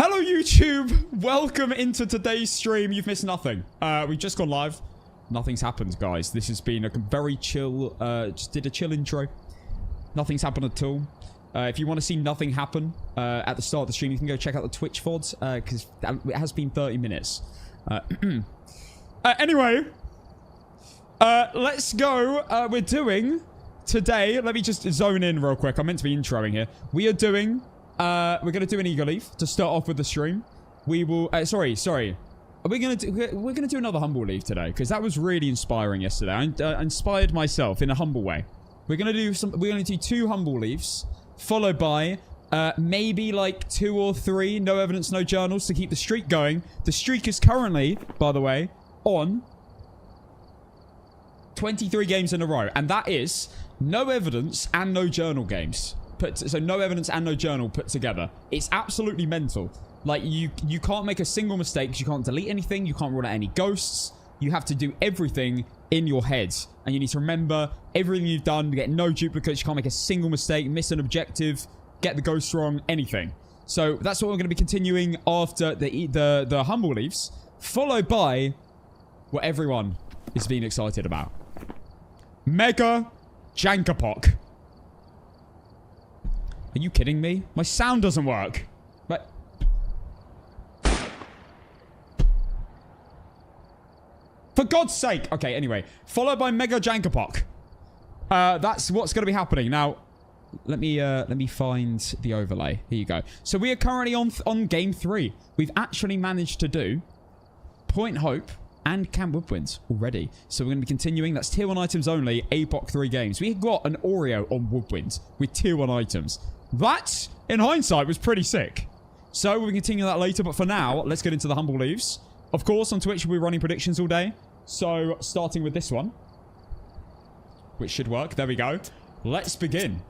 Hello, YouTube. Welcome into today's stream. You've missed nothing. We've just gone live. Nothing's happened, guys. This has been a very chill, just did a chill intro. Nothing's happened at all. If you want to see nothing happen at the start of the stream, you can go check out the Twitch VODs, because it has been 30 minutes. Anyway, let's go. We're doing today, let me just zone in real quick. I'm meant to be introing here. We are doing, we're going to do an Eagle Leaf to start off with the stream. We will, sorry. We're going to do another Humble Leaf today, because that was really inspiring yesterday. I inspired myself in a humble way. We're going to do 2 Humble Leaves, followed by maybe like 2 or 3 no evidence, no journals to keep the streak going. The streak is currently, by the way, on 23 games in a row, and that is no evidence and no journal games. So no evidence and no journal put together. It's absolutely mental. Like, you can't make a single mistake because you can't delete anything. You can't rule out any ghosts. You have to do everything in your head. And you need to remember everything you've done. You get no duplicates. You can't make a single mistake, miss an objective, get the ghost wrong, anything. So that's what we're going to be continuing after the Humble Leaves, followed by what everyone is being excited about. Mega Jankok. Are you kidding me? My sound doesn't work. But for God's sake. Okay, anyway. Followed by Mega Jankok. That's what's going to be happening. Now, let me find the overlay. Here you go. So we are currently on game 3. We've actually managed to do Point Hope and Camp Woodwind already. So we're going to be continuing. That's tier 1 items only. APOC 3 games. We got an Oreo on Woodwind with tier 1 items. That, in hindsight, was pretty sick. So we'll continue that later. But for now, let's get into the Humble Leaves. Of course, on Twitch, we'll be running predictions all day. So starting with this one, which should work. There we go. Let's begin.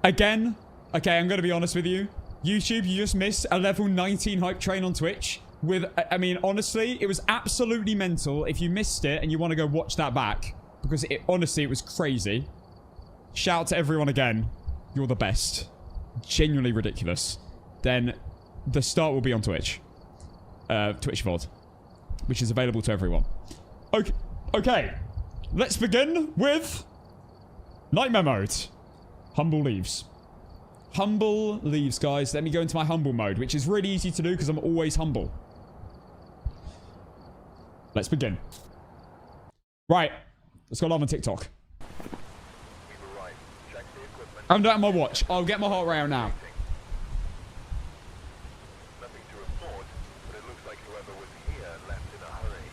Again, okay, I'm going to be honest with you. YouTube, you just missed a level 19 hype train on Twitch. With, I mean, honestly, it was absolutely mental. If you missed it and you want to go watch that back, because honestly, it was crazy. Shout out to everyone again. You're the best. Genuinely ridiculous. Then the start will be on Twitch. Twitch VOD, which is available to everyone. Okay. Let's begin with Nightmare Mode. Humble Leaves. Humble Leaves, guys. Let me go into my humble mode, which is really easy to do because I'm always humble. Let's begin. Right. Let's go live on TikTok. I'm doing my watch. I'll get my heart rate out now. Nothing to report, but it looks like whoever was here left in a hurry.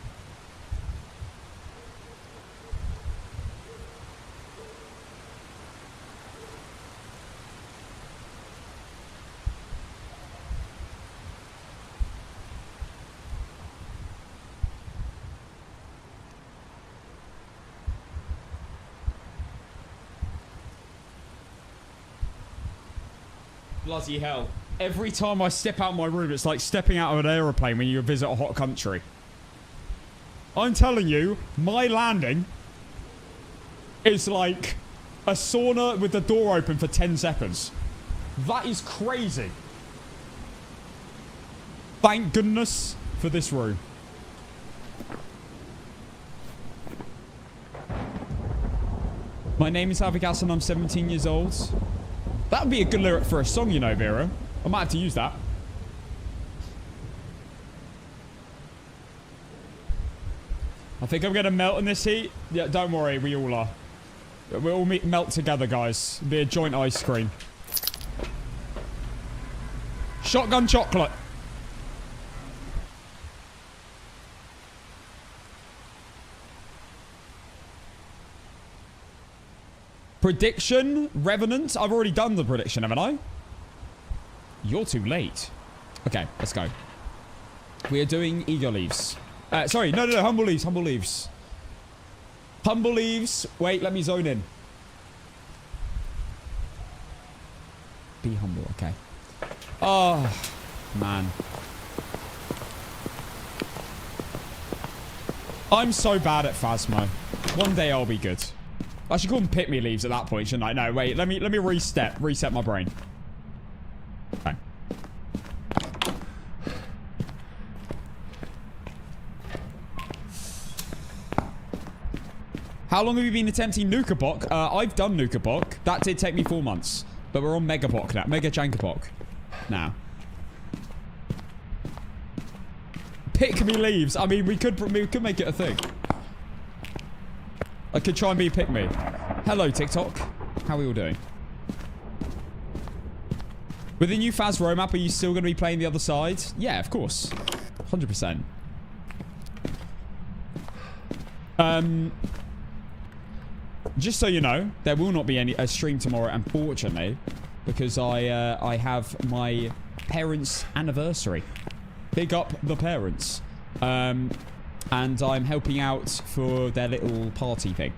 Bloody hell. Every time I step out of my room, it's like stepping out of an aeroplane when you visit a hot country. I'm telling you, my landing is like a sauna with the door open for 10 seconds. That is crazy. Thank goodness for this room. My name is Abigail and I'm 17 years old. That would be a good lyric for a song, you know, Vera. I might have to use that. I think I'm going to melt in this heat. Yeah, don't worry. We all are. We'll all melt together, guys. It'll be a joint ice cream. Shotgun chocolate. Prediction, Revenant. I've already done the prediction, haven't I? You're too late. Okay, let's go. We are doing Eagle Leaves. Sorry, no, Humble Leaves, Humble Leaves. Humble Leaves. Wait, let me zone in. Be humble, okay. Oh, man. I'm so bad at Phasmo. One day I'll be good. I should call them Pit Me Leaves at that point, shouldn't I? No, wait. Let me reset my brain. Okay. How long have you been attempting Nuka-Pok? I've done Nuka-Pok. That did take me 4 months. But we're on Mega-Pok now. Mega Jankok now. Pick me leaves. I mean, we could make it a thing. I could try and be pick me. Hello, TikTok. How are we all doing? With the new Phas roadmap, are you still going to be playing the other side? Yeah, of course. 100%. Just so you know, there will not be a stream tomorrow, unfortunately, because I have my parents' anniversary. Big up the parents. And I'm helping out for their little party thing.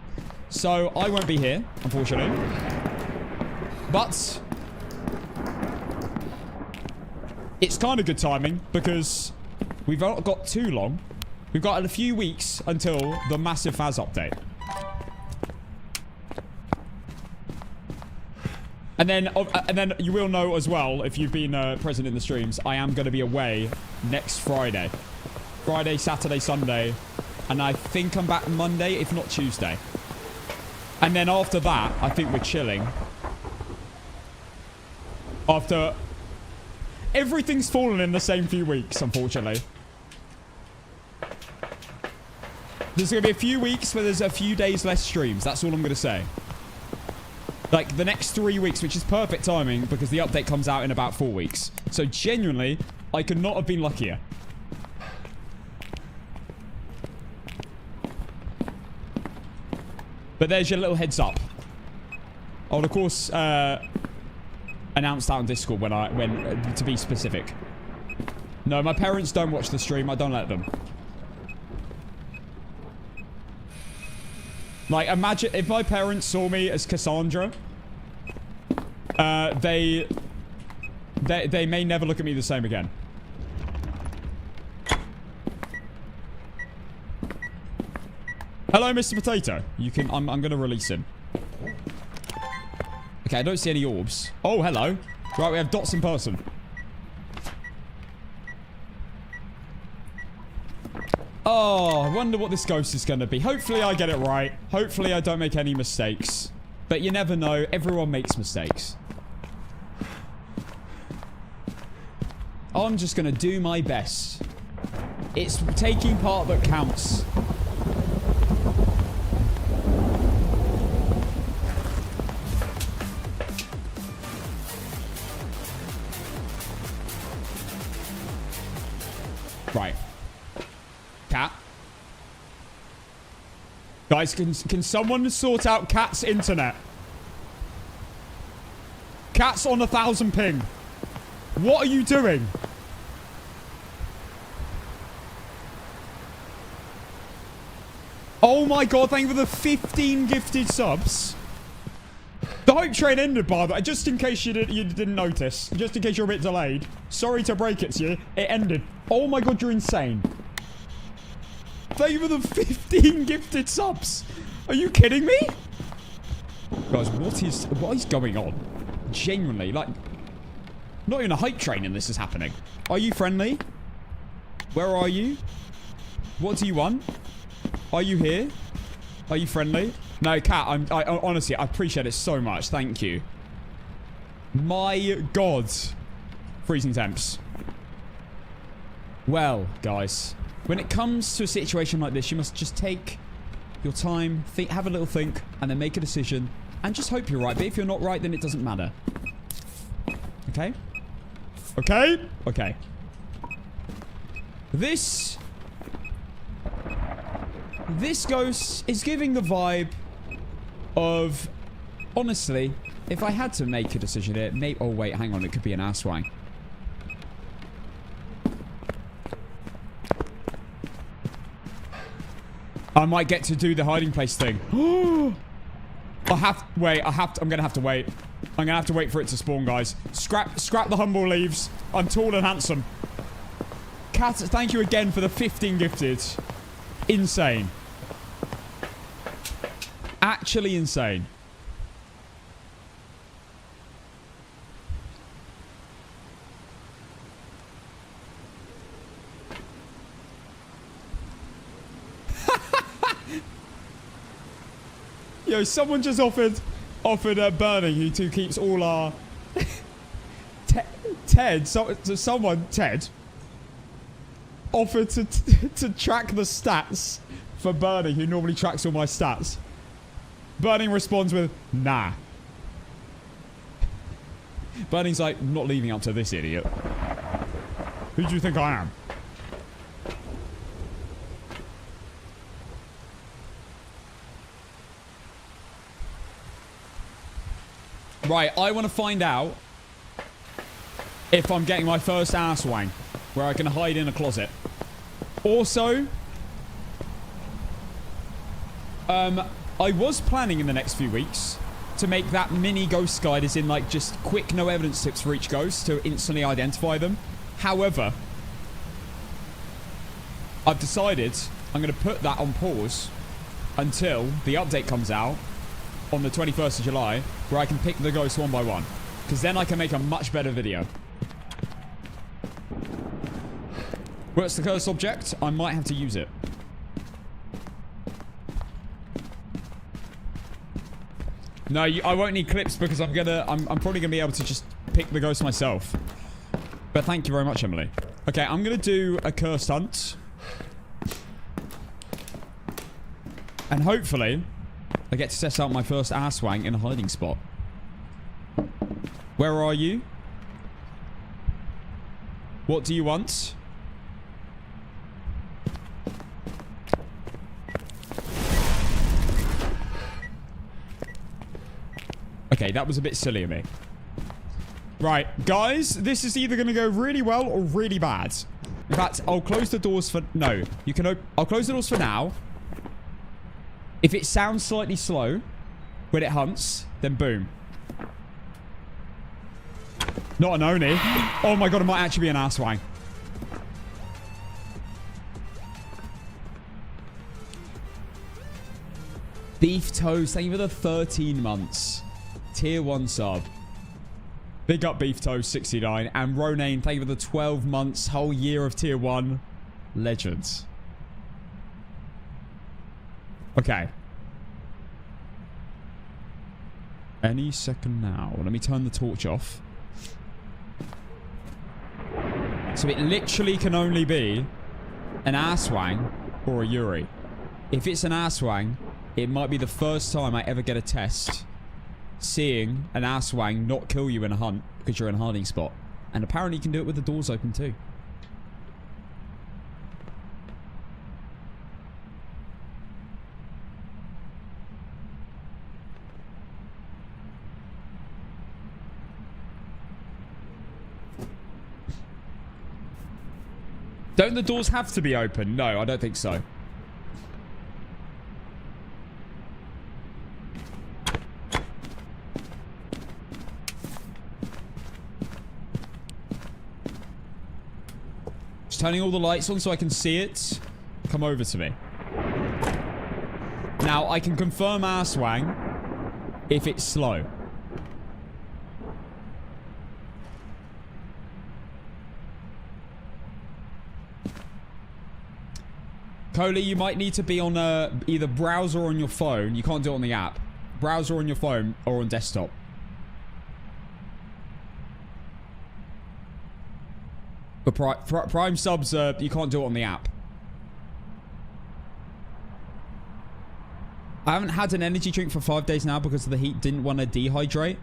So I won't be here, unfortunately. But it's kind of good timing because we've not got too long. We've got a few weeks until the massive Phas update. And then you will know as well, if you've been present in the streams, I am going to be away next Friday. Friday, Saturday, Sunday. And I think I'm back Monday, if not Tuesday. And then after that, I think we're chilling. After... Everything's fallen in the same few weeks, unfortunately. There's going to be a few weeks where there's a few days less streams. That's all I'm going to say. Like, the next 3 weeks, which is perfect timing because the update comes out in about 4 weeks. So, genuinely, I could not have been luckier. But there's your little heads up. I'll, of course, announce that on Discord when to be specific. No, my parents don't watch the stream. I don't let them. Like, imagine if my parents saw me as Cassandra. They may never look at me the same again. Hello, Mr. Potato. You can. I'm gonna release him. Okay, I don't see any orbs. Oh, hello. Right, we have dots in person. Oh, I wonder what this ghost is going to be. Hopefully I get it right. Hopefully I don't make any mistakes. But you never know. Everyone makes mistakes. I'm just going to do my best. It's taking part that counts. Right. Cat. Guys, can someone sort out Cat's internet? Cat's on 1,000 ping. What are you doing? Oh my god, thank you for the 15 gifted subs. The hype train ended, by the way. Just in case you didn't notice. Just in case you're a bit delayed. Sorry to break it to you. It ended. Oh my god, you're insane. Thank you for the 15 gifted subs. Are you kidding me? Guys, what is going on? Genuinely, like... Not even a hype train and this is happening. Are you friendly? Where are you? What do you want? Are you here? Are you friendly? No, Cat, I honestly, I appreciate it so much. Thank you. My god. Freezing temps. Well, guys, when it comes to a situation like this, you must just take your time, have a little think, and then make a decision, and just hope you're right. But if you're not right, then it doesn't matter. Okay? Okay? Okay. This ghost is giving the vibe of, honestly, if I had to make a decision here, oh wait, hang on, it could be an Aswang. I might get to do the hiding place thing. I'm gonna have to wait. I'm gonna have to wait for it to spawn, guys. Scrap the humble leaves. I'm tall and handsome. Cat, thank you again for the 15 gifted. Insane. Actually insane. Yo, someone just offered Burning, who keeps all our... Ted, Ted offered to track the stats for Burning, who normally tracks all my stats. Burning responds with, nah. Burning's like, I'm not leaving up to this idiot. Who do you think I am? Right, I want to find out if I'm getting my first Aswang, where I can hide in a closet. Also, I was planning in the next few weeks to make that mini ghost guide, as in like just quick no evidence tips for each ghost to instantly identify them. However, I've decided I'm going to put that on pause until the update comes out on the 21st of July, where I can pick the ghosts one by one. Because then I can make a much better video. What's the cursed object? I might have to use it. No, I won't need clips because I'm probably gonna be able to just pick the ghost myself. But thank you very much, Emily. Okay, I'm gonna do a cursed hunt. And hopefully I get to test out my first Aswang in a hiding spot. Where are you? What do you want? Okay, that was a bit silly of me. Right, guys, this is either going to go really well or really bad. In fact, I'll close the doors for... No, you can... I'll close the doors for now. If it sounds slightly slow when it hunts, then boom. Not an Oni. Oh my god, it might actually be an Aswang. Beef Toast, thank you for the 13 months. Tier 1 sub. Big up Beef Toast 69. And Ronaine, thank you for the 12 months. Whole year of Tier 1. Legends. Okay. Any second now. Let me turn the torch off. So it literally can only be an Aswang or a Yuri. If it's an Aswang, it might be the first time I ever get a test seeing an Aswang not kill you in a hunt because you're in a hiding spot. And apparently you can do it with the doors open too. Don't the doors have to be open? No, I don't think so. Just turning all the lights on so I can see it. Come over to me. Now, I can confirm Aswang if it's slow. Coley, you might need to be on either browser or on your phone. You can't do it on the app. Browser on your phone or on desktop. But Prime subs, you can't do it on the app. I haven't had an energy drink for 5 days now because of the heat. Didn't want to dehydrate.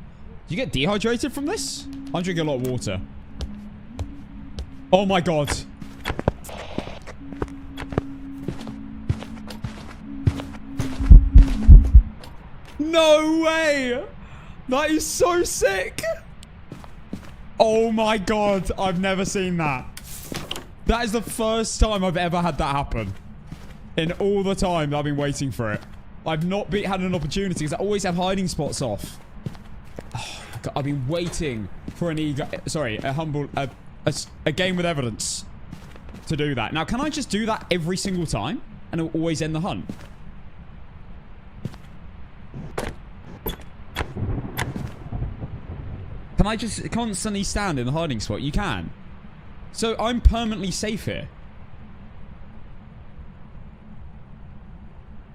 You get dehydrated from this? I'm drinking a lot of water. Oh my god. No way! That is so sick! Oh my god, I've never seen that. That is the first time I've ever had that happen. In all the time that I've been waiting for it. I've not had an opportunity because I always have hiding spots off. Oh my god, I've been waiting for a game with evidence to do that. Now, can I just do that every single time? And it'll always end the hunt? Can I just constantly stand in the hiding spot? You can. So I'm permanently safe here.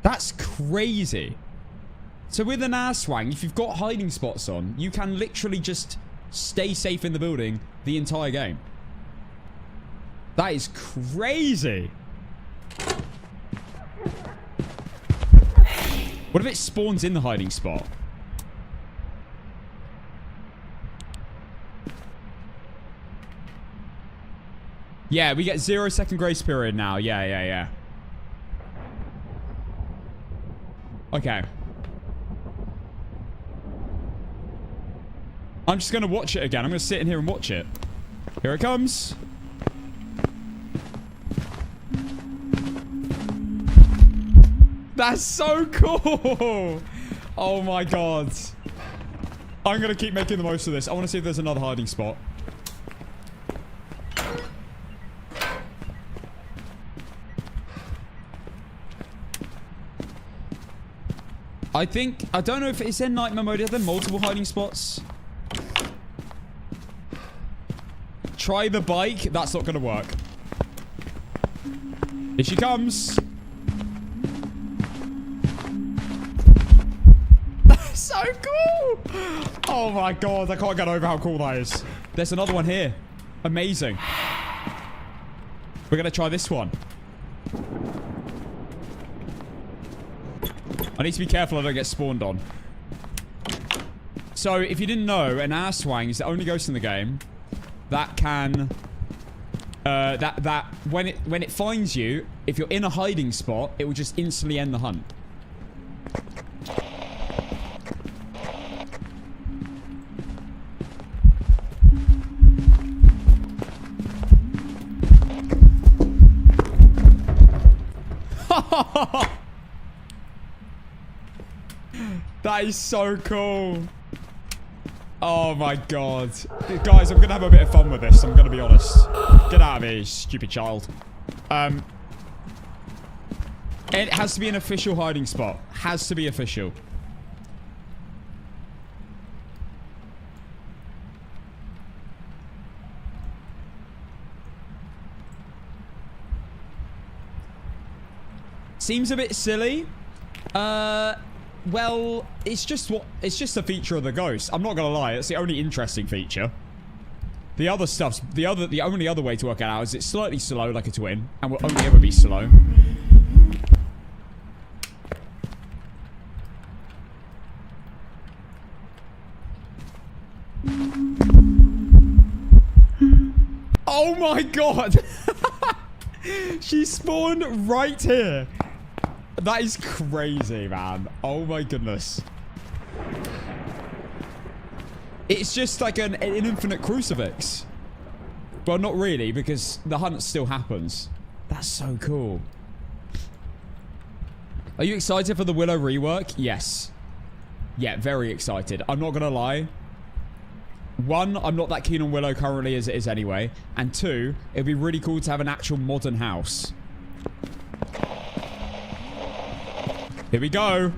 That's crazy. So with an Aswang, if you've got hiding spots on, you can literally just stay safe in the building the entire game. That is crazy. What if it spawns in the hiding spot? Yeah, we get 0-second grace period now. Yeah. Okay. I'm just going to watch it again. I'm going to sit in here and watch it. Here it comes. That's so cool. Oh my god. I'm going to keep making the most of this. I want to see if there's another hiding spot. I don't know if it's in nightmare mode. Are there multiple hiding spots? Try the bike. That's not going to work. Here she comes. So cool. Oh my god. I can't get over how cool that is. There's another one here. Amazing. We're going to try this one. I need to be careful I don't get spawned on. So, if you didn't know, an Aswang is the only ghost in the game that can... when it finds you, if you're in a hiding spot, it will just instantly end the hunt. That is so cool. Oh my god. Guys, I'm going to have a bit of fun with this. I'm going to be honest. Get out of here, you stupid child. It has to be an official hiding spot. Has to be official. Seems a bit silly. Well, it's just a feature of the ghost. I'm not gonna lie, it's the only interesting feature. The other stuff's the only other way to work it out is it's slightly slow like a twin, and will only ever be slow. Oh my god! She spawned right here. That is crazy, man. Oh my goodness. It's just like an infinite crucifix. Well, not really, because the hunt still happens. That's so cool. Are you excited for the Willow rework? Yes. Yeah, very excited. I'm not gonna lie. One, I'm not that keen on Willow currently as it is anyway. And two, it'd be really cool to have an actual modern house. Here we go.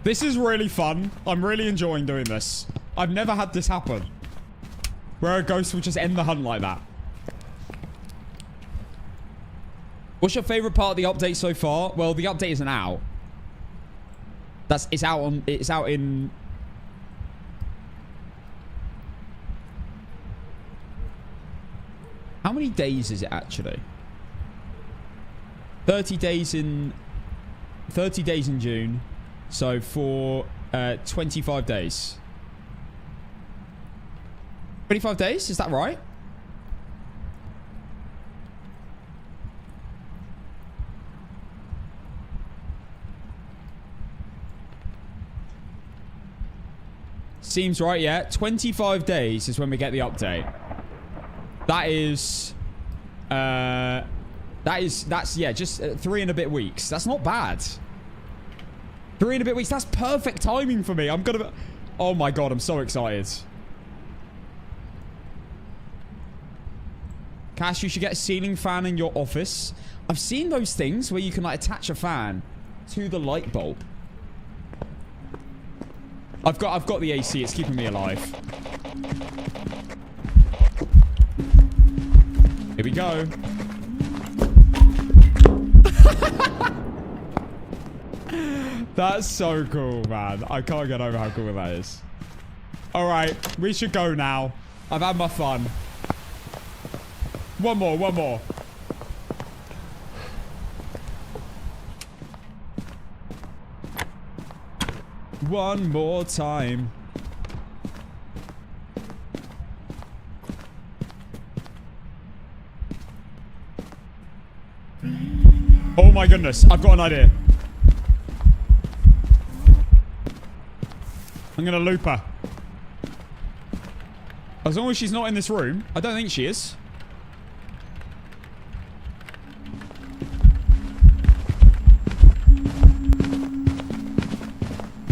This is really fun. I'm really enjoying doing this. I've never had this happen. Where a ghost will just end the hunt like that. What's your favorite part of the update so far? Well, the update isn't out. It's out in... How many days is it actually? 30 days in June. So for 25 days. 25 days? Is that right? Seems right, yeah. 25 days is when we get the update. That's yeah, just 3 and a bit weeks. That's not bad. 3 and a bit weeks. That's perfect timing for me. Oh my god, I'm so excited. Cash, you should get a ceiling fan in your office. I've seen those things where you can like attach a fan to the light bulb. I've got the AC. It's keeping me alive. Here we go. That's so cool, man. I can't get over how cool that is. All right, we should go now. I've had my fun. One more, one more. One more time. Oh my goodness, I've got an idea. I'm gonna loop her. As long as she's not in this room. I don't think she is.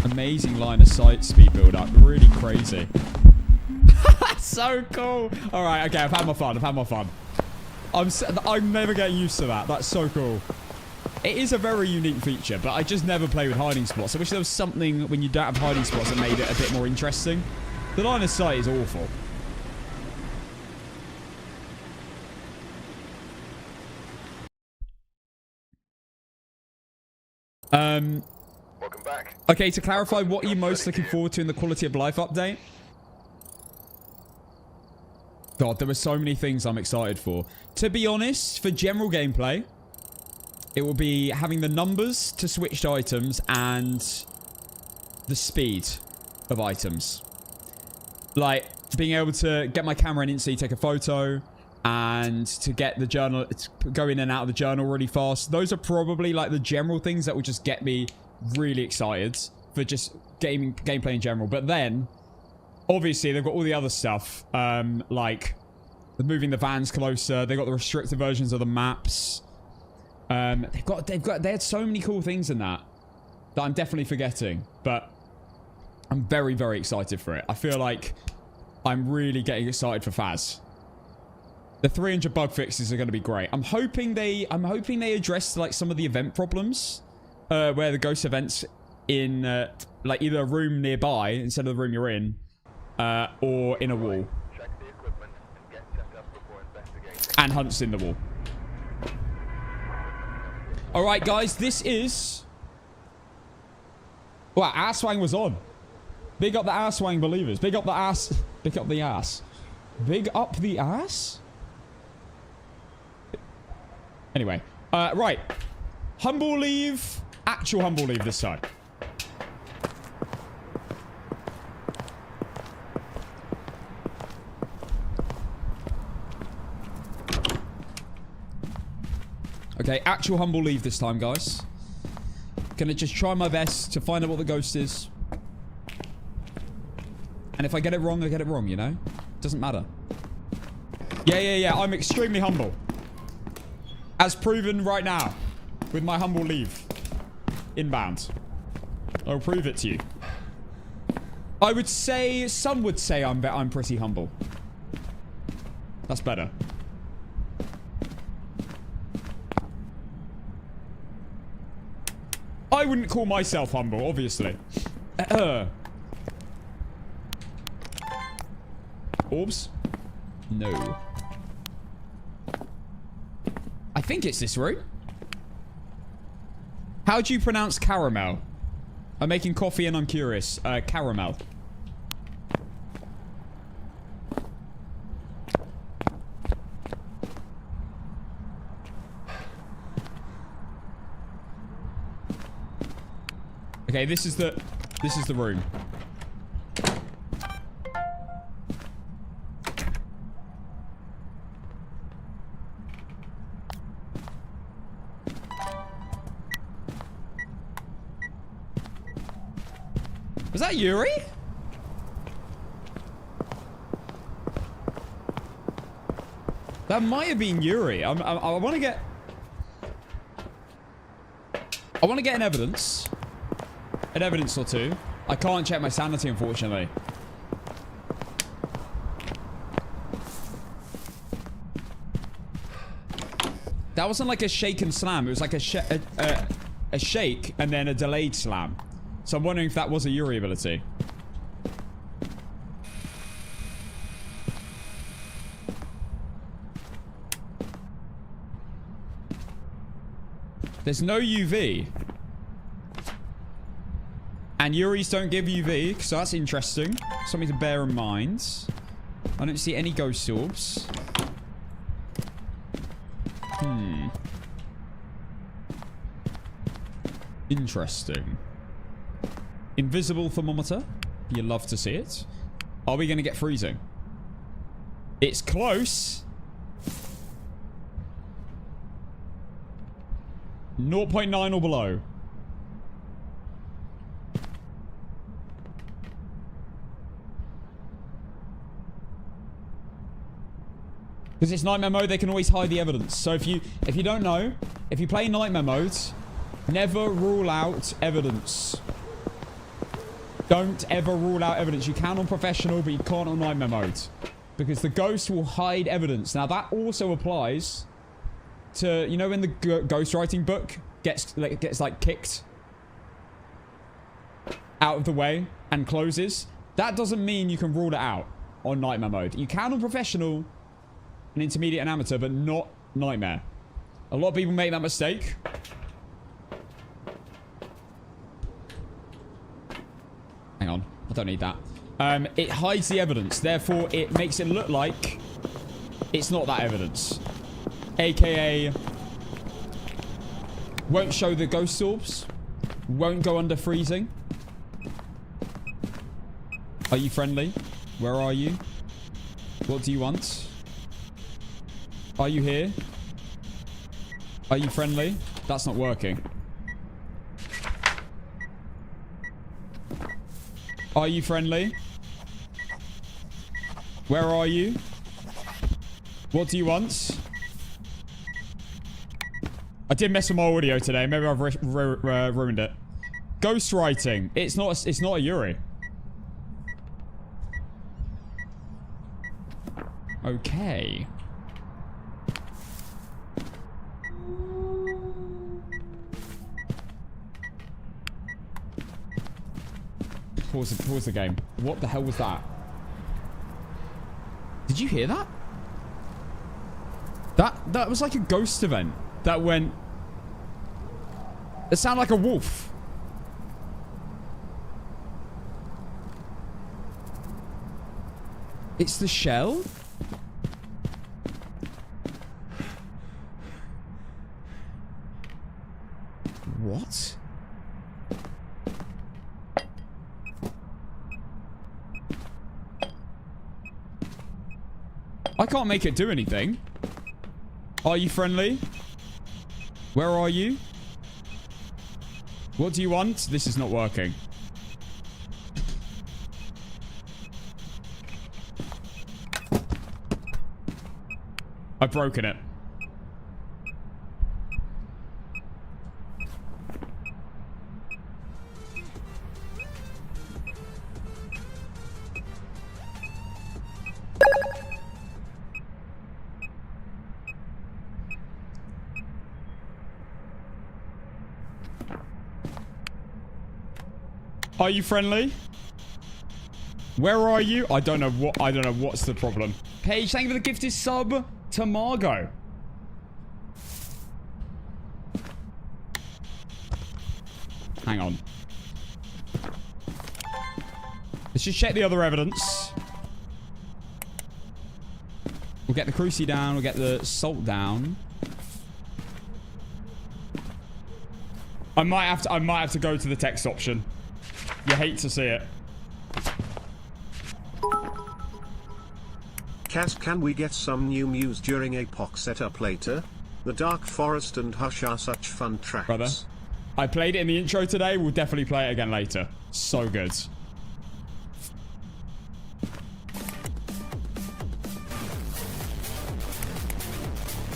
Amazing line of sight speed build up. Really crazy. So cool. Alright, okay, I've had my fun. I've had my fun. I'm never getting used to that. That's so cool. It is a very unique feature, but I just never play with hiding spots. I wish there was something when you don't have hiding spots that made it a bit more interesting. The line of sight is awful. Welcome back. Okay, to clarify, what are you most looking forward to in the quality of life update? God, there were so many things I'm excited for. To be honest, for general gameplay, it will be having the numbers to switched items and the speed of items. Like, being able to get my camera and instantly take a photo and to get the journal, go in and out of the journal really fast. Those are probably like the general things that will just get me really excited for just gameplay in general. But then, obviously, they've got all the other stuff, like moving the vans closer. They've got the restricted versions of the maps. They had so many cool things in that I'm definitely forgetting, but I'm very, very excited for it. I feel like I'm really getting excited for Phas. The 300 bug fixes are going to be great. I'm hoping they address like some of the event problems, where the ghost events in like either a room nearby instead of the room you're in, or in a wall. Check the equipment and get set up before investigating. And hunts in the wall. Alright, guys, this is... Wow, Aswang was on. Big up the Aswang believers. Big up the ass. Big up the ass. Big up the ass? Anyway. Right. Humble leave. Actual humble leave this time. Okay, actual humble leave this time, guys. Gonna just try my best to find out what the ghost is. And if I get it wrong, I get it wrong, you know? Doesn't matter. Yeah. I'm extremely humble. As proven right now. With my humble leave. Inbound. I'll prove it to you. I would say... Some would say I'm pretty humble. That's better. I wouldn't call myself humble, obviously. Orbs? No. I think it's this room. How do you pronounce caramel? I'm making coffee and I'm curious. Caramel. Okay, this is the room. Was that Yuri? That might have been Yuri. I want to get... I want to get an evidence or two. I can't check my sanity, unfortunately. That wasn't like a shake and slam. It was like a shake and then a delayed slam. So I'm wondering if that was a Yuri ability. There's no UV. And Yuris don't give UV, so that's interesting. Something to bear in mind. I don't see any ghost orbs. Interesting. Invisible thermometer. You love to see it. Are we going to get freezing? It's close. 0.9 or below. Because it's nightmare mode, they can always hide the evidence. So if you don't know, if you play nightmare mode, never rule out evidence. Don't ever rule out evidence. You can on professional, but you can't on nightmare mode. Because the ghost will hide evidence. Now that also applies to, you know, when the ghostwriting book gets like kicked out of the way and closes. That doesn't mean you can rule it out on nightmare mode. You can on professional, and intermediate and amateur, but not nightmare. A lot of people make that mistake. Hang on. I don't need that. It hides the evidence. Therefore, it makes it look like it's not that evidence. AKA, won't show the ghost orbs. Won't go under freezing. Are you friendly? Where are you? What do you want? Are you here? Are you friendly? That's not working. Are you friendly? Where are you? What do you want? I did mess with my audio today. Maybe I've ruined it. Ghostwriting. It's not a Yuri. Okay. Pause the game. What the hell was that? Did you hear that? That was like a ghost event that went... It sounded like a wolf. It's the shell? What? I can't make it do anything. Are you friendly? Where are you? What do you want? This is not working. I've broken it. Are you friendly? Where are you? I don't know what's the problem. Paige, thank you for the gifted sub to Margot. Hang on. Let's just check the other evidence. We'll get the cruci down, we'll get the salt down. I might have to go to the text option. You hate to see it. Cass, can we get some new muse during APOC setup later? The Dark Forest and Hush are such fun tracks. Brother, I played it in the intro today. We'll definitely play it again later. So good.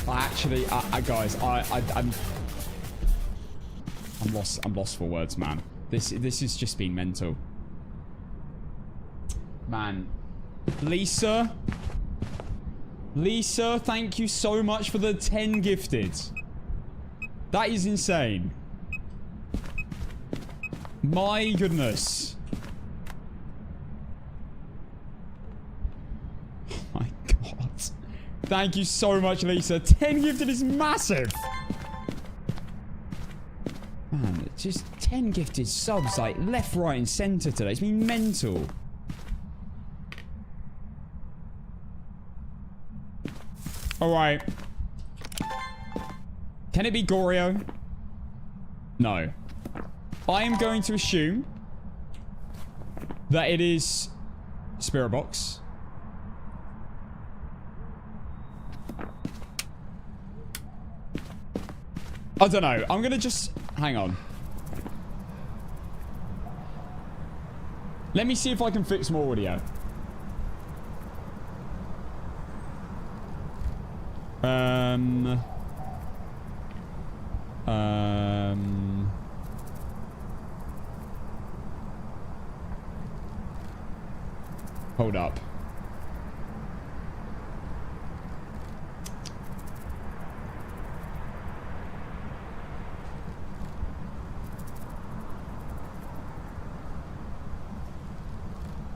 Actually, guys, I'm lost for words, man. This has just been mental. Man. Lisa, thank you so much for the 10 gifted. That is insane. My goodness. Oh my god. Thank you so much, Lisa. 10 gifted is massive. Just 10 gifted subs, like, left, right, and centre today. It's been mental. Alright. Can it be Goryo? No. I am going to assume that it is Spirit Box. I don't know. I'm going to just... Hang on. Let me see if I can fix more audio. Hold up.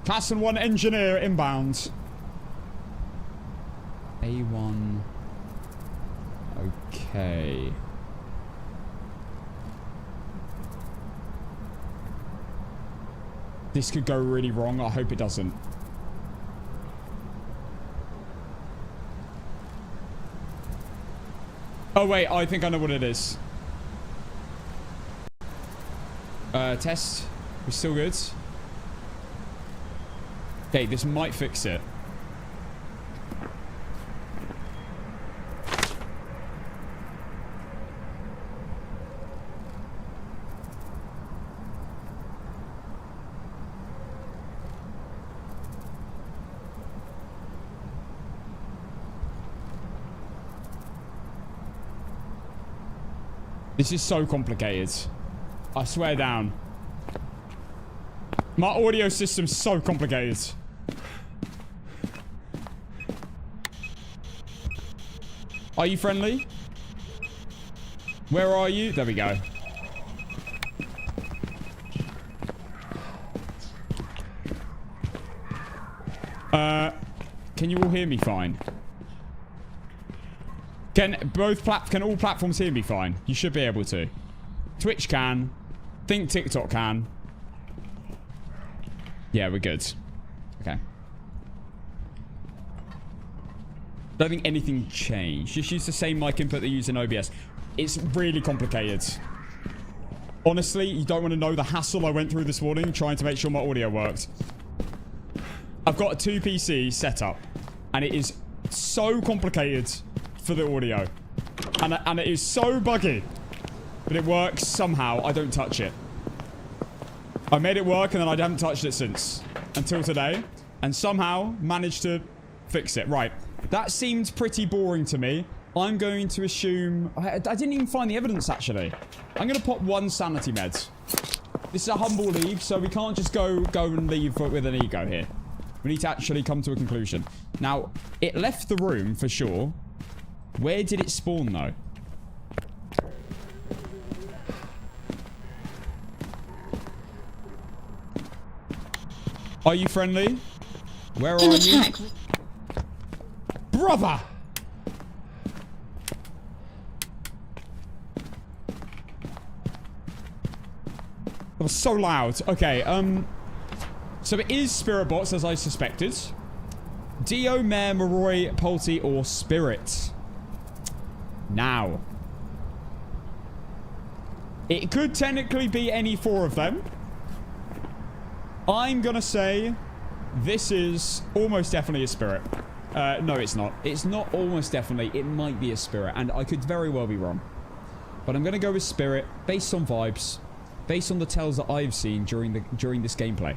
Castle 1 engineer inbound. A1. Okay. This could go really wrong. I hope it doesn't. Oh, wait. I think I know what it is. Test. We're still good. Okay, this might fix it. This is so complicated. I swear down. My audio system's so complicated. Are you friendly? Where are you? There we go. Can you all hear me fine? Can all platforms hear me fine? You should be able to. Twitch can. Think TikTok can. Yeah, we're good. Okay. Don't think anything changed. Just use the same mic input they use in OBS. It's really complicated. Honestly, you don't want to know the hassle I went through this morning trying to make sure my audio worked. I've got a 2 PC setup, and it is so complicated for the audio. And it is so buggy. But it works somehow. I don't touch it. I made it work, and then I haven't touched it since. Until today. And somehow managed to fix it. Right. That seemed pretty boring to me. I'm going to assume... I didn't even find the evidence, actually. I'm going to pop 1 sanity med. This is a humble leave, so we can't just go and leave with an ego here. We need to actually come to a conclusion. Now, it left the room, for sure. Where did it spawn, though? Are you friendly? Where are you? Brother! That was so loud. Okay, so it is Spirit Bots, as I suspected. Dio, Mare, Moroi, Polty, or Spirit. Now. It could technically be any 4 of them. I'm gonna say this is almost definitely a Spirit. No, it's not. It's not almost definitely. It might be a Spirit, and I could very well be wrong. But I'm gonna go with Spirit, based on vibes, based on the tells that I've seen during this gameplay.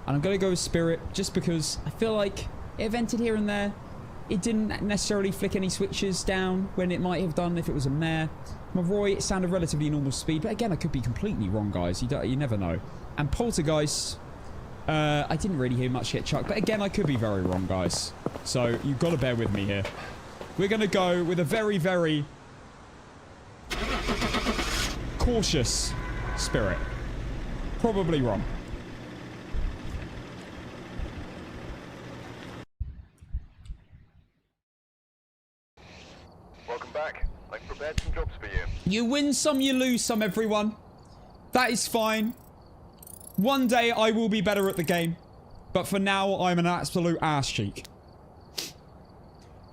And I'm going to go with Spirit just because I feel like it vented here and there. It didn't necessarily flick any switches down when it might have done if it was a Mare. Moroi, it sounded relatively normal speed. But again, I could be completely wrong, guys. You never know. And Poltergeist, I didn't really hear much hit chuck. But again, I could be very wrong, guys. So you've got to bear with me here. We're going to go with a very, very cautious Spirit. Probably wrong. Welcome back. I've prepared some jobs for you. You win some, you lose some, everyone. That is fine. One day I will be better at the game. But for now, I'm an absolute ass cheek.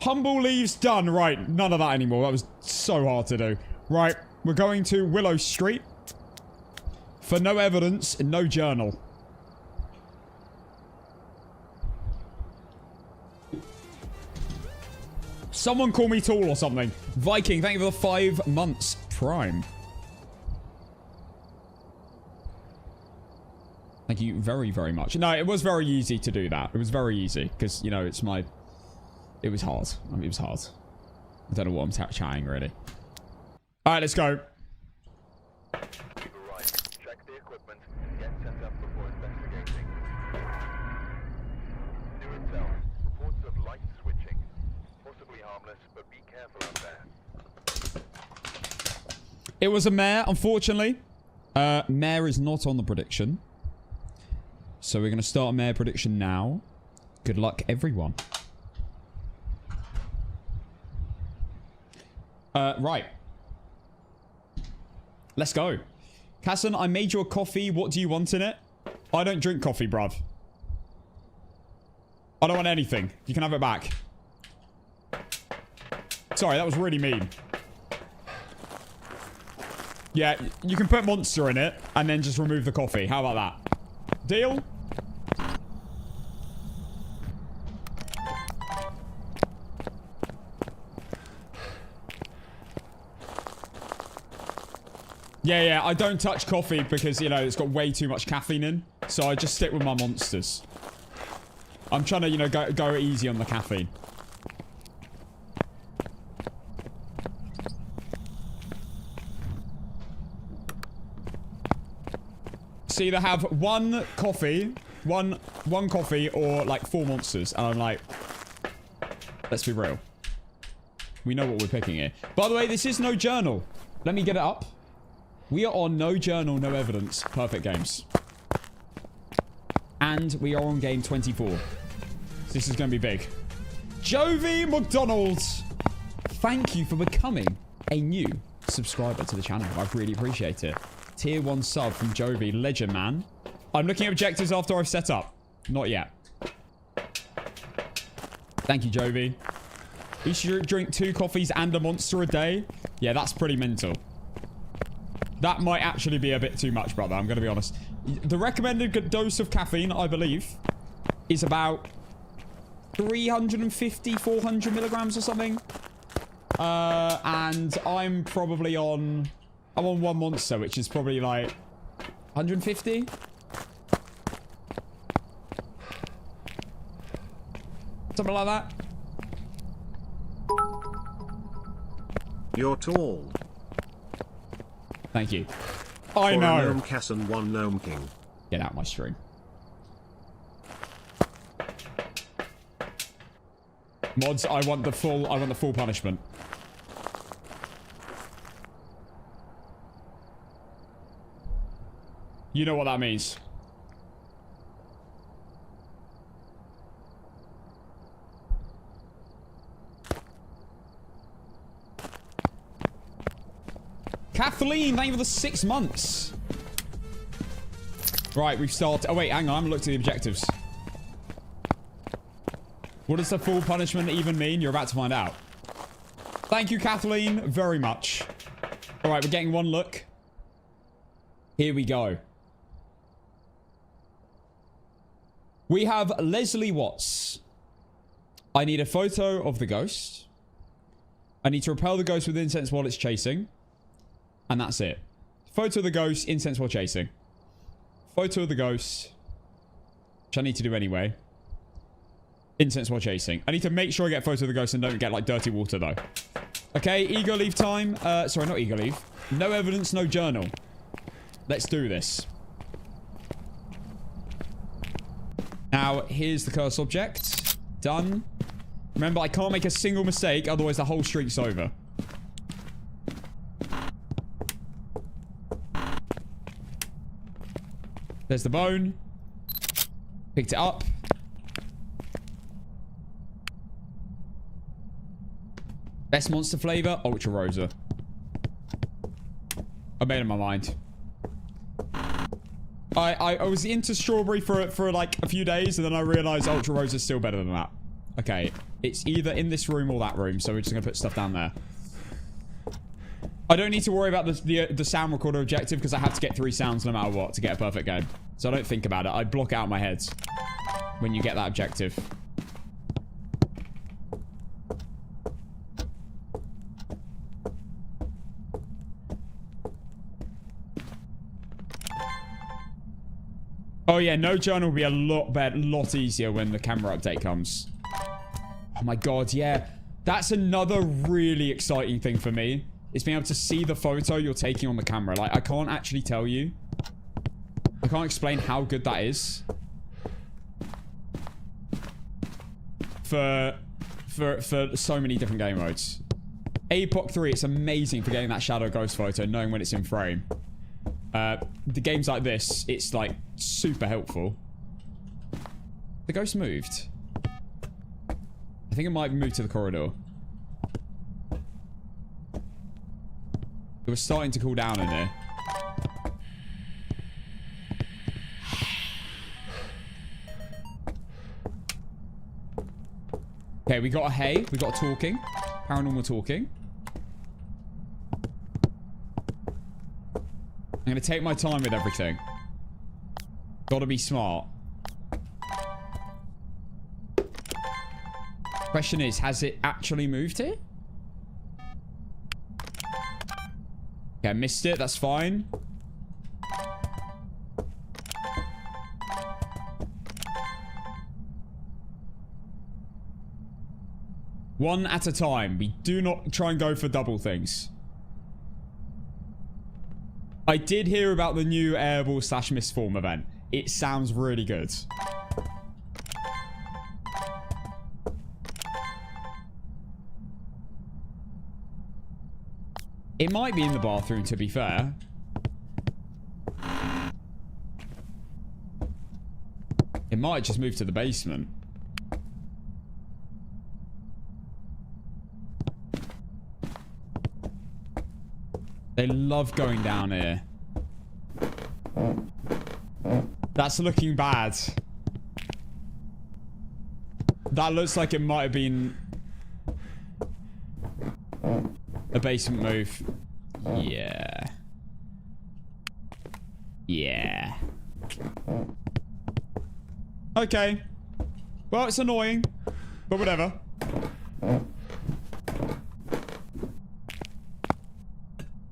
Humble leaves done. Right, none of that anymore. That was so hard to do. Right, we're going to Willow Street. For no evidence, no journal. Someone call me tall or something. Viking, thank you for the 5 months Prime. Thank you very, very much. No, it was very easy to do that. It was very easy. Because, you know, it's my... It was hard. I mean, it was hard. I don't know what I'm chatting, really. Alright, let's go. You've arrived. Check the equipment. Get set up before investigating. New intel. Reports of light switching. Possibly harmless, but be careful out there. It was a mare, unfortunately. Mare is not on the prediction. So we're going to start a mare prediction now. Good luck, everyone. Right. Let's go. Casson, I made you a coffee. What do you want in it? I don't drink coffee, bruv. I don't want anything. You can have it back. Sorry, that was really mean. Yeah, you can put Monster in it and then just remove the coffee. How about that? Deal? Yeah, I don't touch coffee because, you know, it's got way too much caffeine in. So I just stick with my Monsters. I'm trying to, you know, go easy on the caffeine. So either have one coffee or like 4 Monsters. And I'm like, let's be real. We know what we're picking here. By the way, this is no journal. Let me get it up. We are on no journal, no evidence. Perfect games. And we are on game 24. So this is going to be big. Jovi McDonald's. Thank you for becoming a new subscriber to the channel. I really appreciate it. Tier 1 sub from Jovi. Legend, man. I'm looking at objectives after I've set up. Not yet. Thank you, Jovi. You should drink 2 coffees and a Monster a day. Yeah, that's pretty mental. That might actually be a bit too much, brother. I'm going to be honest. The recommended dose of caffeine, I believe, is about 350, 400 milligrams or something. And I'm probably on... I'm on 1 Monster, which is probably like 150. Something like that. You're tall. Thank you. I know. For a gnome Casson, 1 gnome king. Get out my stream. Mods, I want the full punishment. You know what that means. Kathleen, thank you for the 6 months. Right, we've started. Oh, wait, hang on. I haven't looked at the objectives. What does the full punishment even mean? You're about to find out. Thank you, Kathleen, very much. All right, we're getting 1 look. Here we go. We have Leslie Watts. I need a photo of the ghost. I need to repel the ghost with incense while it's chasing. And that's it. Photo of the ghost, incense while chasing. Photo of the ghost. Which I need to do anyway. Incense while chasing. I need to make sure I get a photo of the ghost and don't get like dirty water though. Okay, ego leave time. Sorry, not ego leave. No evidence, no journal. Let's do this. Now, here's the curse object. Done. Remember, I can't make a single mistake, otherwise the whole streak's over. There's the bone. Picked it up. Best monster flavor, Ultra Rosa. I made up my mind. I was into strawberry for like a few days, and then I realized ultra rose is still better than that. Okay, it's either in this room or that room, so we're just gonna put stuff down there. I don't need to worry about the sound recorder objective because I have to get 3 sounds no matter what to get a perfect game. So I don't think about it. I block out my head when you get that objective. Oh yeah, no journal will be a lot better, lot easier when the camera update comes. Oh my god, yeah. That's another really exciting thing for me. Is being able to see the photo you're taking on the camera. Like, I can't actually tell you. I can't explain how good that is. For so many different game modes. APOC 3, it's amazing for getting that shadow ghost photo, knowing when it's in frame. The games like this, it's like super helpful. The ghost moved. I think it might move to the corridor. It was starting to cool down in here. Okay, we got a hey. We got a talking. Paranormal talking. I'm going to take my time with everything. Gotta be smart. Question is, has it actually moved here? Okay, I missed it. That's fine. One at a time. We do not try and go for double things. I did hear about the new airball / misform event. It sounds really good. It might be in the bathroom, to be fair. It might just move to the basement. They love going down here. That's looking bad. That looks like it might have been a basement move. Yeah. Yeah. Okay. Well, it's annoying, but whatever.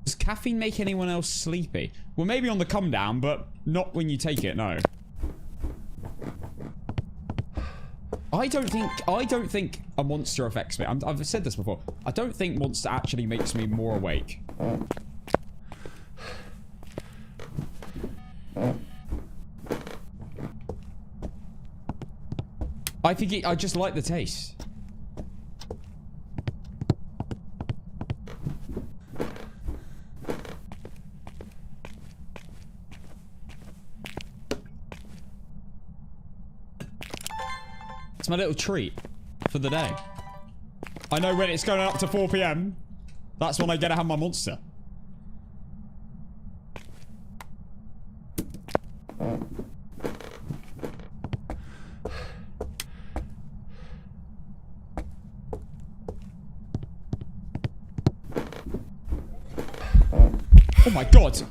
Does caffeine make anyone else sleepy? Well, maybe on the come down, but not when you take it, no. I don't think a monster affects me. I've said this before. I don't think monster actually makes me more awake. I think I just like the taste. It's my little treat for the day. I know when it's going up to 4 PM, that's when I get to have my monster. Oh my god!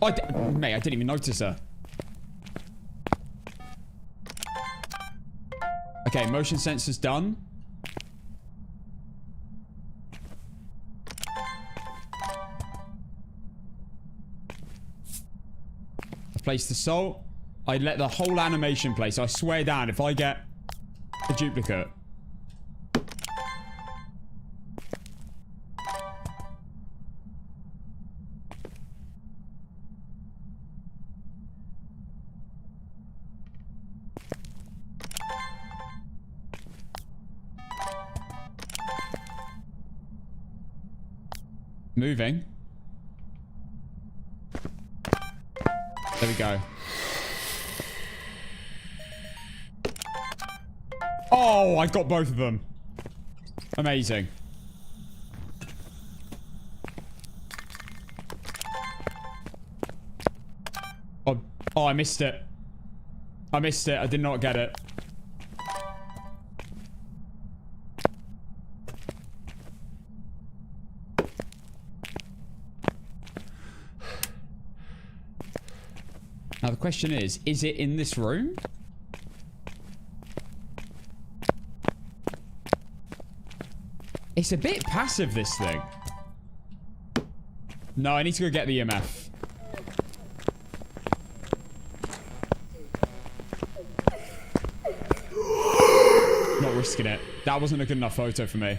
Mate, I didn't even notice her. Okay, motion sensor's done. I've placed the salt. I let the whole animation play, so I swear down if I get a duplicate. Moving. There we go. Oh, I got both of them. Amazing. Oh, I missed it. I missed it. I did not get it. Now the question is it in this room? It's a bit passive, this thing. No, I need to go get the EMF. Not risking it. That wasn't a good enough photo for me.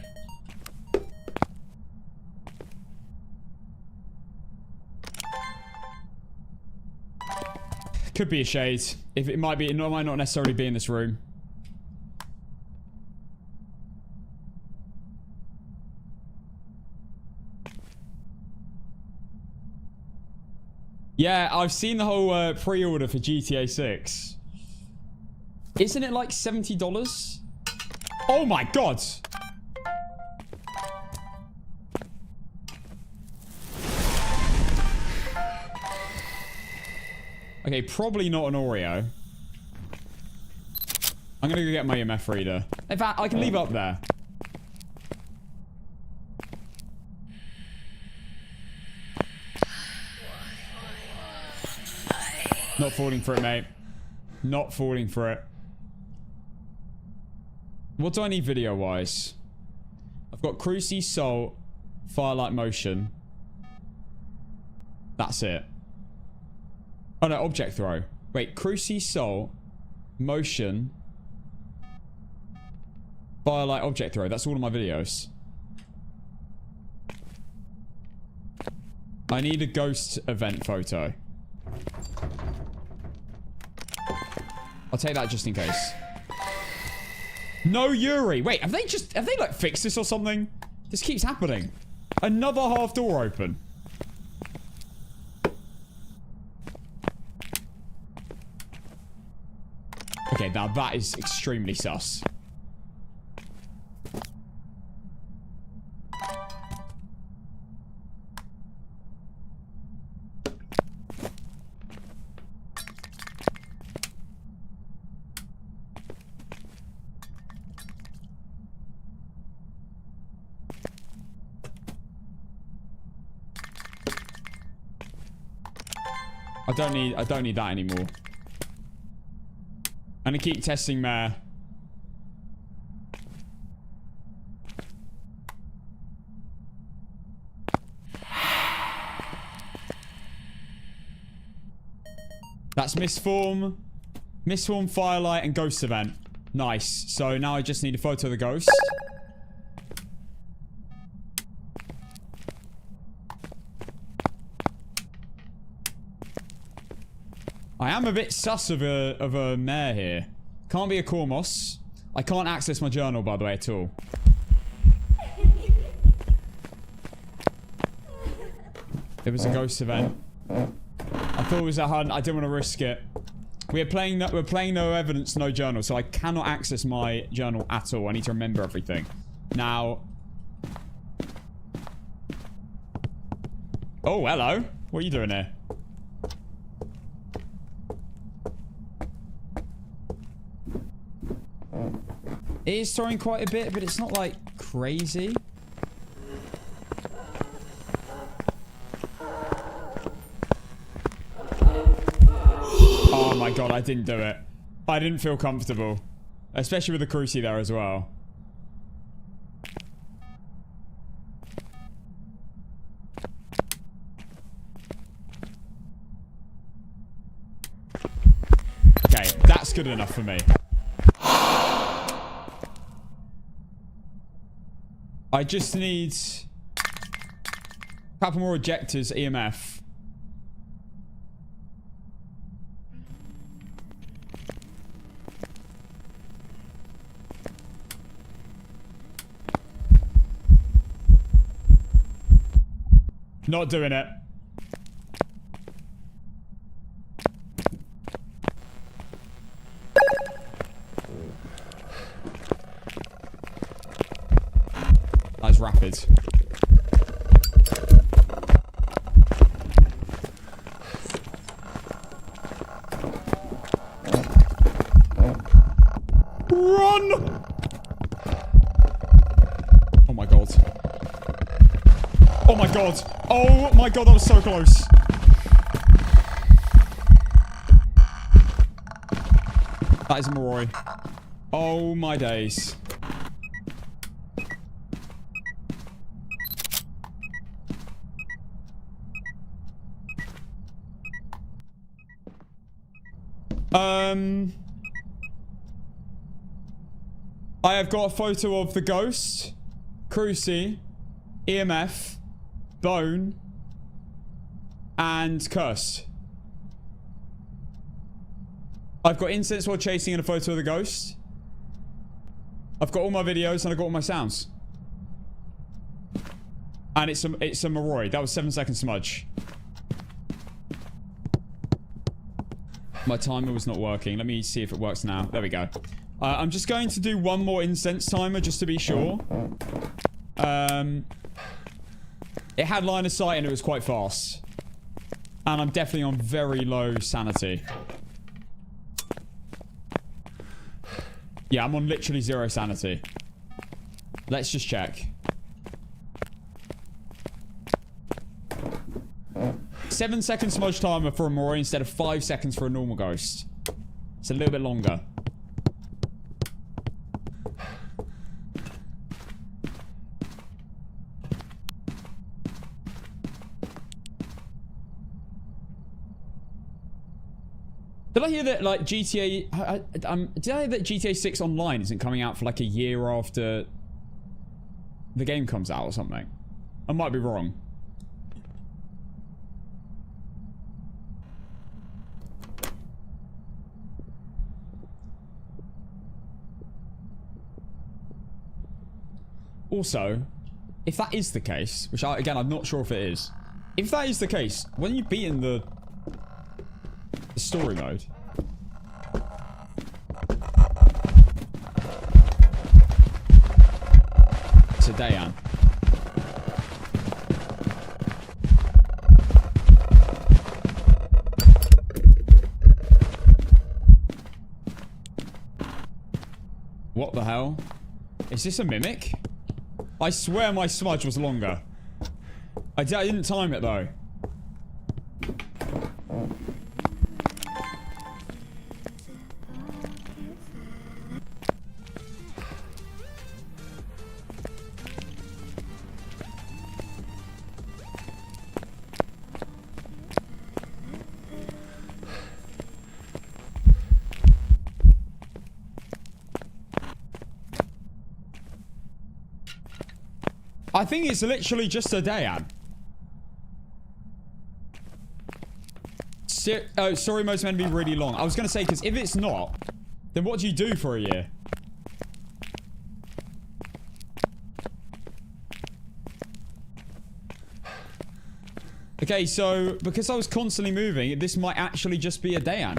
Could be a shade. If it might be, it might not necessarily be in this room. Yeah, I've seen the whole pre-order for GTA 6. Isn't it like $70? Oh my god! Okay, probably not an Oreo. I'm gonna go get my EMF reader. In fact, I can leave it up there. Not falling for it, mate. Not falling for it. What do I need video-wise? I've got Cruci, Salt, Firelight Motion. That's it. Oh no, Object Throw. Wait, Cruci, Salt, Motion, Firelight, Object Throw. That's all of my videos. I need a ghost event photo. I'll take that just in case. No Yuri. Wait, have they like fixed this or something? This keeps happening. Another half door open. Okay, now that is extremely sus. I don't need that anymore. I'm gonna keep testing Mare. That's Misform, Firelight, and Ghost Event. Nice. So now I just need a photo of the ghost. I am a bit sus of a mare here. Can't be a Cormos. I can't access my journal, by the way, at all. It was a ghost event. I thought it was a hunt. I didn't want to risk it. We're playing no evidence, no journal, so I cannot access my journal at all. I need to remember everything. Now. Oh, hello. What are you doing here? It is throwing quite a bit, but it's not like crazy. Oh my god, I didn't do it. I didn't feel comfortable. Especially with the Cruci there as well. Okay, that's good enough for me. I just need a couple more ejectors, EMF. Not doing it. That's rapid. god. Oh my god, that was so close. That is a Moroi. Oh my days. I have got a photo of the ghost, Cruci, EMF, Bone, and Cursed. I've got incense while chasing and a photo of the ghost. I've got all my videos and I've got all my sounds. And it's a Moroi. That was 7 second smudge. My timer was not working. Let me see if it works now. There we go. I'm just going to do one more incense timer just to be sure. It had line of sight and it was quite fast. And I'm definitely on very low sanity. Yeah, I'm on literally 0 sanity. Let's just check. 7 second smudge timer for a Moroi instead of 5 seconds for a normal ghost. It's a little bit longer. Did I hear that, like, GTA... did I hear that GTA 6 Online isn't coming out for, like, a year after the game comes out or something? I might be wrong. Also, if that is the case, which, again, I'm not sure if it is. If that is the case, when you've beaten the story mode... It's a Dayan. What the hell? Is this a mimic? I swear my smudge was longer. I didn't time it though. I think it's literally just a Dayan. Oh, story mode's meant to be really long. I was going to say, because if it's not, then what do you do for a year? Okay, so because I was constantly moving, this might actually just be a Dayan.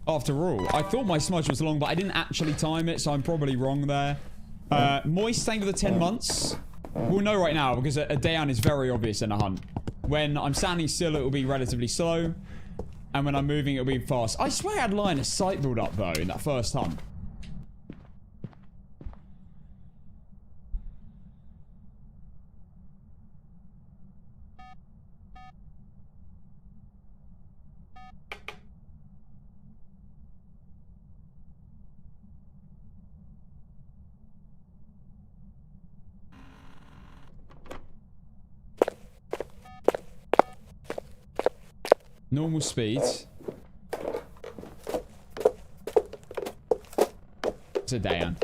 After all, I thought my smudge was long, but I didn't actually time it, so I'm probably wrong there. Moist, thank you for the 10 months. We'll know right now because a Dayan is very obvious in a hunt. When I'm standing still, it will be relatively slow. And when I'm moving, it'll be fast. I swear I had line of sight build up, though, in that first hunt. Normal speed. It's a Dayan.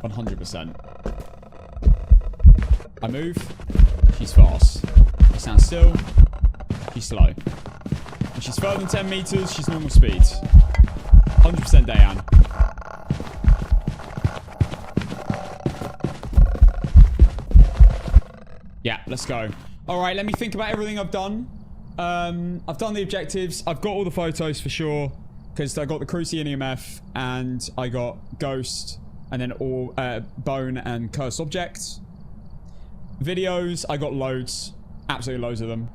100%. I move. She's fast. I stand still. She's slow. When she's further than 10 meters, she's normal speed. 100% Dayan. Yeah, let's go. Alright, let me think about everything I've done. I've done the objectives. I've got all the photos for sure. Because I got the Cruci and EMF. And I got Ghost. And then all Bone and Cursed Objects. Videos, I got loads. Absolutely loads of them.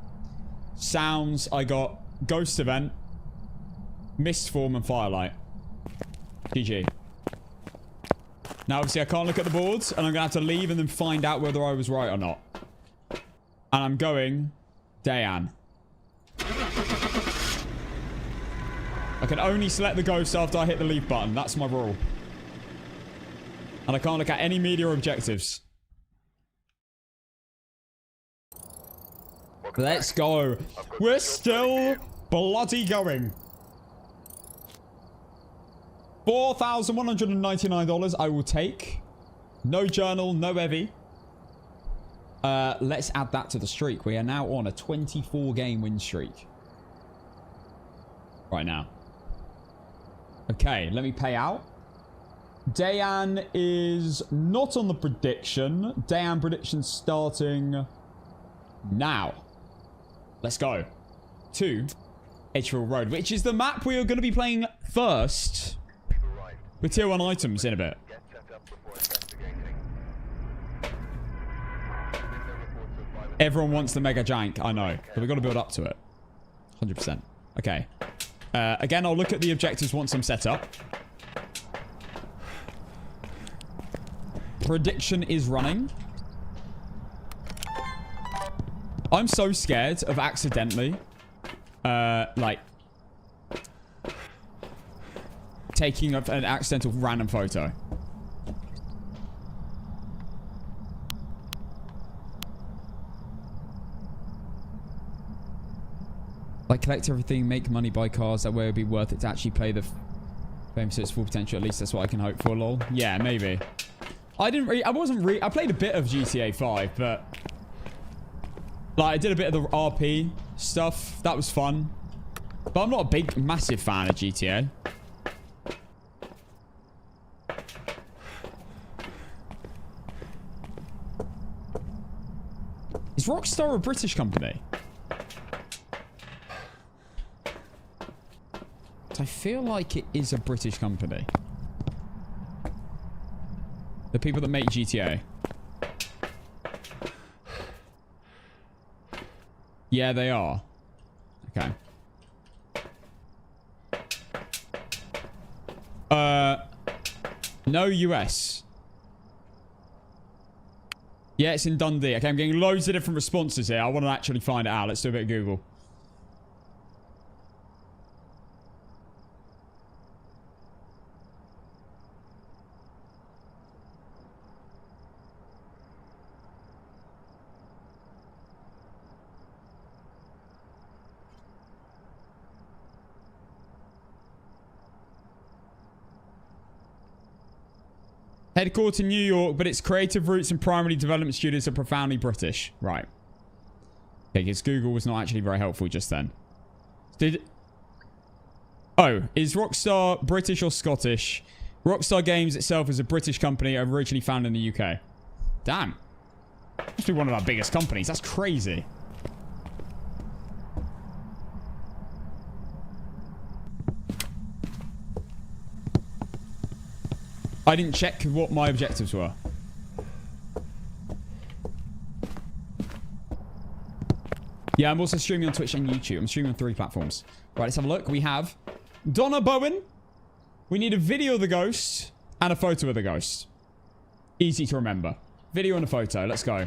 Sounds, I got Ghost Event. Mist Form and Firelight. GG. Now obviously I can't look at the boards. And I'm going to have to leave and then find out whether I was right or not. And I'm going Dayan. I can only select the ghost after I hit the leave button. That's my rule. And I can't look at any media objectives. Let's go. We're still bloody going. $4,199 I will take. No journal, no Evie. Let's add that to the streak. We are now on a 24-game win streak. Right now. Okay, let me pay out. Dayan is not on the prediction. Dayan prediction starting now. Let's go to Edgefield Road, which is the map we are going to be playing first with tier 1 items in a bit. Everyone wants the Mega Jank, I know, but we've got to build up to it. 100%. Okay. Again, I'll look at the objectives once I'm set up. Prediction is running. I'm so scared of accidentally, like, taking an accidental random photo. Like, collect everything, make money, buy cars. That way it would be worth it to actually play the game to its full potential. At least that's what I can hope for, lol. Yeah, maybe. I played a bit of GTA 5, but... like, I did a bit of the RP stuff. That was fun. But I'm not a big, massive fan of GTA. Is Rockstar a British company? I feel like it is a British company. The people that make GTA. Yeah, they are. Okay. No US. Yeah, it's in Dundee. Okay, I'm getting loads of different responses here. I want to actually find it out. Let's do a bit of Google. Headquartered in New York, but its creative roots and primary development studios are profoundly British. Right. Okay, because Google was not actually very helpful just then. Oh, is Rockstar British or Scottish? Rockstar Games itself is a British company originally founded in the UK. Damn. Must be one of our biggest companies. That's crazy. I didn't check what my objectives were. Yeah, I'm also streaming on Twitch and YouTube. I'm streaming on 3 platforms. Right, let's have a look. We have Donna Bowen. We need a video of the ghost and a photo of the ghost. Easy to remember. Video and a photo. Let's go.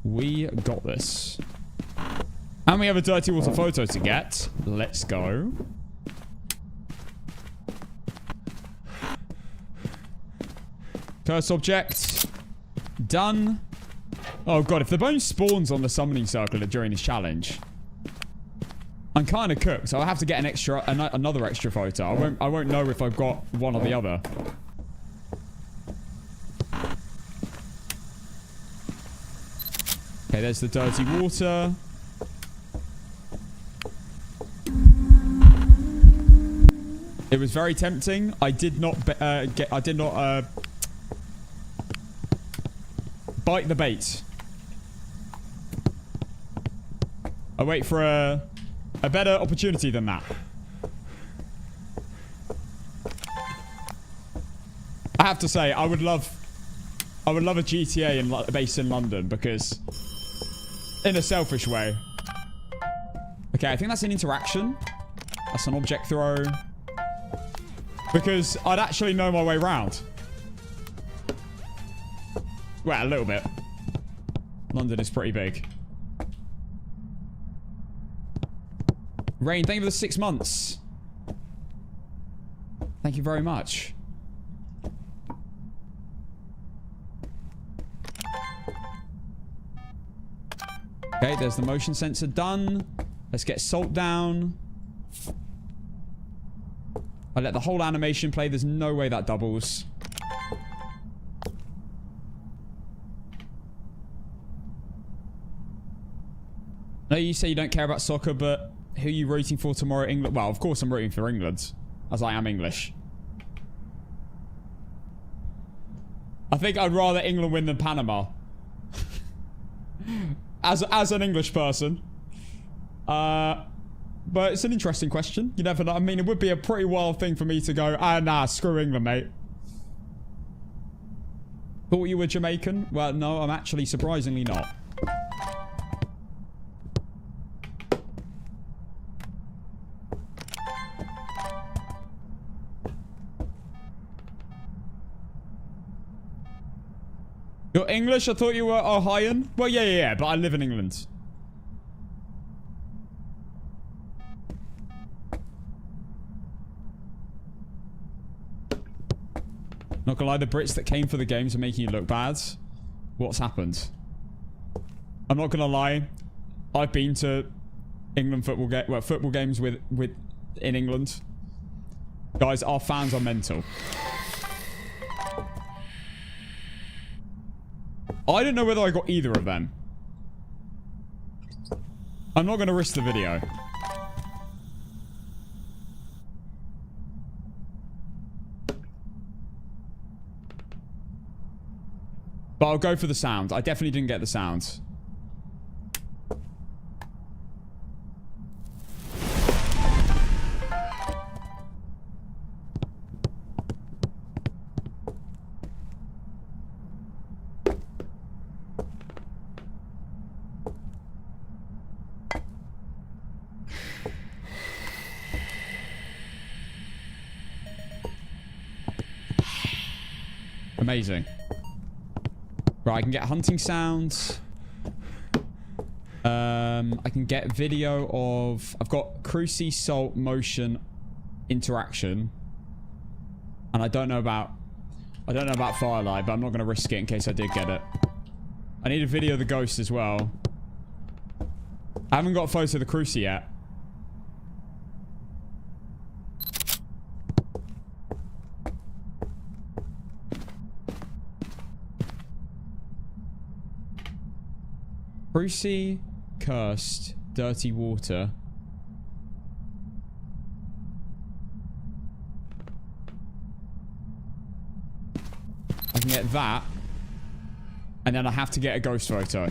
We got this. And we have a dirty water photo to get. Let's go. Curse object. Done. Oh god, if the bone spawns on the summoning circle during this challenge, I'm kind of cooked. So I'll have to get another extra photo. I won't know if I've got one or the other. Okay, there's the dirty water. It was very tempting. I did not bite the bait. I wait for a better opportunity than that. I have to say, I would love a GTA based in London, because In a selfish way. Okay, I think that's an interaction. That's an object throw. Because I'd actually know my way around. Well, a little bit. London is pretty big. Rain, thank you for the 6 months. Thank you very much. Okay, there's the motion sensor done. Let's get salt down. I let the whole animation play. There's no way that doubles. I know you say you don't care about soccer, but who are you rooting for tomorrow? England? Well, of course I'm rooting for England, as I am English. I think I'd rather England win than Panama. as an English person. But it's an interesting question. You never know. I mean, it would be a pretty wild thing for me to go, nah, screw England, mate. Thought you were Jamaican? Well, no, I'm actually surprisingly not. You're English? I thought you were Ohioan. Well, yeah, but I live in England. Not gonna lie, the Brits that came for the games are making you look bad. What's happened? I'm not gonna lie. I've been to England football games with in England. Guys, our fans are mental. I don't know whether I got either of them. I'm not going to risk the video. But I'll go for the sound. I definitely didn't get the sound. Amazing. Right, I can get hunting sounds. I can get video of... I've got Cruci, Salt, Motion, Interaction. And I don't know about Firelight, but I'm not going to risk it in case I did get it. I need a video of the ghost as well. I haven't got a photo of the Cruci yet. Cruci, Cursed, Dirty Water. I can get that. And then I have to get a ghost photo.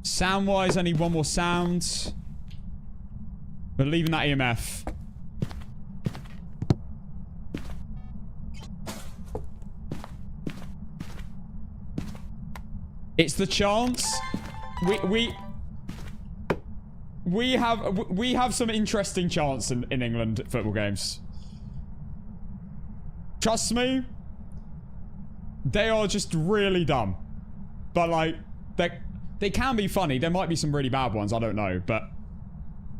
Sound-wise, I need one more sound. We're leaving that EMF. It's the chance. We have some interesting chants in England football games. Trust me. They are just really dumb. But like they can be funny. There might be some really bad ones, I don't know, but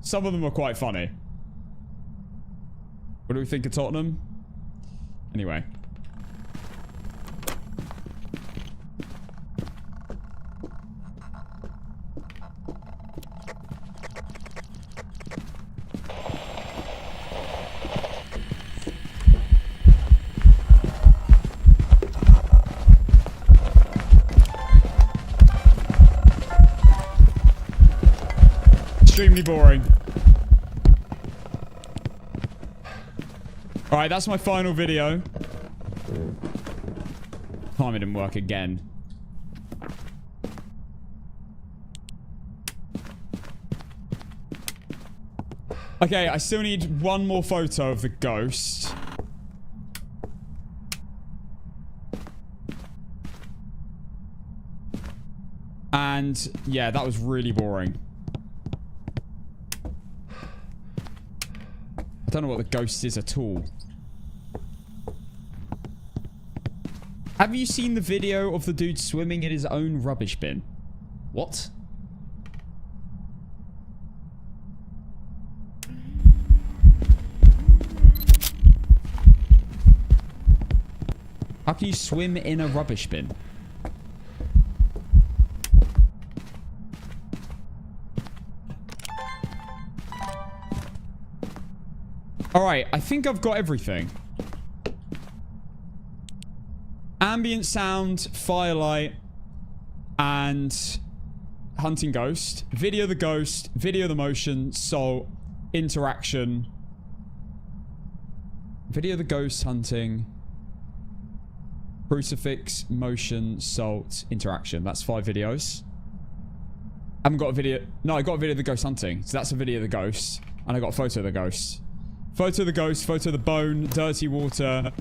some of them are quite funny. What do we think of Tottenham? Anyway. Extremely boring. Alright, that's my final video. Time it didn't work again. Okay, I still need one more photo of the ghost. And yeah, that was really boring. I don't know what the ghost is at all. Have you seen the video of the dude swimming in his own rubbish bin? What? How can you swim in a rubbish bin? Alright, I think I've got everything. Ambient sound, firelight, and hunting ghost. Video the ghost, video the motion, salt, interaction. Video the ghost hunting. Crucifix, motion, salt, interaction. That's 5 videos. I haven't got a video. No, I got a video of the ghost hunting. So that's a video of the ghost. And I got a photo of the ghost. Photo of the ghost, photo of the bone, dirty water.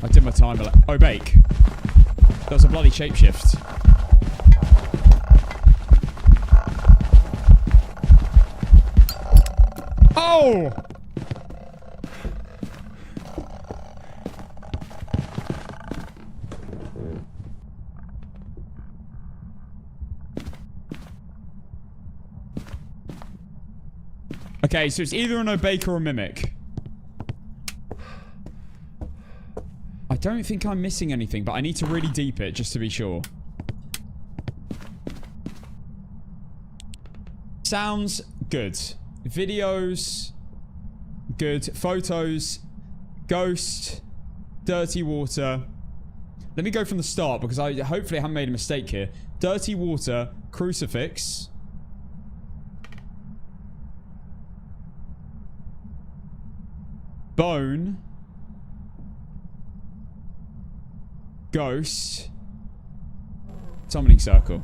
I did my timer. Oh, bake. That was a bloody shapeshift. Oh! Okay, so it's either an Obake or a Mimic. I don't think I'm missing anything, but I need to really deep it just to be sure. Sounds good. Videos, good. Photos, ghost, dirty water. Let me go from the start because I hopefully haven't made a mistake here. Dirty water, crucifix. Bone. Ghost. Summoning circle.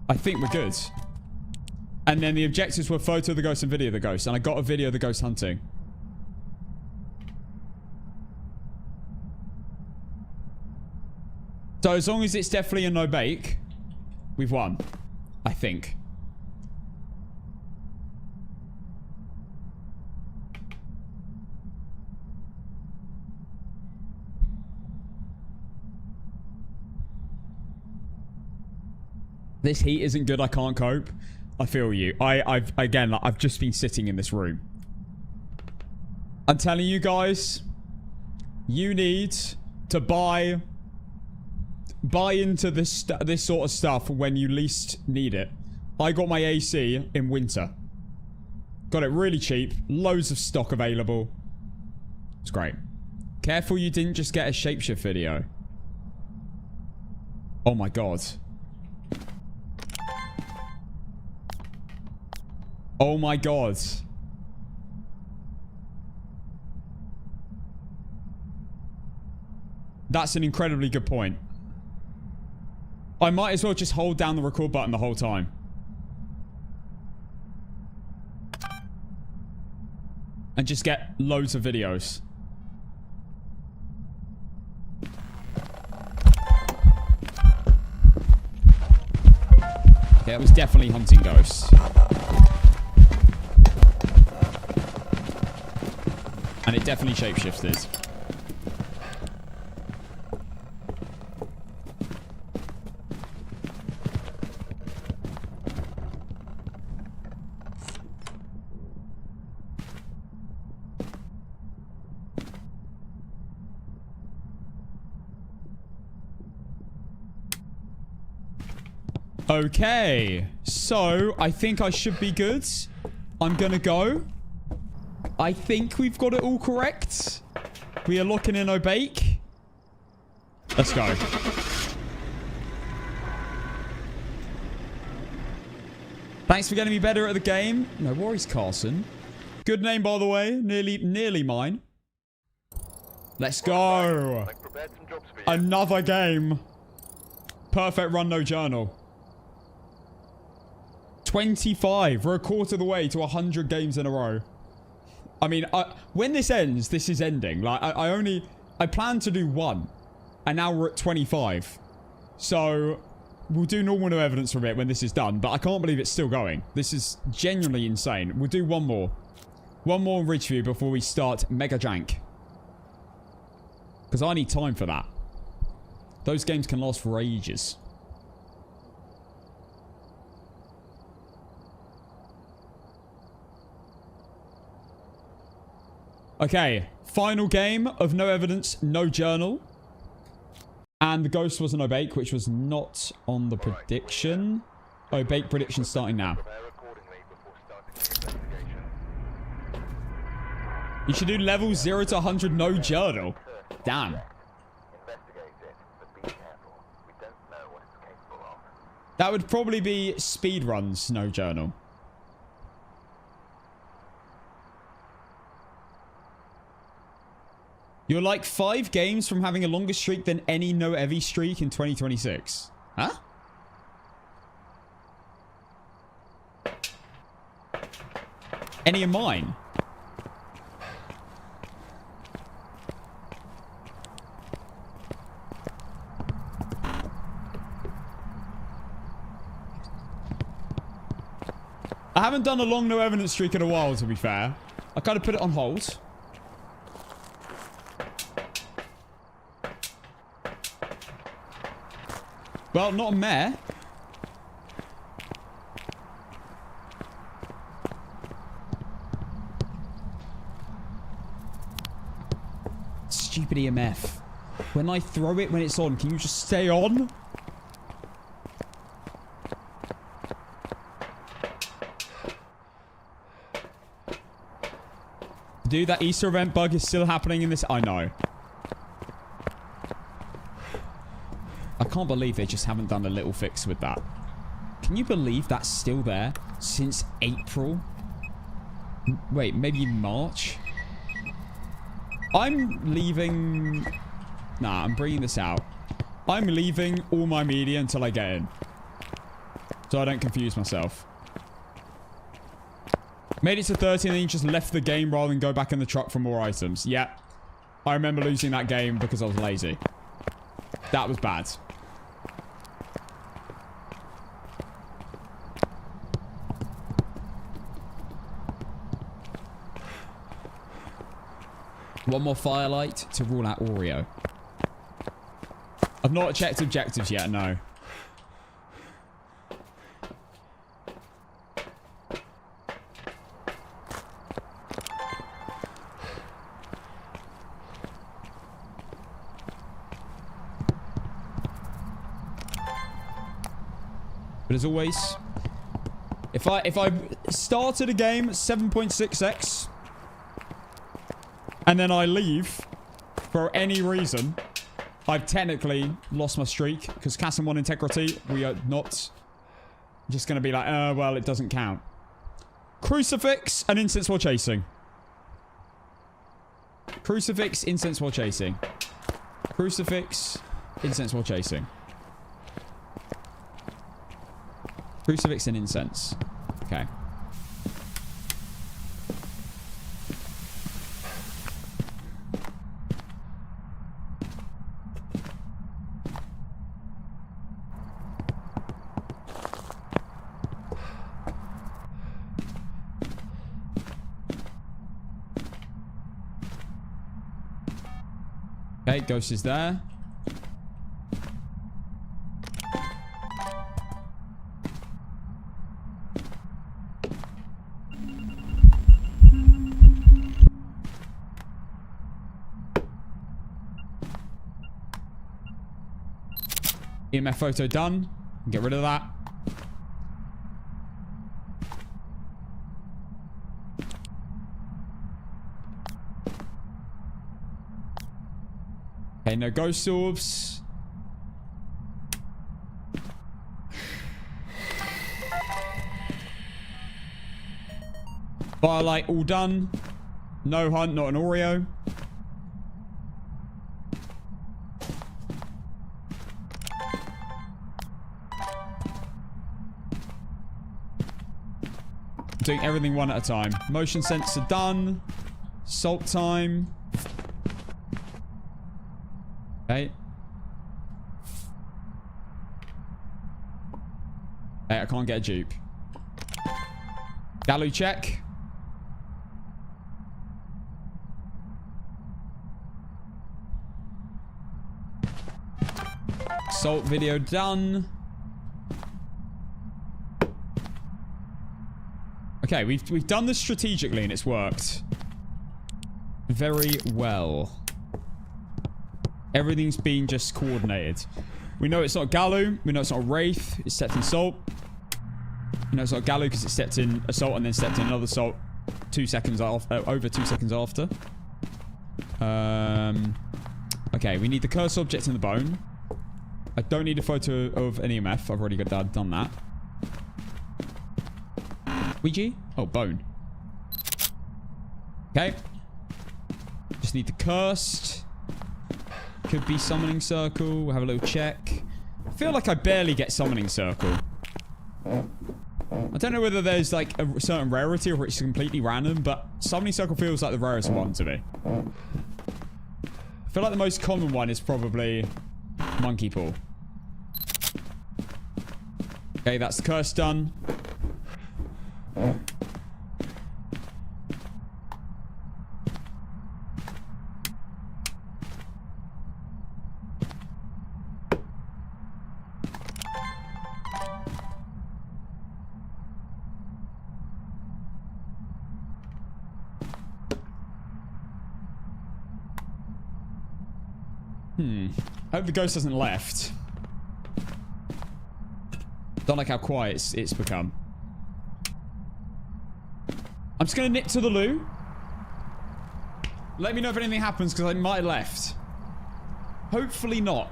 I think we're good. And then the objectives were photo of the ghost and video of the ghost. And I got a video of the ghost hunting. So as long as it's definitely a no bake, we've won. I think. This heat isn't good. I can't cope. I feel you. I've just been sitting in this room. I'm telling you guys, you need to buy into this sort of stuff when you least need it. I got my AC in winter. Got it really cheap. Loads of stock available. It's great. Careful you didn't just get a shapeshift video. Oh my god. Oh my god. That's an incredibly good point. I might as well just hold down the record button the whole time. And just get loads of videos. Yeah, it was definitely hunting ghosts. And it definitely shapeshifted. Okay, so I think I should be good. I'm gonna go. I think we've got it all correct. We are locking in Obake. Let's go. Thanks for getting me better at the game. No worries, Carson. Good name, by the way. Nearly mine. Let's go. I've prepared some jobs for you. Another game. Perfect run, no journal. 25. We're a quarter of the way to 100 games in a row. I mean, when this ends, this is ending. Like, I planned to do 1. And now we're at 25. So, we'll do normal no evidence from it when this is done. But I can't believe it's still going. This is genuinely insane. We'll do 1 more. 1 more Ridgeview before we start Mega Jank. Because I need time for that. Those games can last for ages. Okay, final game of no evidence, no journal. And the ghost was an Obake, which was not on the prediction. Obake prediction starting now. Prepare accordingly before starting the investigation. You should do level 0 to 100 no journal. Damn. Investigate it, but be careful. We don't know what it's capable of. That would probably be speedruns, no journal. You're like 5 games from having a longer streak than any no-Evie streak in 2026. Huh? Any of mine? I haven't done a long no evidence streak in a while, to be fair. I kind of put it on hold. Well, not a mare. Stupid EMF. When I throw it when it's on, can you just stay on? Dude, that Easter event bug is still happening in this. I know. I can't believe they just haven't done a little fix with that. Can you believe that's still there since April? Wait, maybe March? I'm leaving... Nah, I'm bringing this out. I'm leaving all my media until I get in. So I don't confuse myself. Made it to 30 and then you just left the game rather than go back in the truck for more items. Yeah. I remember losing that game because I was lazy. That was bad. One more firelight to rule out Oreo. I've not checked objectives yet, no. But as always, if I started a game 7.6x and then I leave for any reason, I've technically lost my streak because Cass and 1 integrity, we are not just going to be like, well, it doesn't count. Crucifix and incense while chasing. Crucifix, incense while chasing. Crucifix, incense while chasing. Crucifix and incense. Okay. Okay, ghost is there. EMF photo done. Get rid of that. Okay, no ghost orbs. Firelight all done. No hunt, not an Oreo. doing everything one at a time. Motion sensor done. Salt time. Okay. Hey, I can't get a dupe. Gallu check. Salt video done. Okay, we've done this strategically and it's worked very well. Everything's been just coordinated. We know it's not Gallu. We know it's not Wraith. It's stepped in Salt. We know it's not Gallu because it stepped in Assault and then stepped in another Salt 2 seconds after, over 2 seconds after. Okay, we need the cursor object in the bone. I don't need a photo of an EMF. I've already done that. Ouija? Oh, bone. Okay. Just need the cursed. Could be summoning circle. We'll have a little check. I feel like I barely get summoning circle. I don't know whether there's like a certain rarity or it's completely random, but summoning circle feels like the rarest one to me. I feel like the most common one is probably monkey paw. Okay, that's the curse done. I hope the ghost hasn't left. Don't like how quiet it's become. I'm just going to nip to the loo. Let me know if anything happens because I might have left. Hopefully not.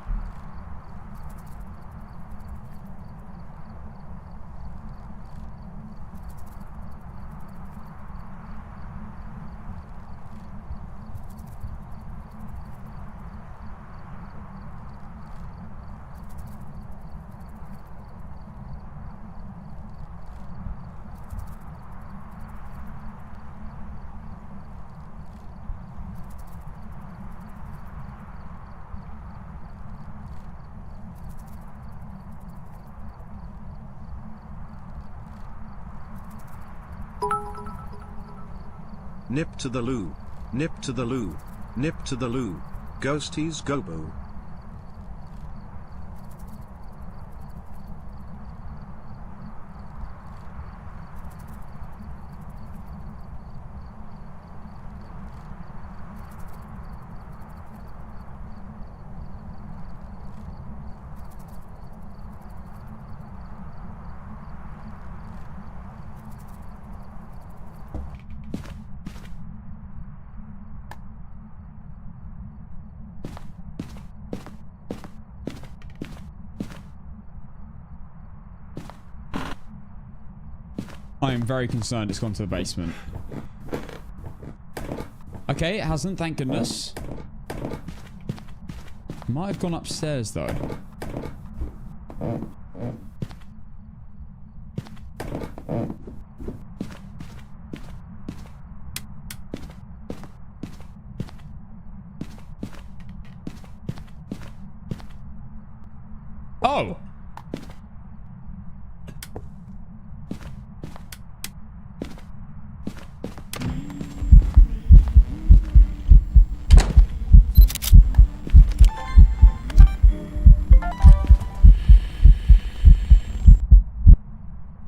Nip to the loo. Nip to the loo. Nip to the loo. Ghosties gobo. I am very concerned it's gone to the basement. Okay, it hasn't, thank goodness. Might have gone upstairs, though. Oh!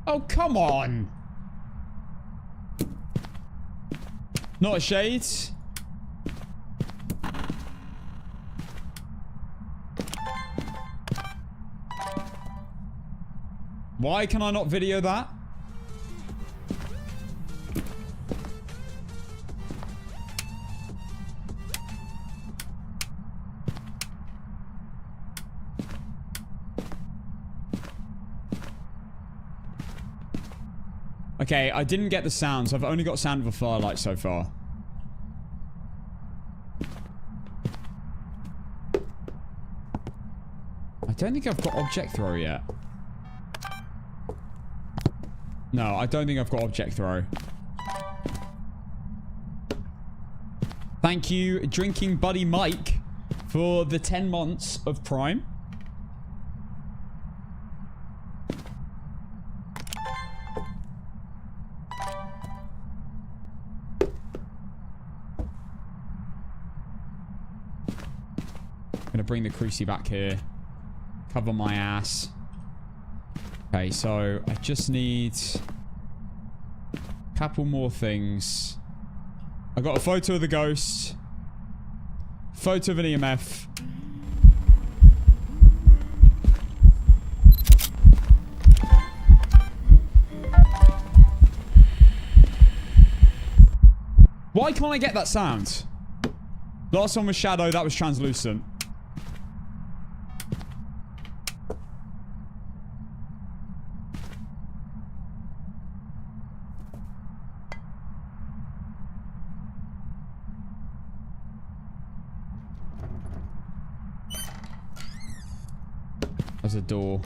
Oh, come on. Not a shade. Why can I not video that? Okay, I didn't get the sounds. I've only got sound of a firelight so far. I don't think I've got object throw yet. No, I don't think I've got object throw. Thank you, Drinking Buddy Mike, for the 10 months of Prime. Gonna bring the crucie back here. Cover my ass. Okay, so I just need a couple more things. I got a photo of the ghost. Photo of an EMF. Why can't I get that sound? Last one was shadow, that was translucent. There's a door.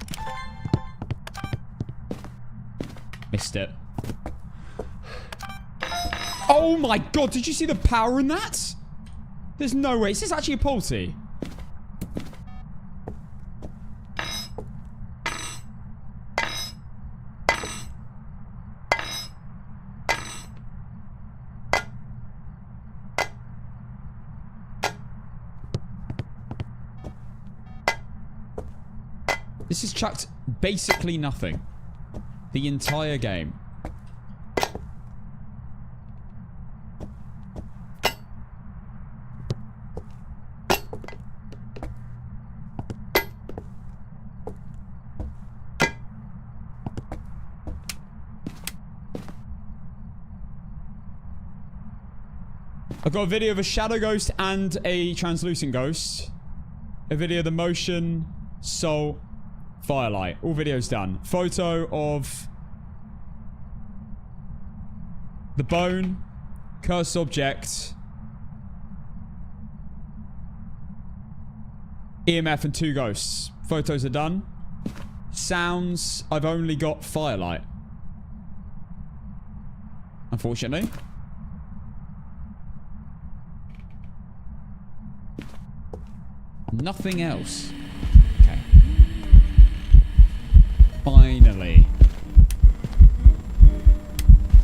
Missed it. Oh my god, did you see the power in that? There's no way. Is this actually a Polty? This has chucked basically nothing. The entire game. I've got a video of a shadow ghost and a translucent ghost. A video of the motion, soul, firelight. All videos done. Photo of the bone, cursed object, EMF, and 2 ghosts. Photos are done. Sounds, I've only got firelight. Unfortunately. Nothing else. Okay. Finally.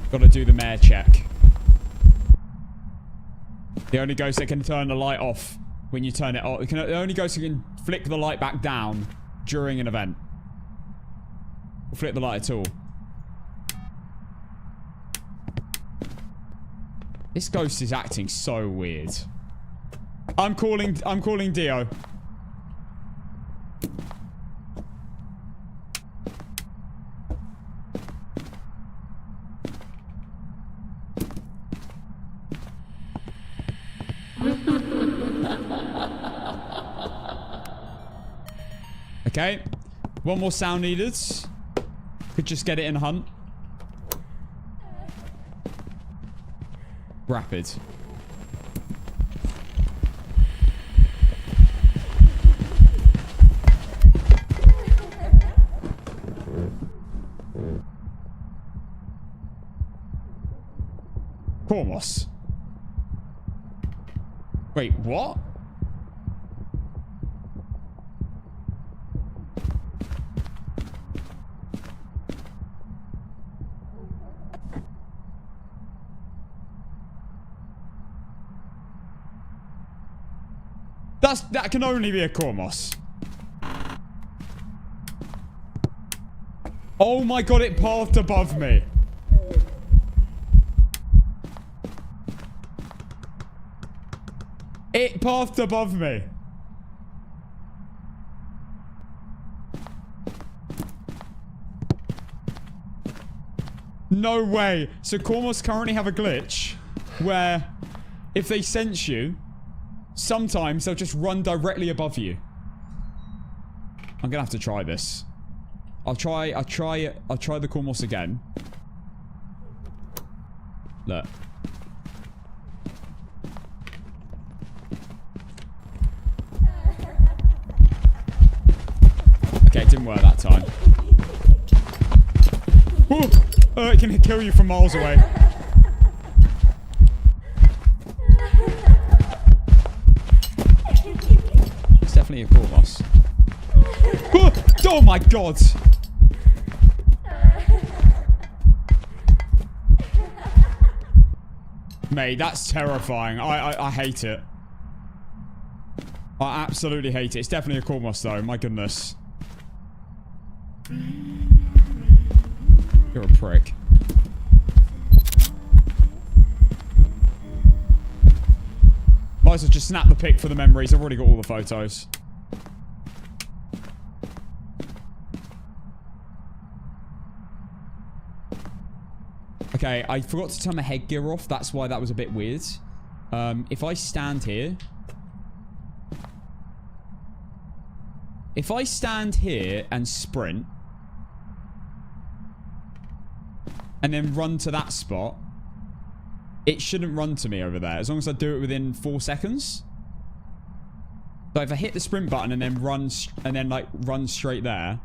Gotta do the mayor check. The only ghost that can turn the light off when you turn it off. The only ghost who can flick the light back down during an event. Or flick the light at all. This ghost is acting so weird. I'm calling Dio. Okay. One more sound needed. Could just get it in hunt. Rapid. Kormos. Wait, what? That can only be a Kormos. Oh my god, it pathed above me. It pathed above me. No way. So Kormos currently have a glitch where if they sense you, sometimes they'll just run directly above you. I'm gonna have to try this. I'll try the Kormos again. Look. Okay, it didn't work that time. Woo! It can kill you from miles away. It's definitely a Cormos. Oh my god! Mate, that's terrifying. I hate it. I absolutely hate it. It's definitely a Cormos though. My goodness. You're a prick. Might as well just snap the pic for the memories. I've already got all the photos. Okay, I forgot to turn my headgear off. That's why that was a bit weird. If I stand here... If I stand here and sprint... and then run to that spot... it shouldn't run to me over there. As long as I do it within 4 seconds. So if I hit the sprint button and then run... and then, like, run straight there...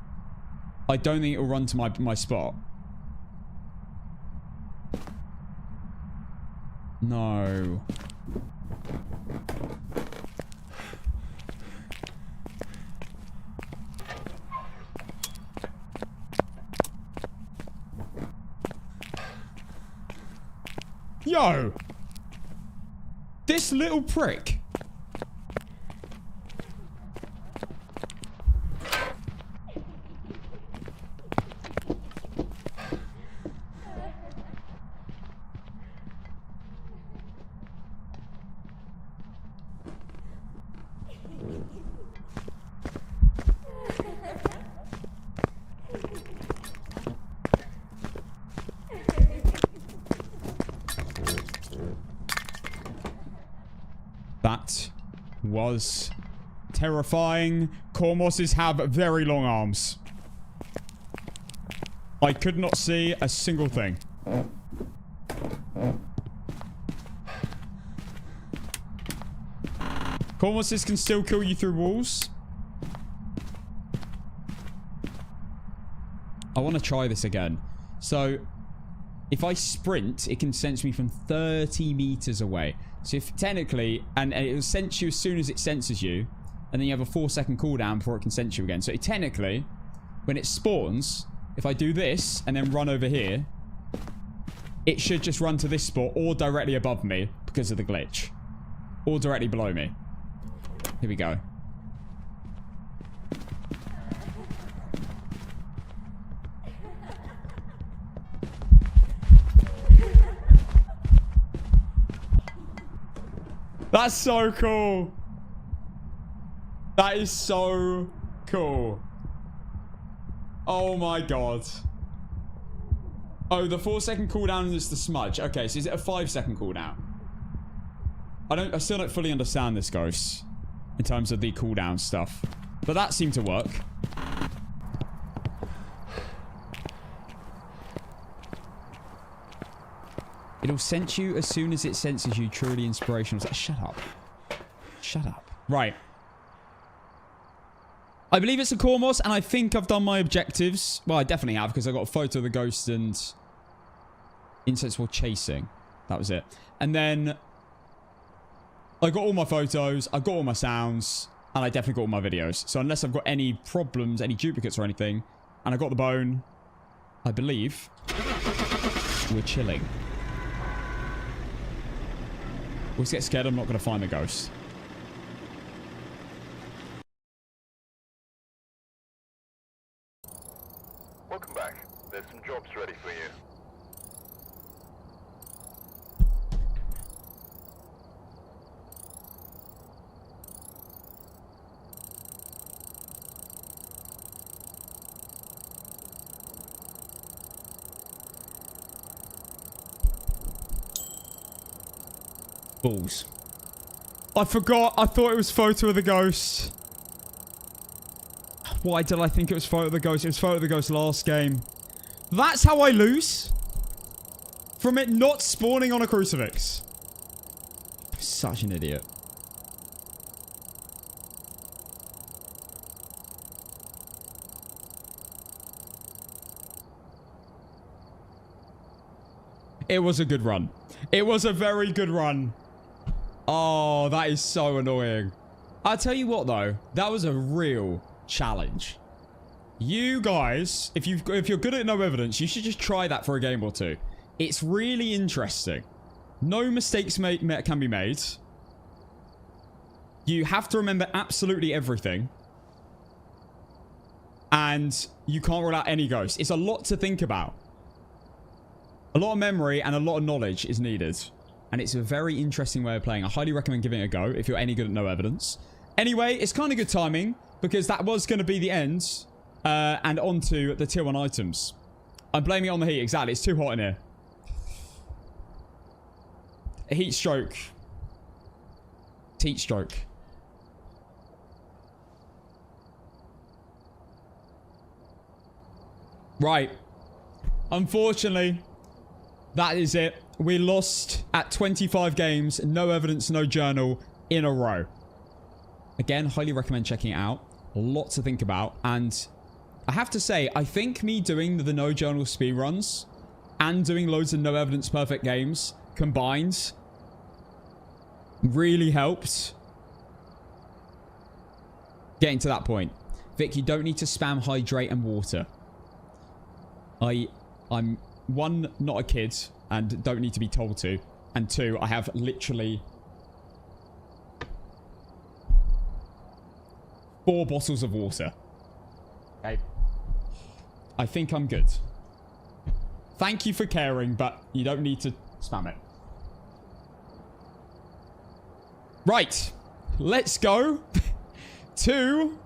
I don't think it'll run to my spot. No. Yo! This little prick. That was terrifying. Cormoses have very long arms. I could not see a single thing. Cormoses can still kill you through walls. I want to try this again. So, if I sprint, it can sense me from 30 meters away. So if technically, and it will sense you as soon as it senses you, and then you have a 4-second cooldown before it can sense you again. So technically, when it spawns, if I do this and then run over here, it should just run to this spot or directly above me because of the glitch. Or directly below me. Here we go. That's so cool. That is so cool. Oh my god. Oh, the 4-second cooldown is the smudge. Okay, so is it a 5-second cooldown? I still don't fully understand this, Ghost, in terms of the cooldown stuff. But that seemed to work. It'll sense you as soon as it senses you. Truly inspirational. Shut up. Shut up. Right. I believe it's a Cormos, and I think I've done my objectives. Well, I definitely have, because I got a photo of the ghost and incense while chasing. That was it. And then I got all my photos, I got all my sounds, and I definitely got all my videos. So unless I've got any problems, any duplicates or anything, and I got the bone, I believe we're chilling. Always get scared I'm not going to find the ghost. Welcome back. There's some jobs ready for you. Balls. I forgot. I thought it was photo of the ghost. Why did I think it was photo of the ghost? It was photo of the ghost last game. That's how I lose? From it not spawning on a crucifix. I'm such an idiot. It was a good run. It was a very good run. Oh, that is so annoying. I'll tell you what, though. That was a real challenge. You guys, if you're good at no evidence, you should just try that for a game or two. It's really interesting. No mistakes can be made. You have to remember absolutely everything. And you can't rule out any ghosts. It's a lot to think about. A lot of memory and a lot of knowledge is needed. And it's a very interesting way of playing. I highly recommend giving it a go if you're any good at no evidence. Anyway, it's kind of good timing because that was going to be the end. And on to the tier 1 items. I'm blaming it on the heat. Exactly. It's too hot in here. A heat stroke. Heat stroke. Right. Unfortunately, that is it. We lost at 25 games. No evidence, no journal in a row. Again, highly recommend checking it out. A lot to think about. And I have to say, I think me doing the no journal speedruns and doing loads of no evidence perfect games combined really helped getting to that point. Vic, you don't need to spam hydrate and water. I'm one, not a kid and don't need to be told to, and two, I have literally 4 bottles of water. Okay. I think I'm good. Thank you for caring, but you don't need to spam it. Right. Let's go to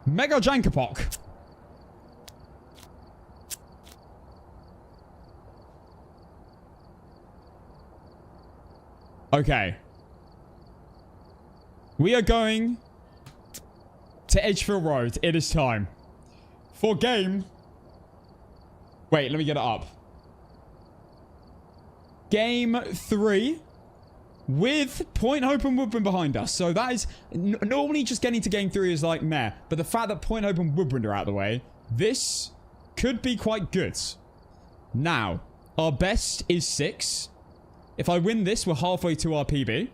Mega Jankok. Okay. We are going to Edgefield Road. It is time. For game... Wait, let me get it up. Game 3. With Point Hope and Woodburn behind us. So that is... normally just getting to game 3 is like meh. But the fact that Point Hope and Woodburn are out of the way, this could be quite good. Now, our best is 6. If I win this, we're halfway to our PB.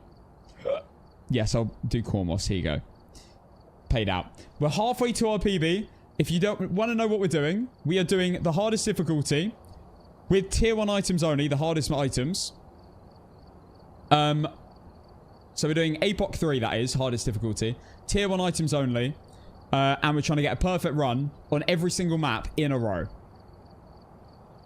Yes, I'll do Cormos. Here you go. Paid out. We're halfway to our PB. If you don't want to know what we're doing, we are doing the hardest difficulty with tier 1 items only, the hardest items. So we're doing APOC 3, that is, hardest difficulty. Tier 1 items only. And we're trying to get a perfect run on every single map in a row.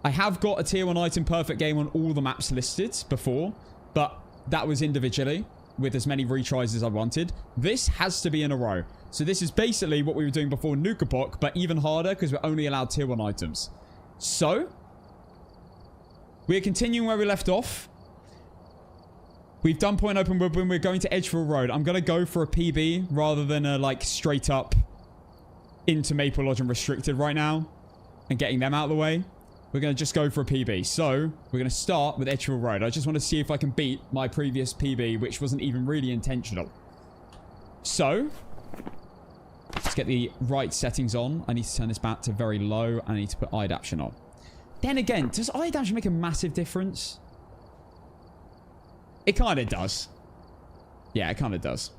I have got a tier 1 item perfect game on all the maps listed before, but that was individually with as many retries as I wanted. This has to be in a row. So this is basically what we were doing before APOC, but even harder because we're only allowed tier 1 items. So, we're continuing where we left off. We've done Point Open Woodburn. We're going to Edgefield Road. I'm going to go for a PB rather than a, like, straight up into Maple Lodge and Restricted right now and getting them out of the way. We're going to just go for a PB. So, we're going to start with Edgefield Road. I just want to see if I can beat my previous PB, which wasn't even really intentional. So, let's get the right settings on. I need to turn this back to very low. I need to put eye adaptation on. Then again, does eye adaptation make a massive difference? It kind of does. Yeah, it kind of does.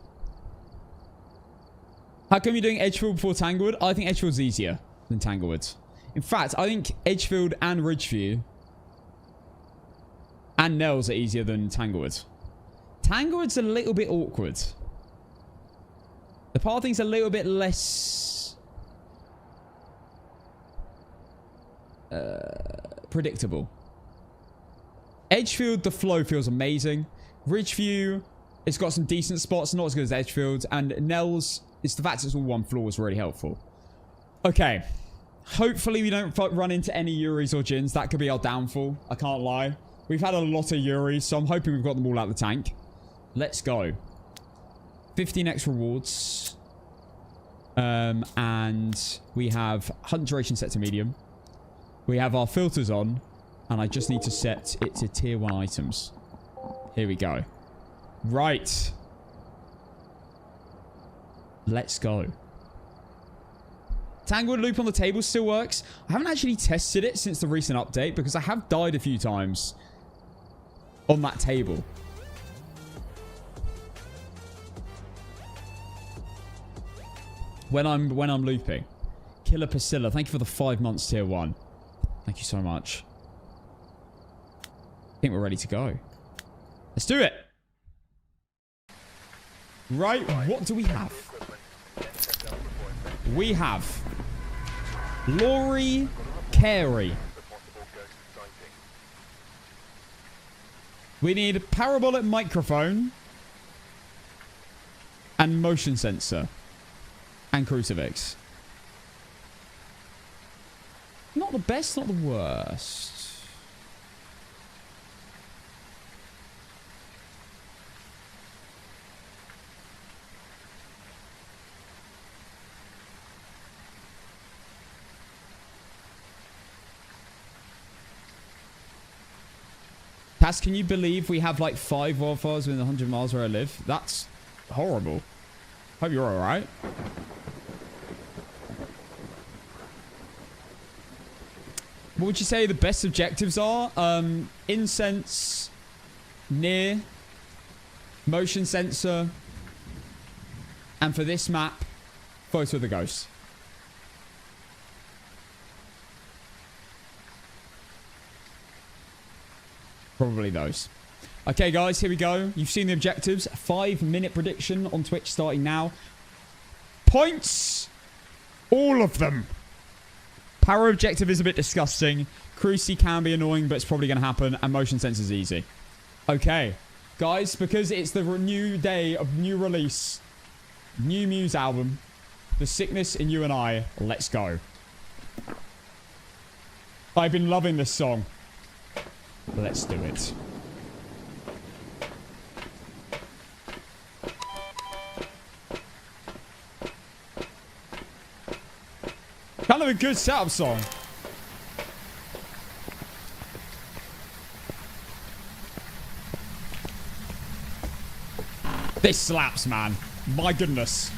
How come you're doing Edgefield before Tanglewood? I think Edgefield's easier than Tanglewood. In fact, I think Edgefield and Ridgeview and Nels are easier than Tanglewood. Tanglewood's a little bit awkward. The pathing's a little bit less predictable. Edgefield, the flow feels amazing. Ridgeview, it's got some decent spots, not as good as Edgefield. And Nels, it's the fact it's all one floor is really helpful. Okay. Hopefully we don't run into any Yuris or Jins. That could be our downfall. I can't lie. We've had a lot of Yuris, so I'm hoping we've got them all out of the tank. Let's go. 15x rewards. And we have hunt duration set to medium. We have our filters on. And I just need to set it to tier 1 items. Here we go. Right. Let's go. Tanglewood loop on the table still works. I haven't actually tested it since the recent update because I have died a few times on that table. When I'm looping. Killer Priscilla, thank you for the 5 months tier 1. Thank you so much. I think we're ready to go. Let's do it. Right, what do we have? We have Laurie Carey. We need a parabolic microphone and motion sensor and crucifix. Not the best, not the worst. Cass, can you believe we have like 5 wildfires within 100 miles where I live? That's horrible. Hope you're alright. What would you say the best objectives are? Incense, near, motion sensor, and for this map, photo of the ghost. Probably those. Okay, guys, here we go. You've seen the objectives. 5-minute prediction on Twitch starting now. Points! All of them. Power objective is a bit disgusting. Cruci can be annoying, but it's probably going to happen. And motion sensor is easy. Okay. Guys, because it's the new day of new release. New Muse album. The Sickness in You and I. Let's go. I've been loving this song. Let's do it. Kind of a good setup song. This slaps, man. My goodness.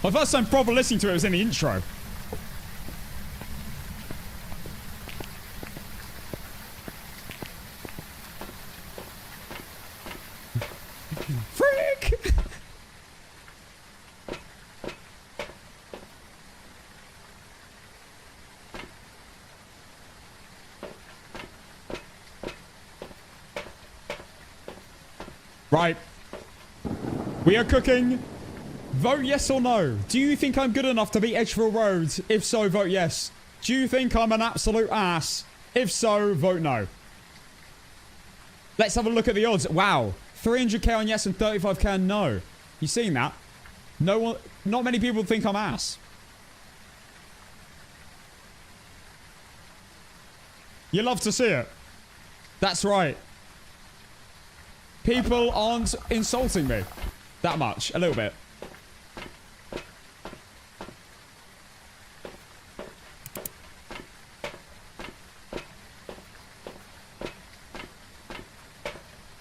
My first time proper listening to it was in the intro. Freak! Right. We are cooking. Vote yes or no. Do you think I'm good enough to beat Edgefield Road? If so, vote yes. Do you think I'm an absolute ass? If so, vote no. Let's have a look at the odds. Wow. 300k on yes and 35k on no. You seen that? No one, not many people think I'm ass. You love to see it. That's right. People aren't insulting me that much. A little bit.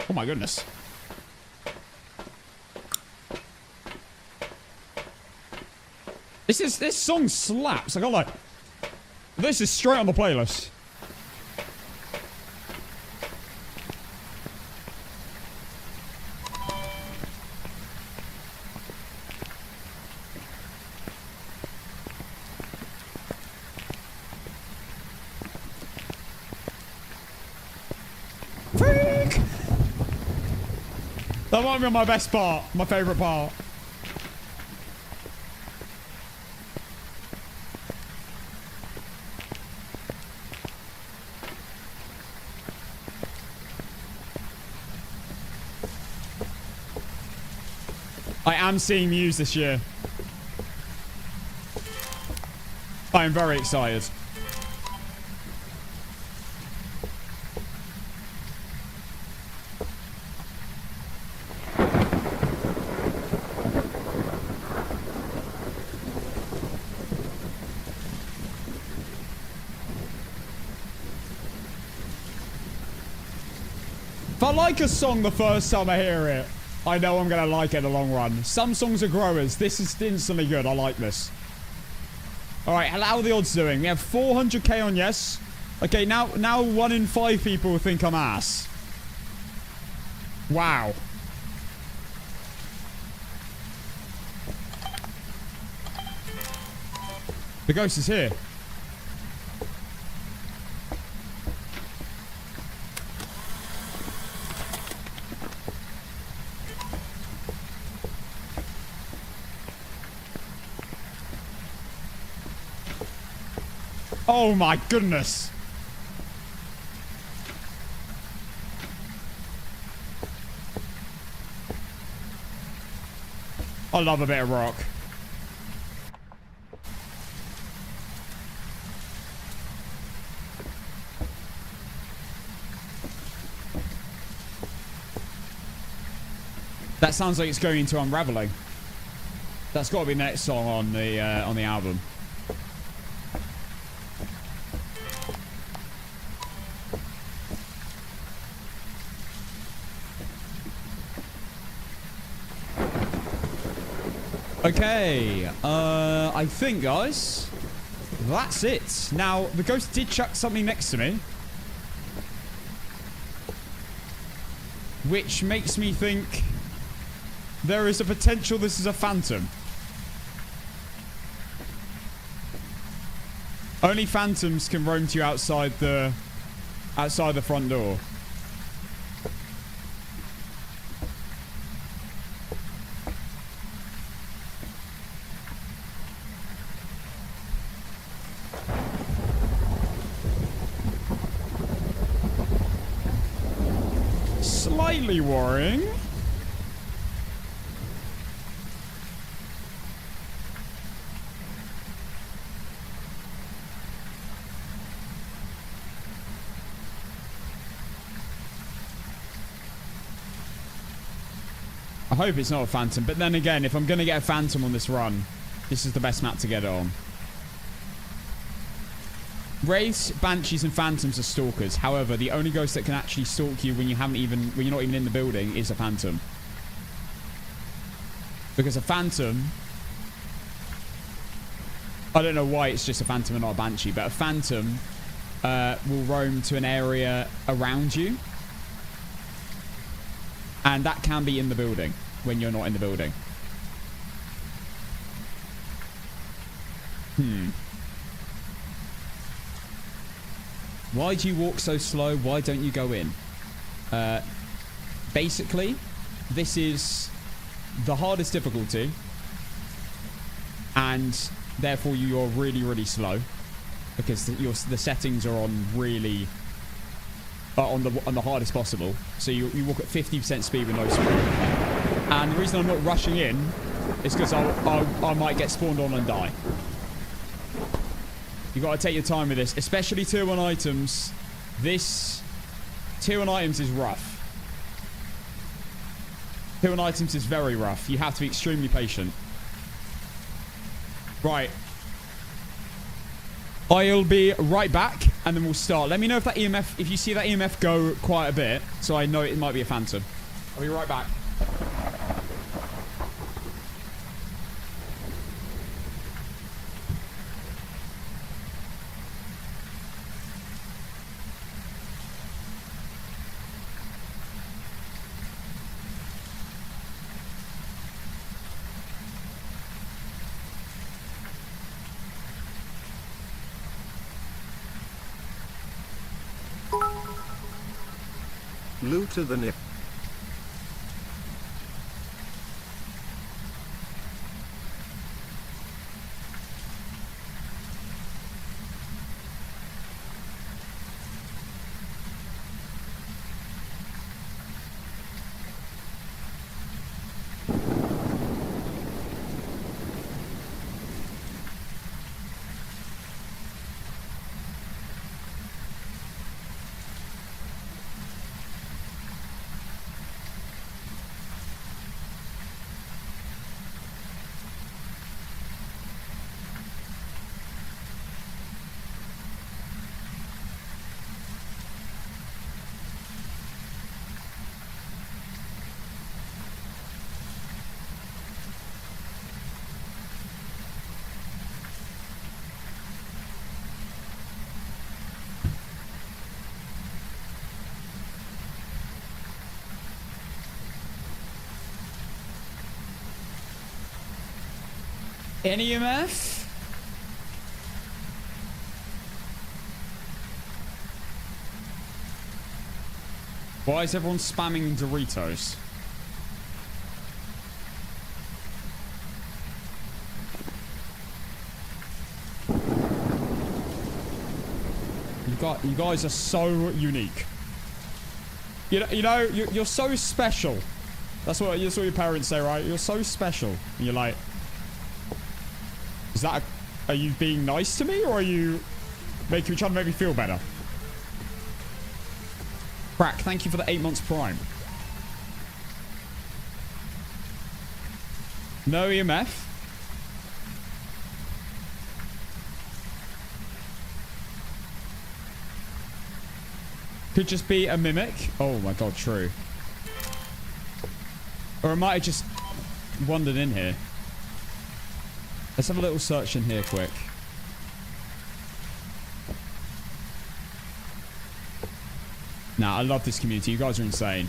Oh my goodness. This song slaps. I got like, this is straight on the playlist. Freak! That might be my best part, my favorite part. I am seeing Muse this year. I am very excited. If I like a song the first time I hear it, I know I'm going to like it in the long run. Some songs are growers. This is instantly good. I like this. All right, how are the odds doing? We have 400k on yes. Okay, now 1 in 5 people think I'm ass. Wow. The ghost is here. Oh my goodness. I love a bit of rock. That sounds like it's going into Unraveling. That's got to be the next song on the album. Okay, I think, guys, that's it. Now, the ghost did chuck something next to me, which makes me think there is a potential this is a phantom. Only phantoms can roam to you outside the front door. Slightly worrying. I hope it's not a phantom, but then again, if I'm going to get a phantom on this run, this is the best map to get it on. Wraiths, banshees, and phantoms are stalkers. However, the only ghost that can actually stalk you when you're not even in the building is a phantom. Because a phantom, I don't know why it's just a phantom and not a banshee, but a phantom will roam to an area around you. And that can be in the building when you're not in the building. Why do you walk so slow? Why don't you go in? Basically, this is the hardest difficulty. And therefore you're really, really slow. Because the settings are on really... on the hardest possible. So you walk at 50% speed with no speed. And the reason I'm not rushing in is because I might get spawned on and die. You got to take your time with this, especially tier 1 items. This tier 1 items is rough. Tier 1 items is very rough. You have to be extremely patient. Right. I'll be right back, and then we'll start. Let me know if that EMF, if you see that EMF go quite a bit, so I know it might be a phantom. I'll be right back. Loot to the nip. NEMF? Why is everyone spamming Doritos? You guys are so unique. You're so special. That's what your parents say, right? You're so special. And you're like, are you being nice to me, or are you trying to make me feel better? Crack, thank you for the 8 months Prime. No EMF. Could just be a mimic. Oh my god, true. Or I might have just wandered in here. Let's have a little search in here quick. Nah, I love this community. You guys are insane.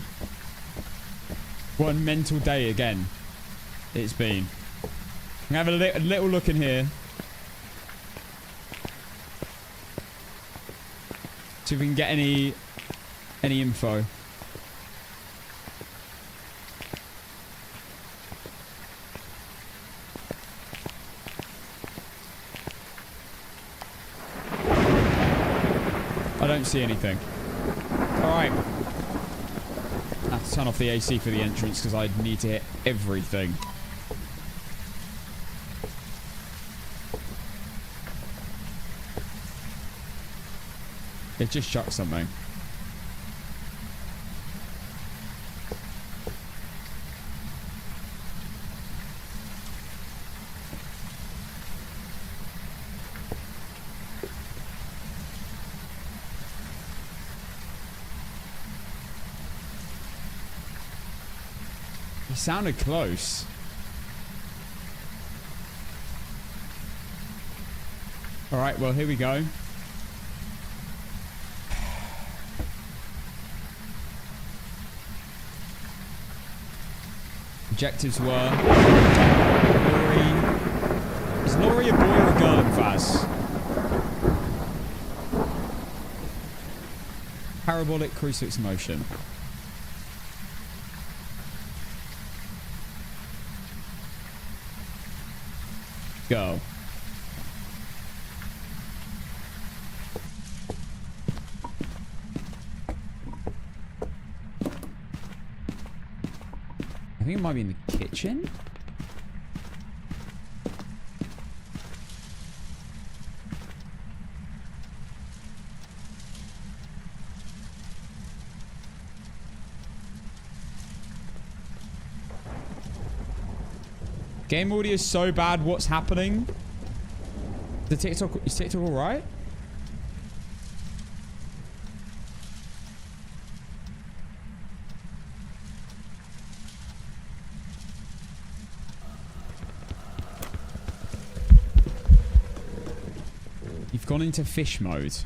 What a mental day again it's been. I'm going to have a little look in here. See if we can get any info. I don't see anything. Alright. I have to turn off the AC for the entrance because I need to hit everything. It just chucked something. He sounded close. Alright, well, here we go. Objectives were... Laurie... Is Laurie a boy or a girl in Phas? Parabolic crucifix motion. Go. I think it might be in the kitchen. Game audio is so bad. What's happening? Is TikTok all right? You've gone into fish mode.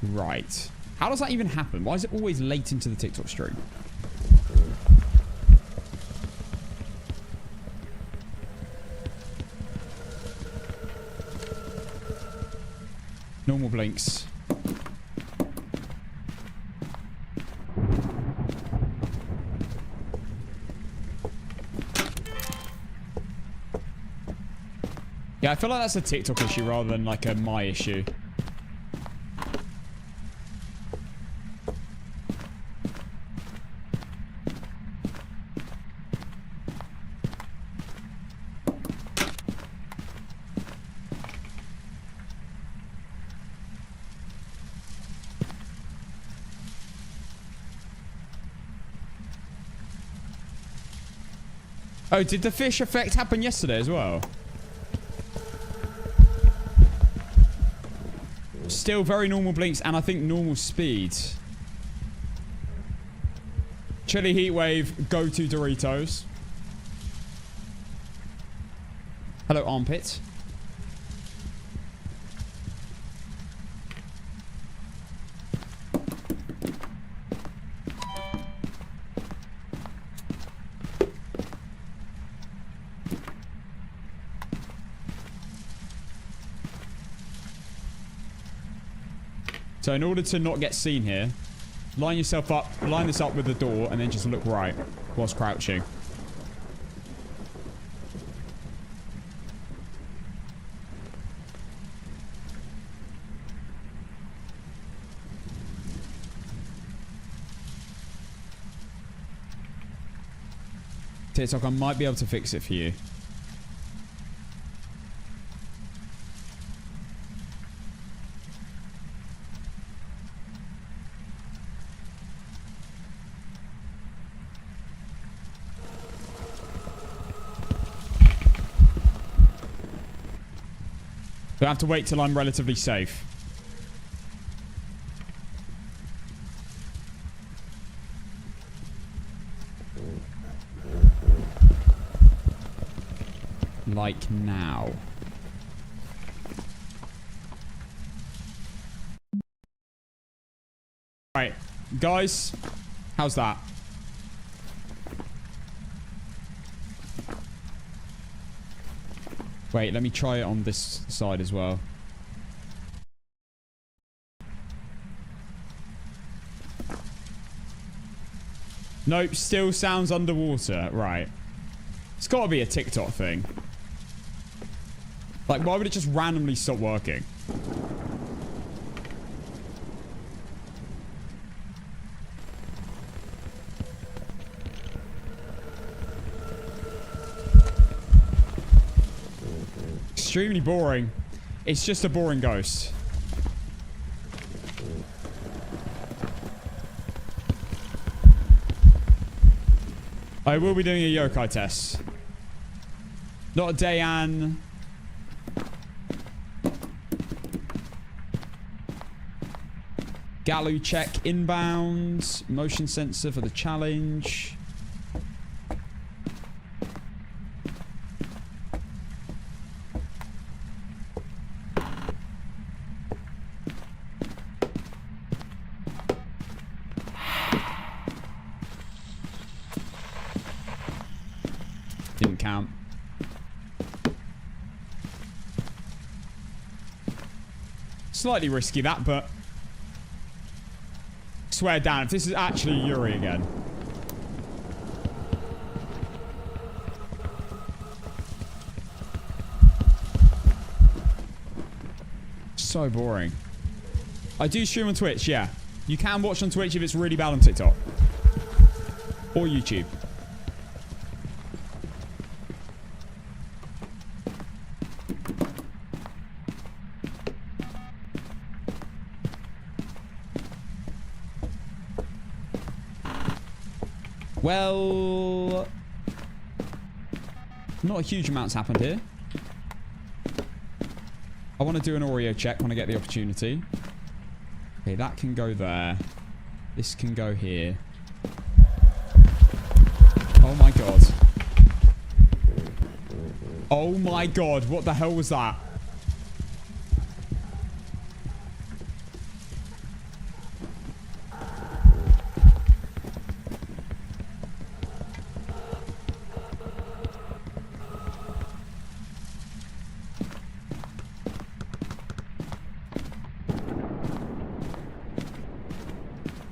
Right. How does that even happen? Why is it always late into the TikTok stream? Normal blinks. Yeah, I feel like that's a TikTok issue rather than like a my issue. Oh, did the fish effect happen yesterday as well? Still very normal blinks and I think normal speed. Chili heatwave, go to Doritos. Hello, armpit. So in order to not get seen here, line yourself up, line this up with the door, and then just look right whilst crouching. TikTok, I might be able to fix it for you. I have to wait till I'm relatively safe. Like now. Right, guys, how's that? Wait, let me try it on this side as well. Nope, still sounds underwater. Right. It's got to be a TikTok thing. Like, why would it just randomly stop working? Extremely boring. It's just a boring ghost. I will be doing a yokai test. Not a Dayan. Galu check inbound. Motion sensor for the challenge. Didn't count. Slightly risky that, but swear down if this is actually Yuri again. So boring. I do stream on Twitch, yeah. You can watch on Twitch if it's really bad on TikTok. Or YouTube. Well, not a huge amount's happened here. I want to do an Oreo check when I get the opportunity. Okay, that can go there. This can go here. Oh my god. Oh my god, what the hell was that?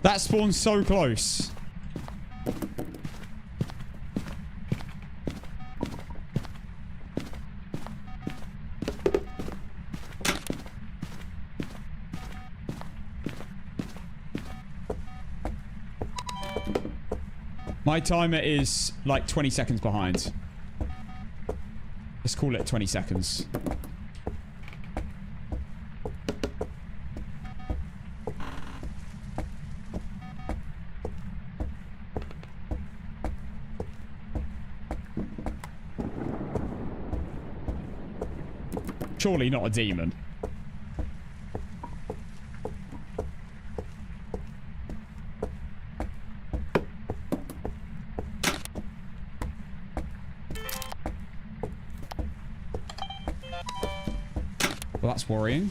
That spawn's so close. My timer is like 20 seconds behind. Let's call it 20 seconds. Surely not a demon. Well, that's worrying.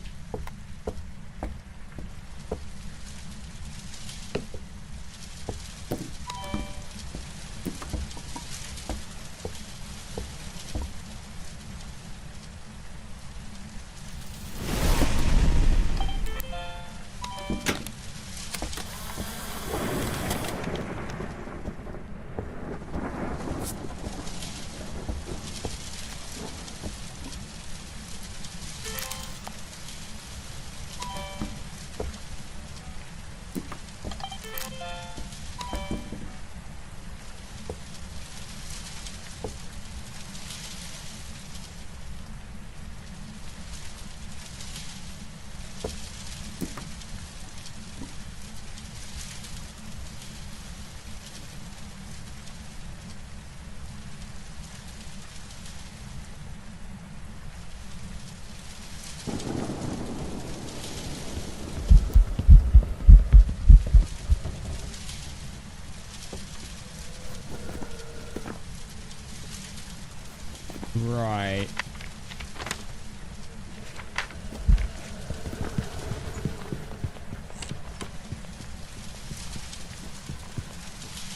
Right.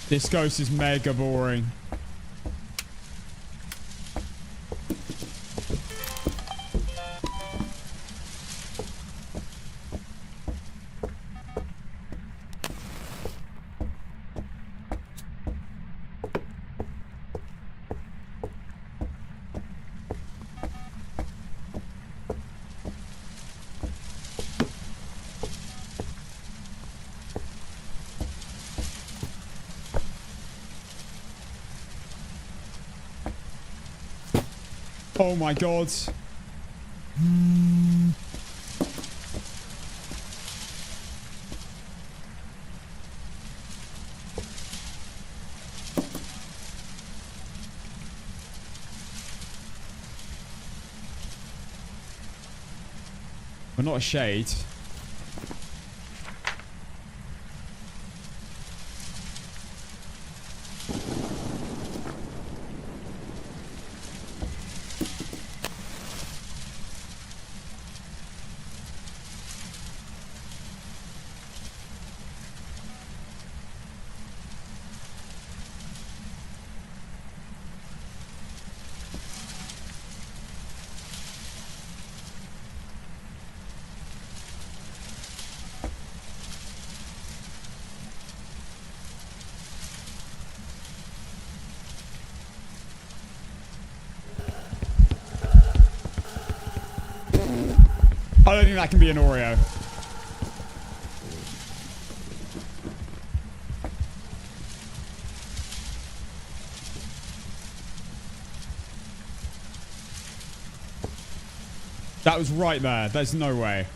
This ghost is mega boring. Oh my god. We're not a shade. I don't think that can be an Oreo. That was right there. There's no way.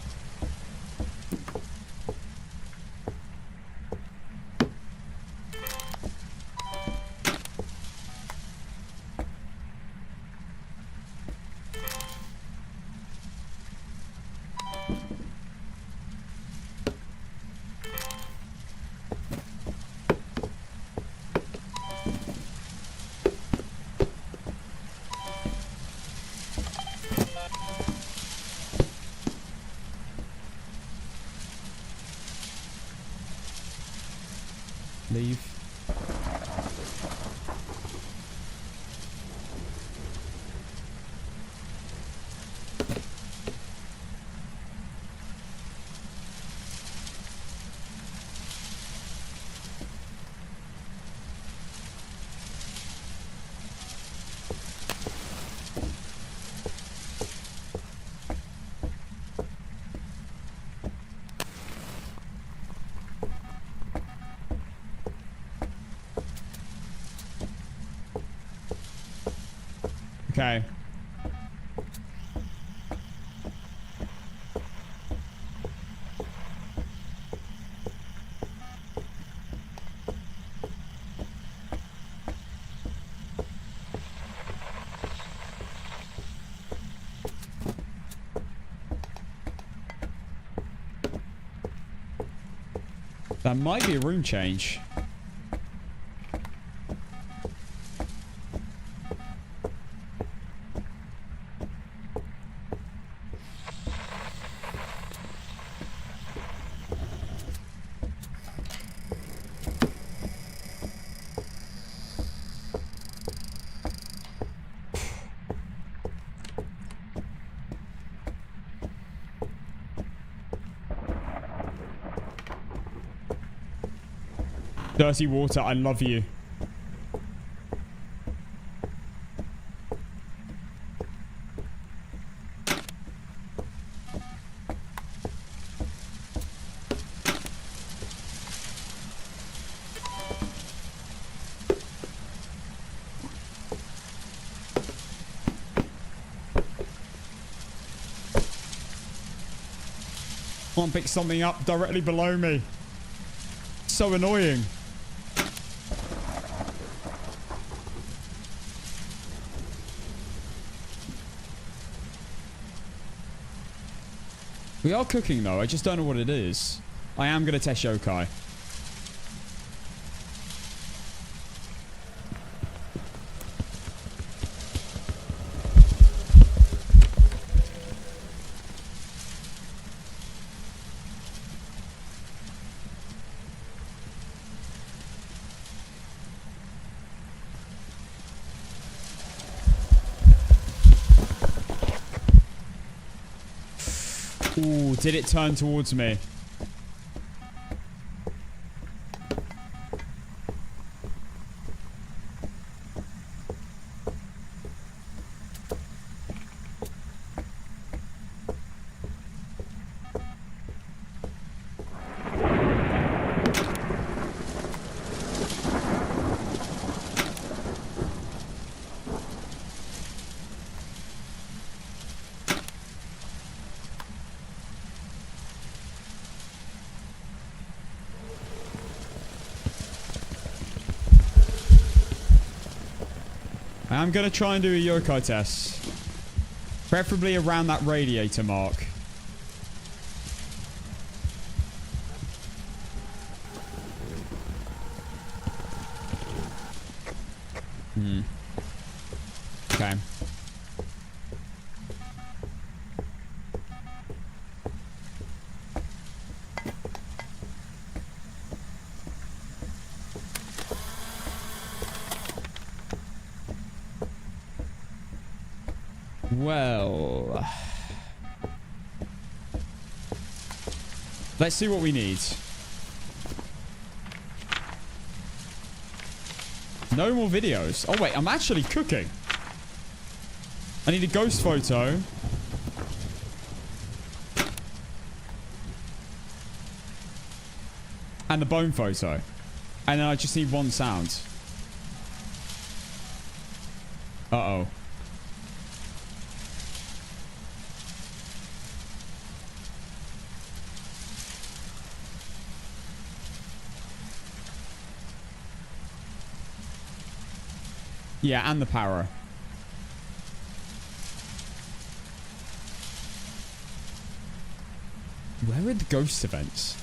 Leave. Okay. That might be a room change. Dirty water, I love you. Can't pick something up directly below me. So annoying. We are cooking though, I just don't know what it is. I am going to test yokai. Ooh, did it turn towards me? I'm going to try and do a yokai test. Preferably around that radiator mark. Okay. Well, let's see what we need. No more videos. Oh, wait, I'm actually cooking. I need a ghost photo. And the bone photo. And then I just need one sound. Uh-oh. Yeah, and the power. Where are the ghost events?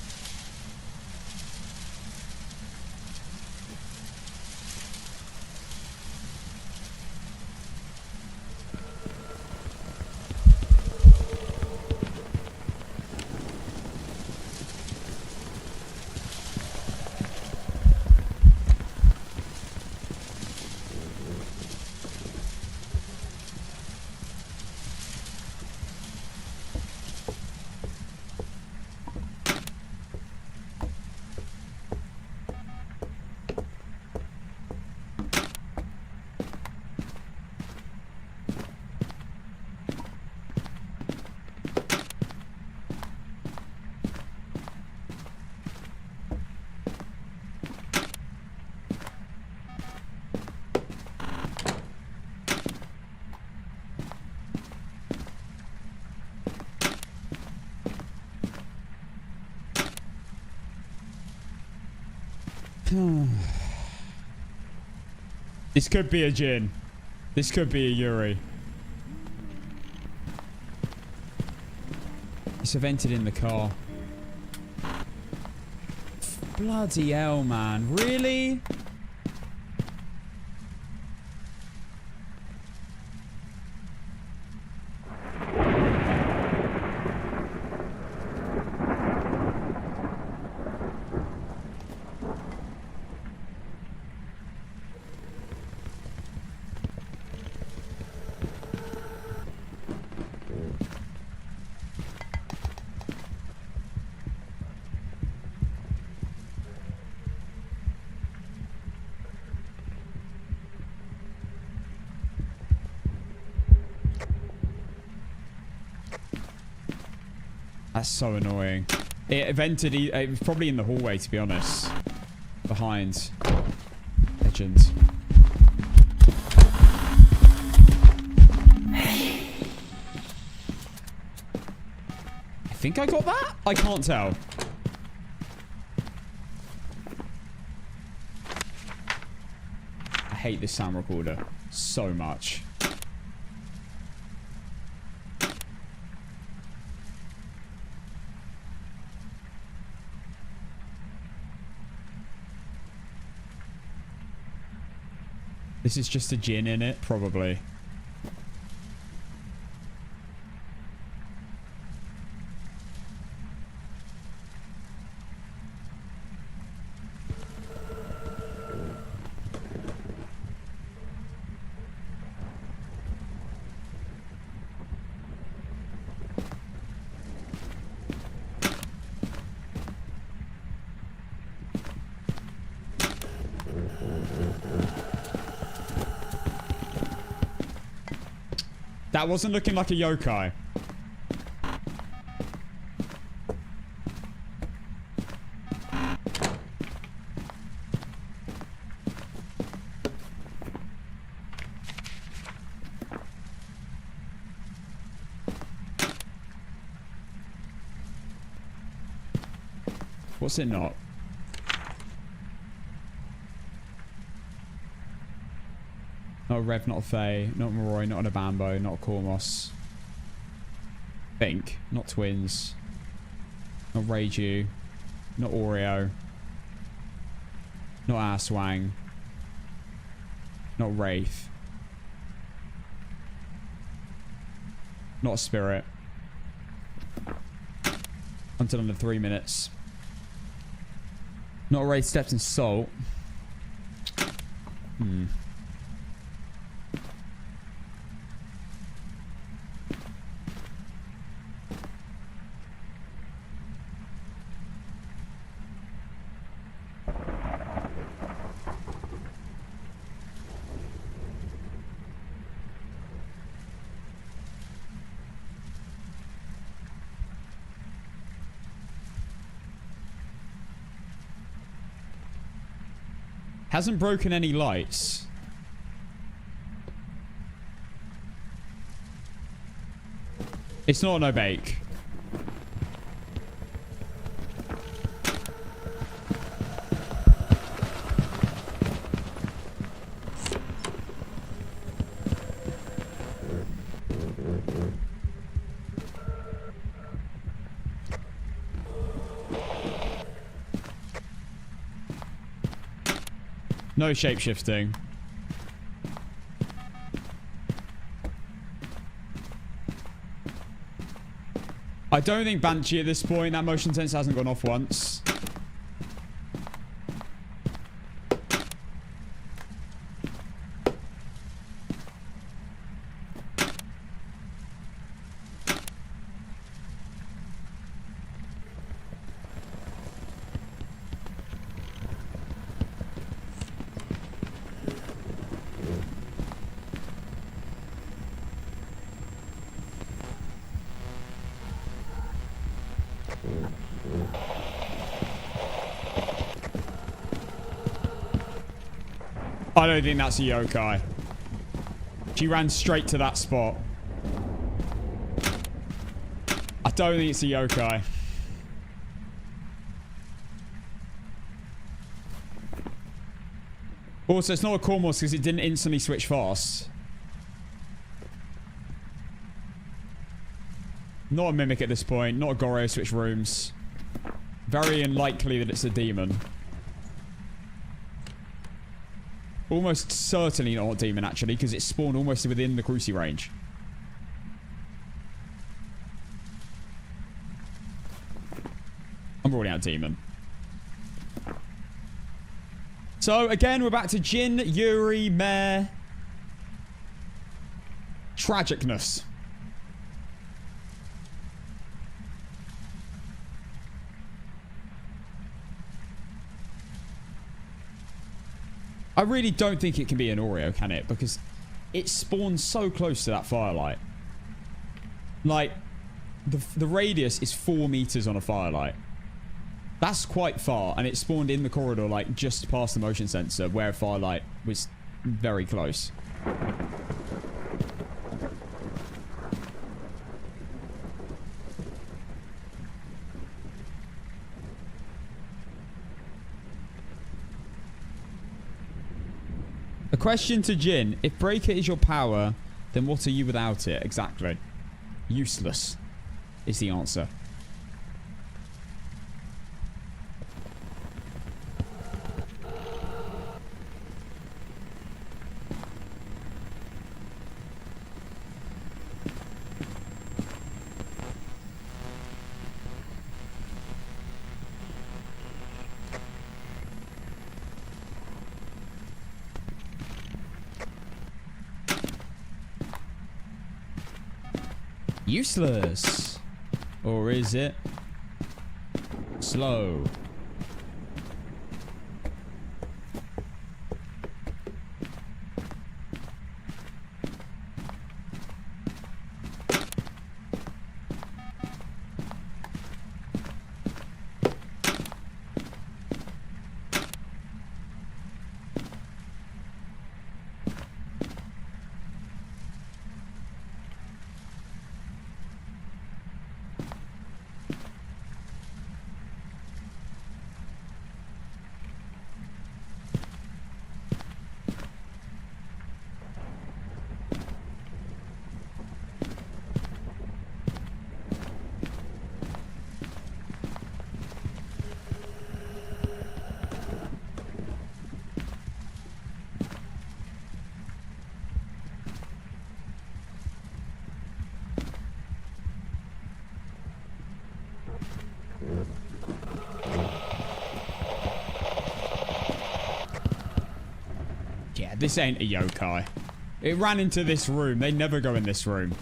This could be a Jin. This could be a Yuri. It's vented in the car. Bloody hell, man. Really? That's so annoying. It vented. It was probably in the hallway, to be honest. Behind. Legends. I think I got that? I can't tell. I hate this sound recorder so much. This is just a Jin in it, probably. That wasn't looking like a yokai. What's it not? Not a Rev, not a Fae, not a Moroi, not a Bambo, not a Kormos. Think. Not Twins. Not Reiju. Not Oreo. Not Aswang. Not Wraith. Not a Spirit. Until under 3 minutes. Not a Wraith Steps in Salt. Hasn't broken any lights. It's not no bake. No shape-shifting. I don't think Banshee at this point. That motion sensor hasn't gone off once. I don't think that's a yokai. She ran straight to that spot. I don't think it's a yokai. Also, it's not a Kormos because it didn't instantly switch fast. Not a Mimic at this point. Not a Goryo switch rooms. Very unlikely that it's a demon. Almost certainly not a demon, actually, because it spawned almost within the Cruci range. I'm ruling out demon. So, again, we're back to Jin, Yuri, Mare. Tragicness. I really don't think it can be an Oreo, can it? Because it spawns so close to that firelight. Like, the radius is 4 meters on a firelight. That's quite far, and it spawned in the corridor, like, just past the motion sensor, where firelight was very close. A question to Jin. If Breaker is your power, then what are you without it? Exactly. Useless is the answer. Useless. Or is it? Slow. This ain't a yokai. It ran into this room. They never go in this room.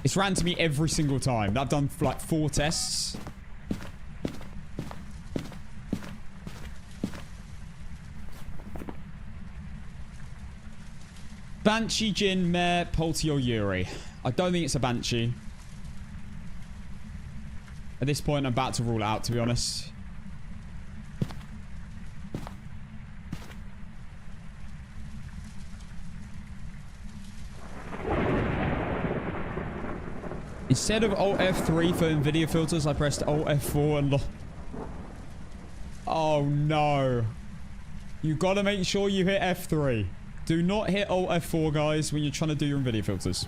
It's ran to me every single time. I've done like 4 tests. Banshee, Jin, Mare, Polty, or Yuri. I don't think it's a Banshee. At this point, I'm about to rule it out, to be honest. Instead of Alt F3 for NVIDIA filters, I pressed Alt F4 and... Oh, no. You gotta make sure you hit F3. Do not hit Alt F4, guys, when you're trying to do your NVIDIA filters.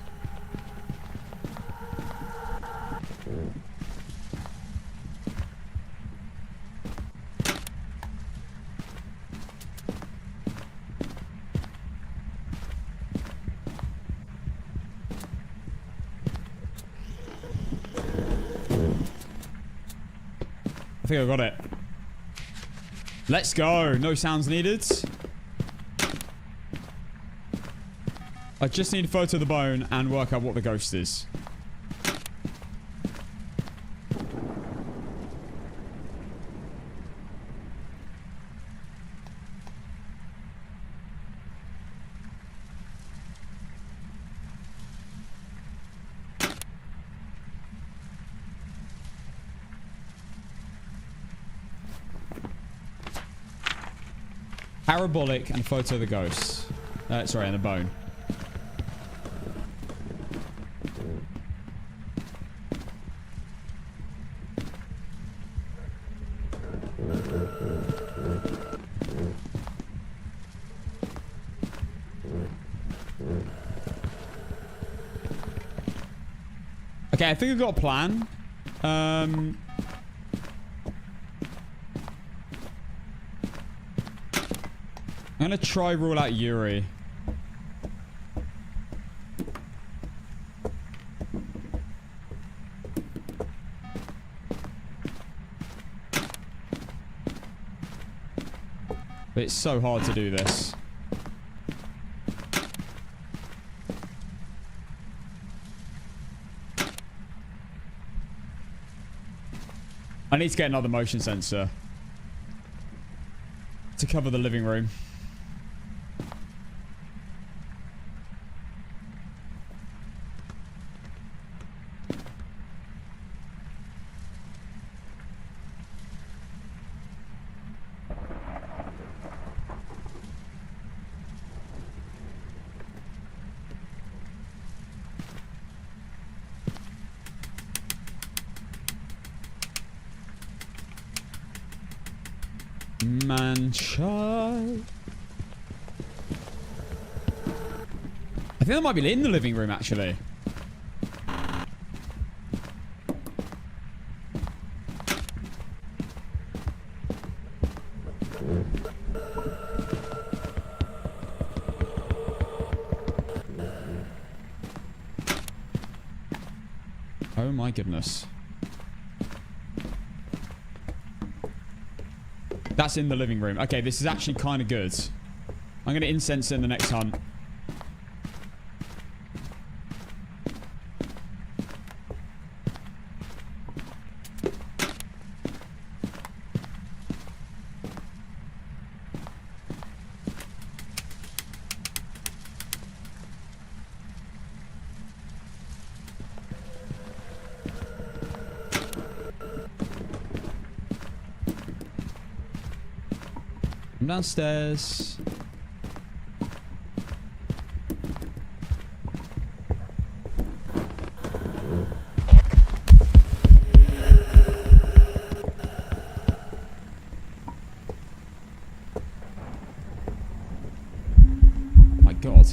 I think I got it. Let's go. No sounds needed. I just need a photo of the bone and work out what the ghost is. Parabolic and a photo of the ghost. Sorry, and the bone. Okay, I think I've got a plan. I'm gonna try rule out Yuri. But it's so hard to do this. I need to get another motion sensor to cover the living room. Man-child. I think that might be in the living room, actually. Oh my goodness. That's in the living room. Okay, this is actually kind of good. I'm going to incense it in the next hunt. I'm downstairs. My God.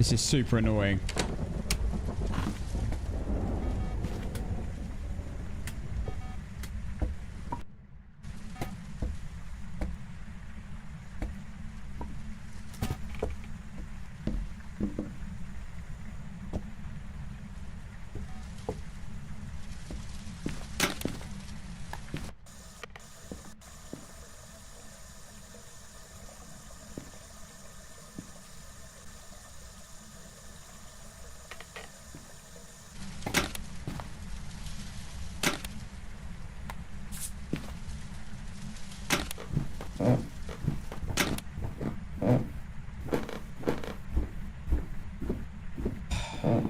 This is super annoying.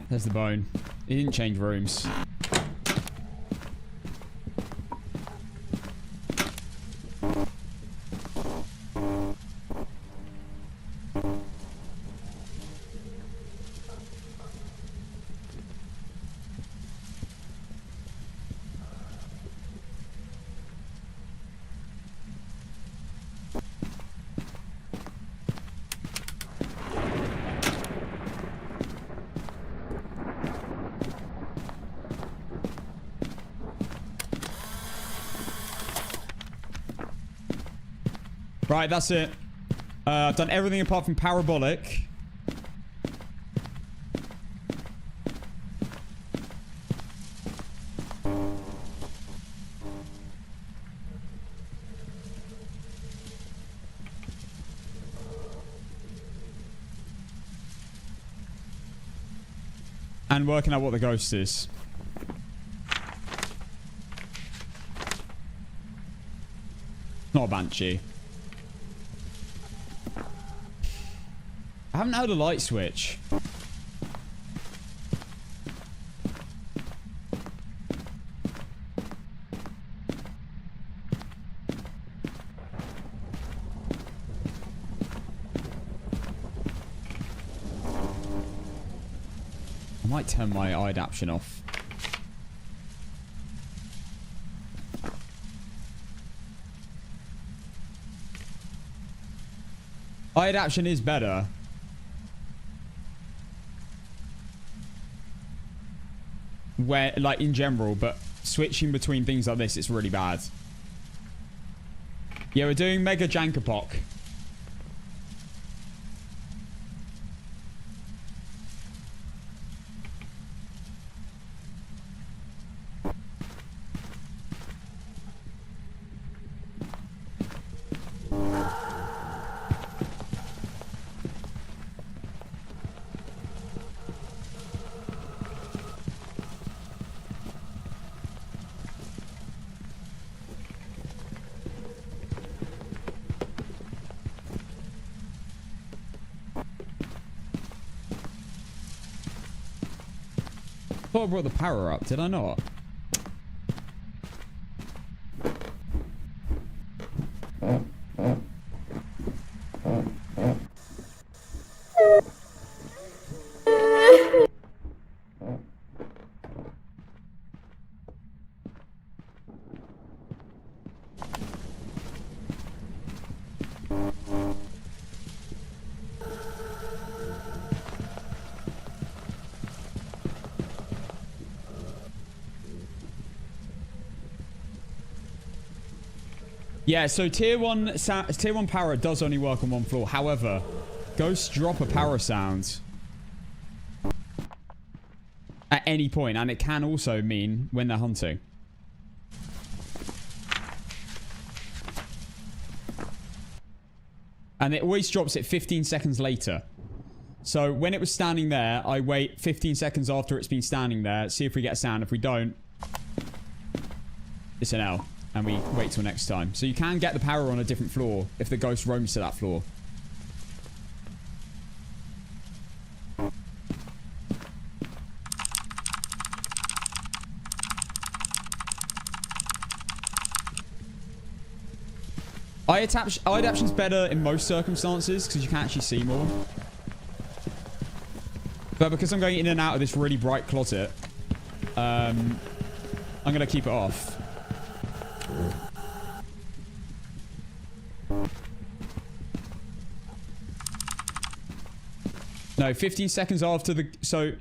There's the bone. He didn't change rooms. Right, that's it. I've done everything apart from parabolic. And working out what the ghost is. Not a banshee. I haven't heard a light switch. I might turn my eye adaptation off. Eye adaptation is better. Where, like, in general, but switching between things like this, it's really bad. Yeah, we're doing Mega Jankok. I thought I brought the power up, did I not? Yeah, so tier 1 power does only work on one floor. However, ghosts drop a power sound at any point, and it can also mean when they're hunting. And it always drops it 15 seconds later. So when it was standing there, I wait 15 seconds after it's been standing there, see if we get a sound. If we don't, it's an L. And we wait till next time. So you can get the power on a different floor if the ghost roams to that floor. Eye adaptation's better in most circumstances because you can actually see more. But because I'm going in and out of this really bright closet, I'm going to keep it off. No, 15 seconds after the... So,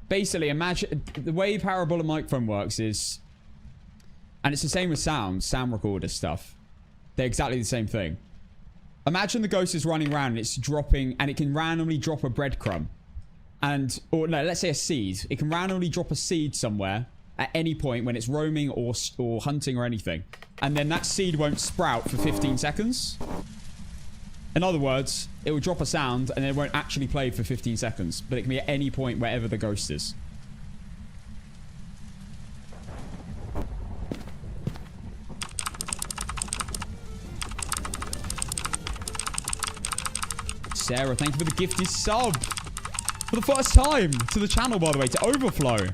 basically, imagine... The way parabolic microphone works is... And it's the same with sound recorder stuff. They're exactly the same thing. Imagine the ghost is running around and it's dropping... And it can randomly drop a breadcrumb. And... Or, no, let's say a seed. It can randomly drop a seed somewhere at any point when it's roaming or hunting or anything. And then that seed won't sprout for 15 seconds. In other words, it will drop a sound and it won't actually play for 15 seconds. But it can be at any point wherever the ghost is. Sarah, thank you for the gifted sub. For the first time to the channel, by the way, to Overflow.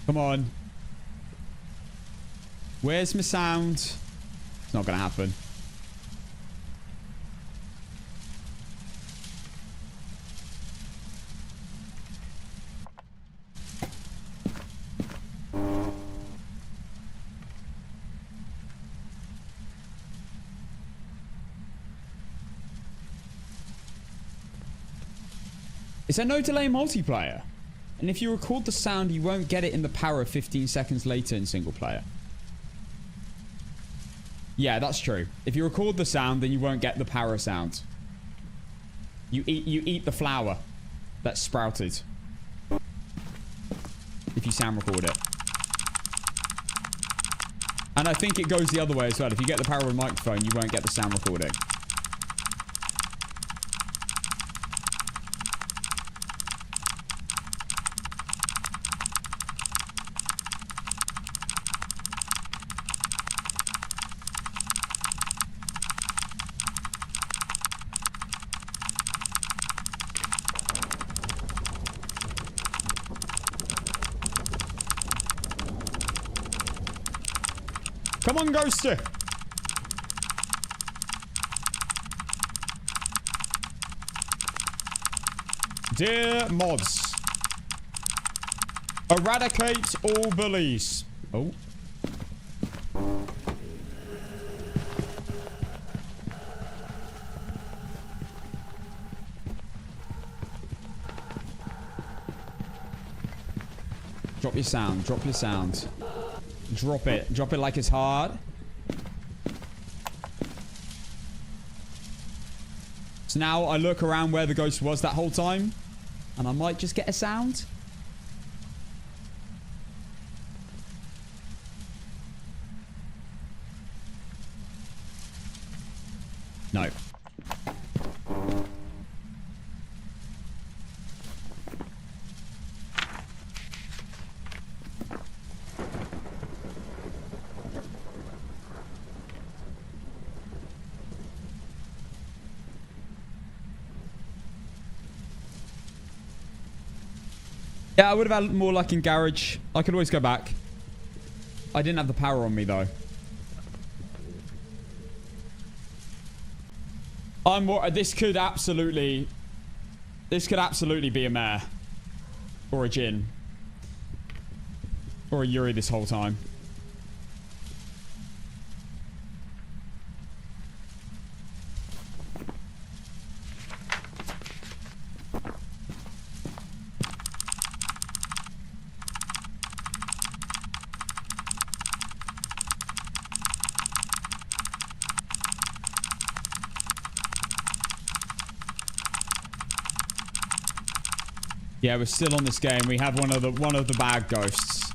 Come on. Where's my sound? It's not going to happen. Is there no delay in multiplayer? And if you record the sound, you won't get it in the power 15 seconds later in single player. Yeah, that's true. If you record the sound, then you won't get the power sound. You eat the flower that sprouted. If you sound record it. And I think it goes the other way as well. If you get the power of a microphone, you won't get the sound recording. Come on, Ghosty. Dear mods, eradicate all bullies. Oh. Drop your sound. Drop your sound. Drop it. Drop it like it's hard. So now I look around where the ghost was that whole time. And I might just get a sound. No. Yeah, I would have had more luck in garage. I could always go back. I didn't have the power on me, though. I'm more... This could absolutely be a mare. Or a Jin. Or a Yuri this whole time. Yeah, we're still on this game. We have one of the bad ghosts.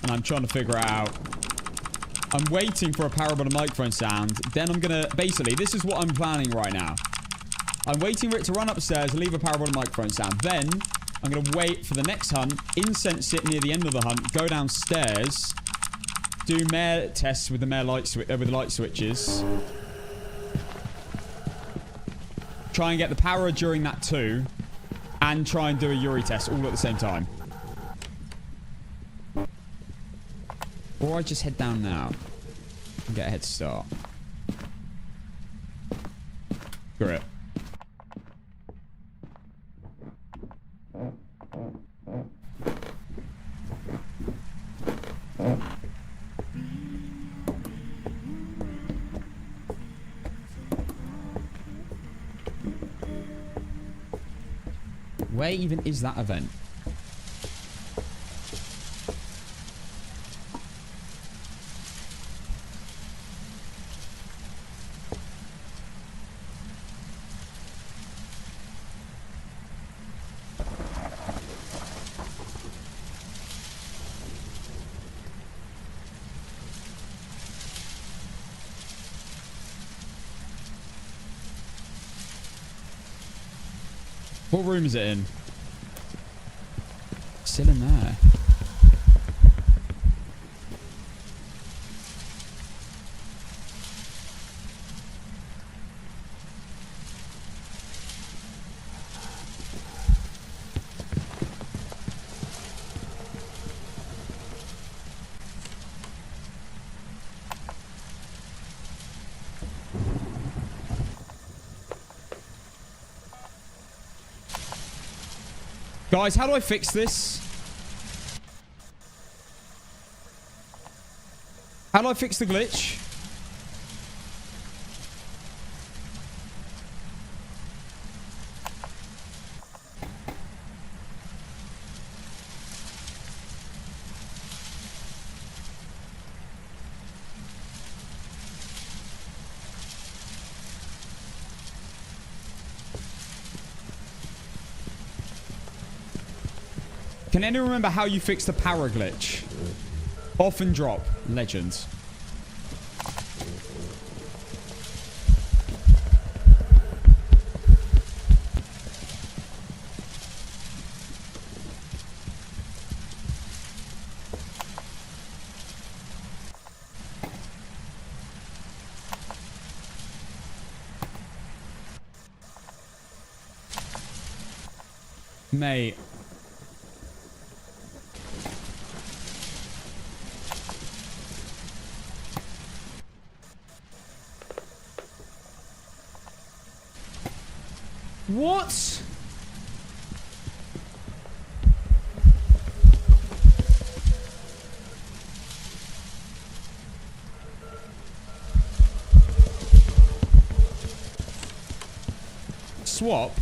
And I'm trying to figure it out. I'm waiting for a parabolic microphone sound. Then I'm gonna... Basically, this is what I'm planning right now. I'm waiting for it to run upstairs, leave a parabolic microphone sound. Then, I'm going to wait for the next hunt, incense it near the end of the hunt, go downstairs, do mare tests with the mare light with the light switches. Try and get the power during that too. And try and do a Yuri test all at the same time. Or I just head down now and get a head start. Screw it. Where even is that event? What room is it in? Still in there. Guys, how do I fix this? How do I fix the glitch? Can anyone remember how you fix the power glitch? Off and drop. Legends. Mate. What? Swap?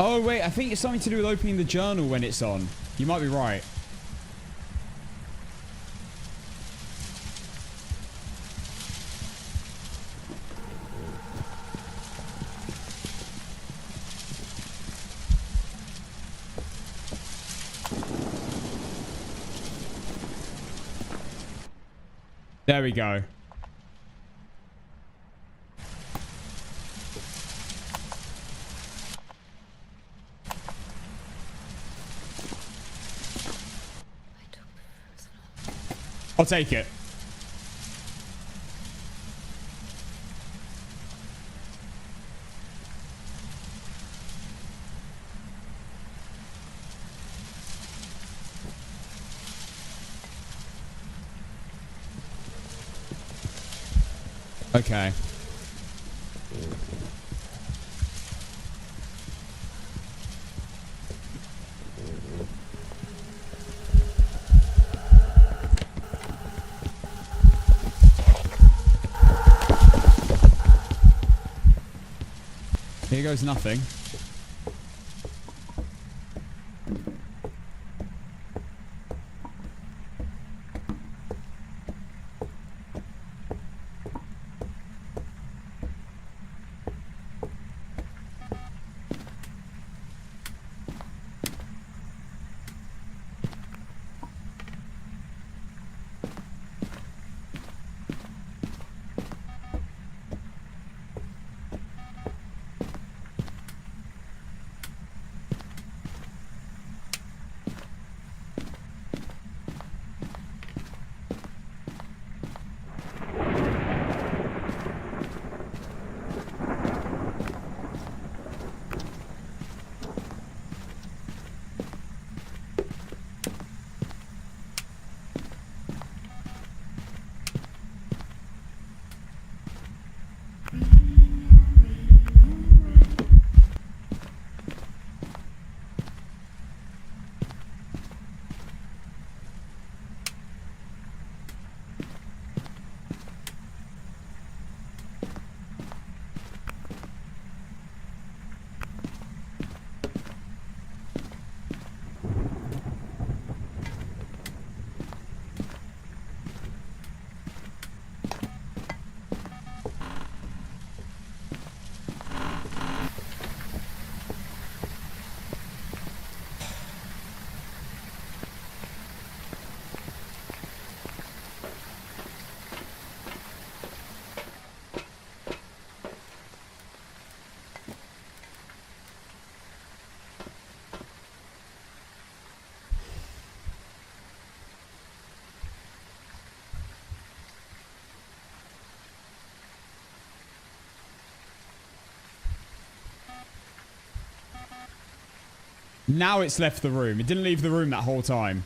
Oh, wait. I think it's something to do with opening the journal when it's on. You might be right. There we go. I'll take it. Okay. Here goes nothing. Now it's left the room. It didn't leave the room that whole time.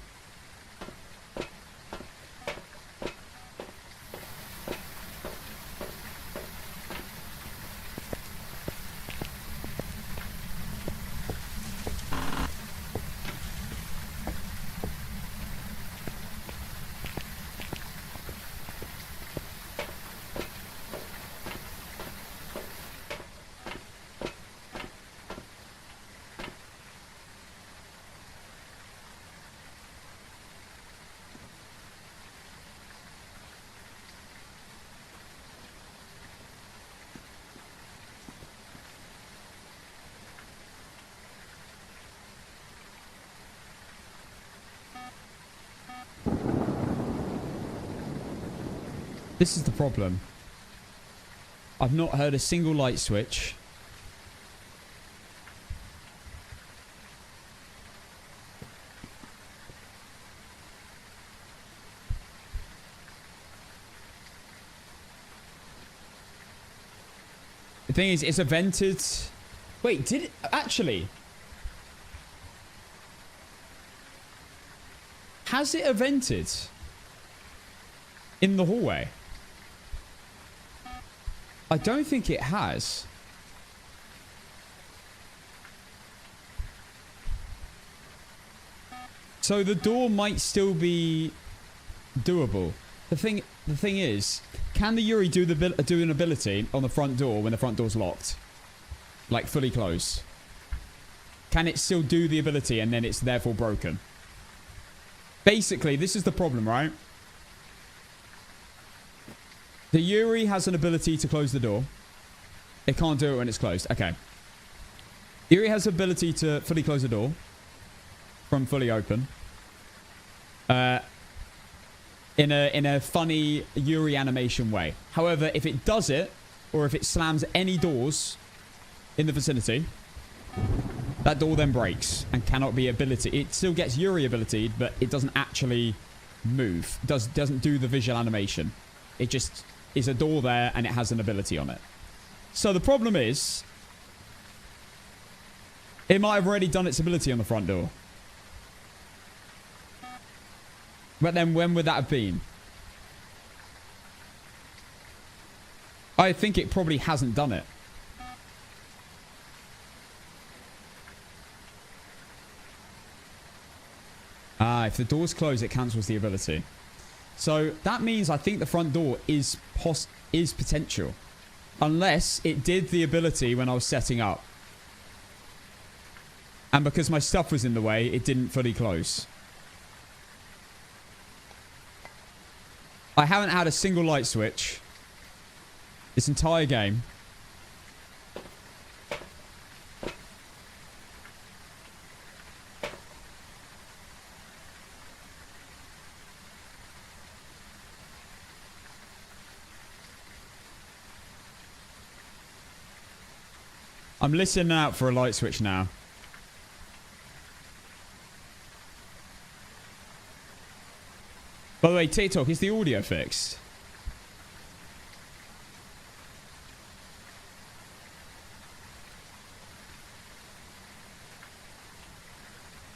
This is the problem. I've not heard a single light switch. The thing is, it's a vented... Wait, did it... Actually... Has it vented in the hallway? I don't think it has. So the door might still be doable. The thing is, can the Yuri do an ability on the front door when the front door's locked? Like fully closed? Can it still do the ability and then it's therefore broken? Basically, this is the problem, right? The Yuri has an ability to close the door. It can't do it when it's closed. Okay. Yuri has the ability to fully close the door from fully open. In a funny Yuri animation way. However, if it does it, or if it slams any doors in the vicinity, that door then breaks and cannot be ability. It still gets Yuri ability, but it doesn't actually move. Doesn't do the visual animation. It just is a door there and it has an ability on it. So the problem is, it might have already done its ability on the front door. But then when would that have been? I think it probably hasn't done it. Ah, if the door's closed, it cancels the ability. So that means I think the front door is potential. Unless it did the ability when I was setting up. And because my stuff was in the way, it didn't fully close. I haven't had a single light switch this entire game. I'm listening out for a light switch now. By the way, TikTok, is the audio fixed?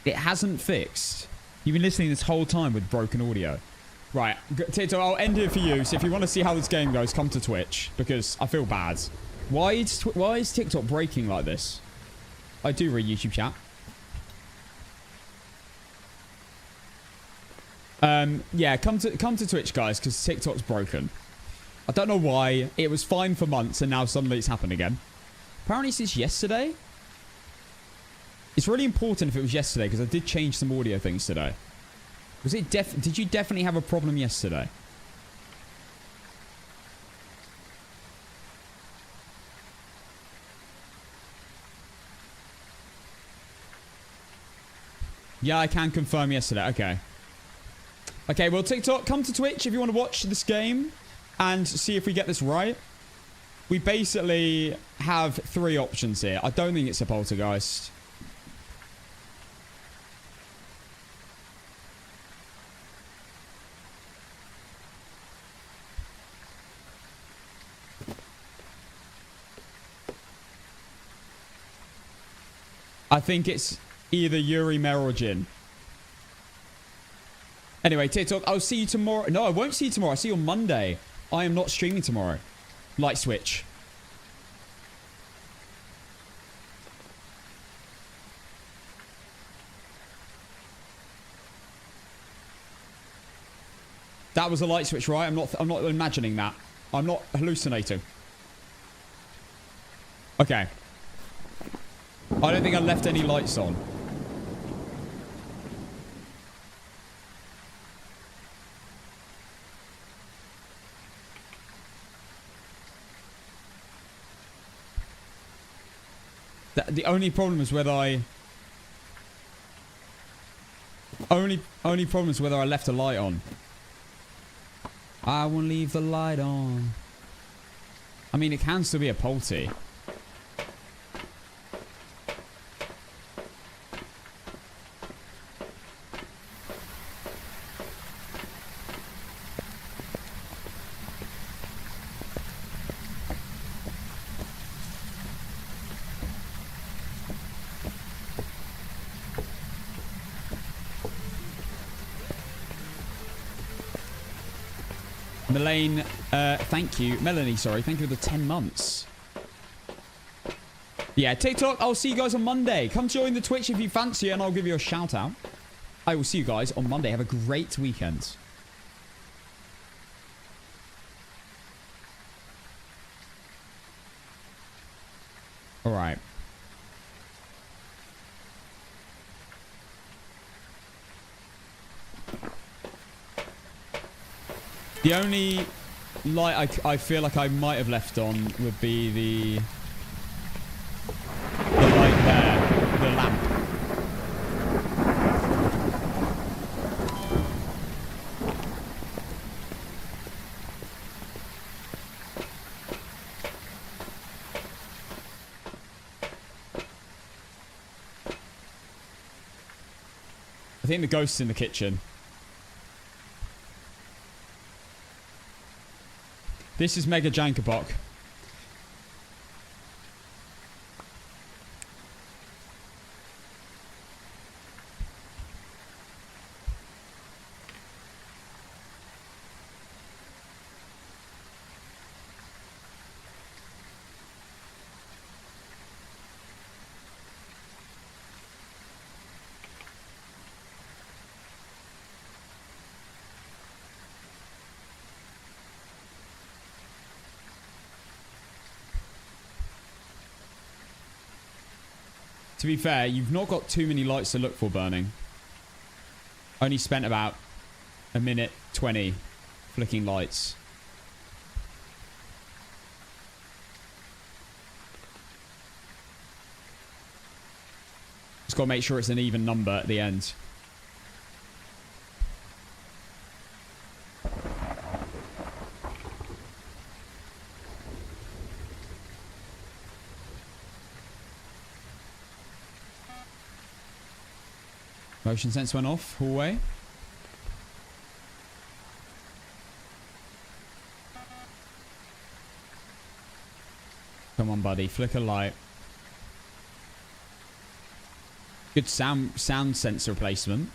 It hasn't fixed. You've been listening this whole time with broken audio. Right, TikTok, I'll end it for you. So if you want to see how this game goes, come to Twitch. Because I feel bad. Why is TikTok breaking like this? I do read YouTube chat. Yeah, come to Twitch, guys, because TikTok's broken. I don't know why. It was fine for months, and now suddenly it's happened again. Apparently since yesterday. It's really important if it was yesterday, because I did change some audio things today. Was it did you definitely have a problem yesterday? Yeah, I can confirm yesterday. Okay. Okay, well, TikTok, come to Twitch if you want to watch this game and see if we get this right. We basically have 3 options here. I don't think it's a poltergeist. I think it's either Yuri, Mer, or Jin. Anyway, TikTok, I'll see you tomorrow. No, I won't see you tomorrow. I'll see you on Monday. I am not streaming tomorrow. Light switch. That was a light switch, right? I'm not imagining that. I'm not hallucinating. Okay. I don't think I left any lights on. The only problem is whether I... Only problem is whether I left a light on. I won't leave the light on. I mean, it can still be a polty. Elaine, thank you. Melanie, sorry. Thank you for the 10 months. Yeah, TikTok, I'll see you guys on Monday. Come join the Twitch if you fancy and I'll give you a shout out. I will see you guys on Monday. Have a great weekend. All right. The only light I feel like I might have left on would be the light there, the lamp. I think the ghost's in the kitchen. This is Mega Jankok. To be fair, you've not got too many lights to look for burning. Only spent about a minute 20 flicking lights. Just got to make sure it's an even number at the end. Motion sensor went off. Hallway. Come on, buddy. Flicker light. Good sound sensor placement.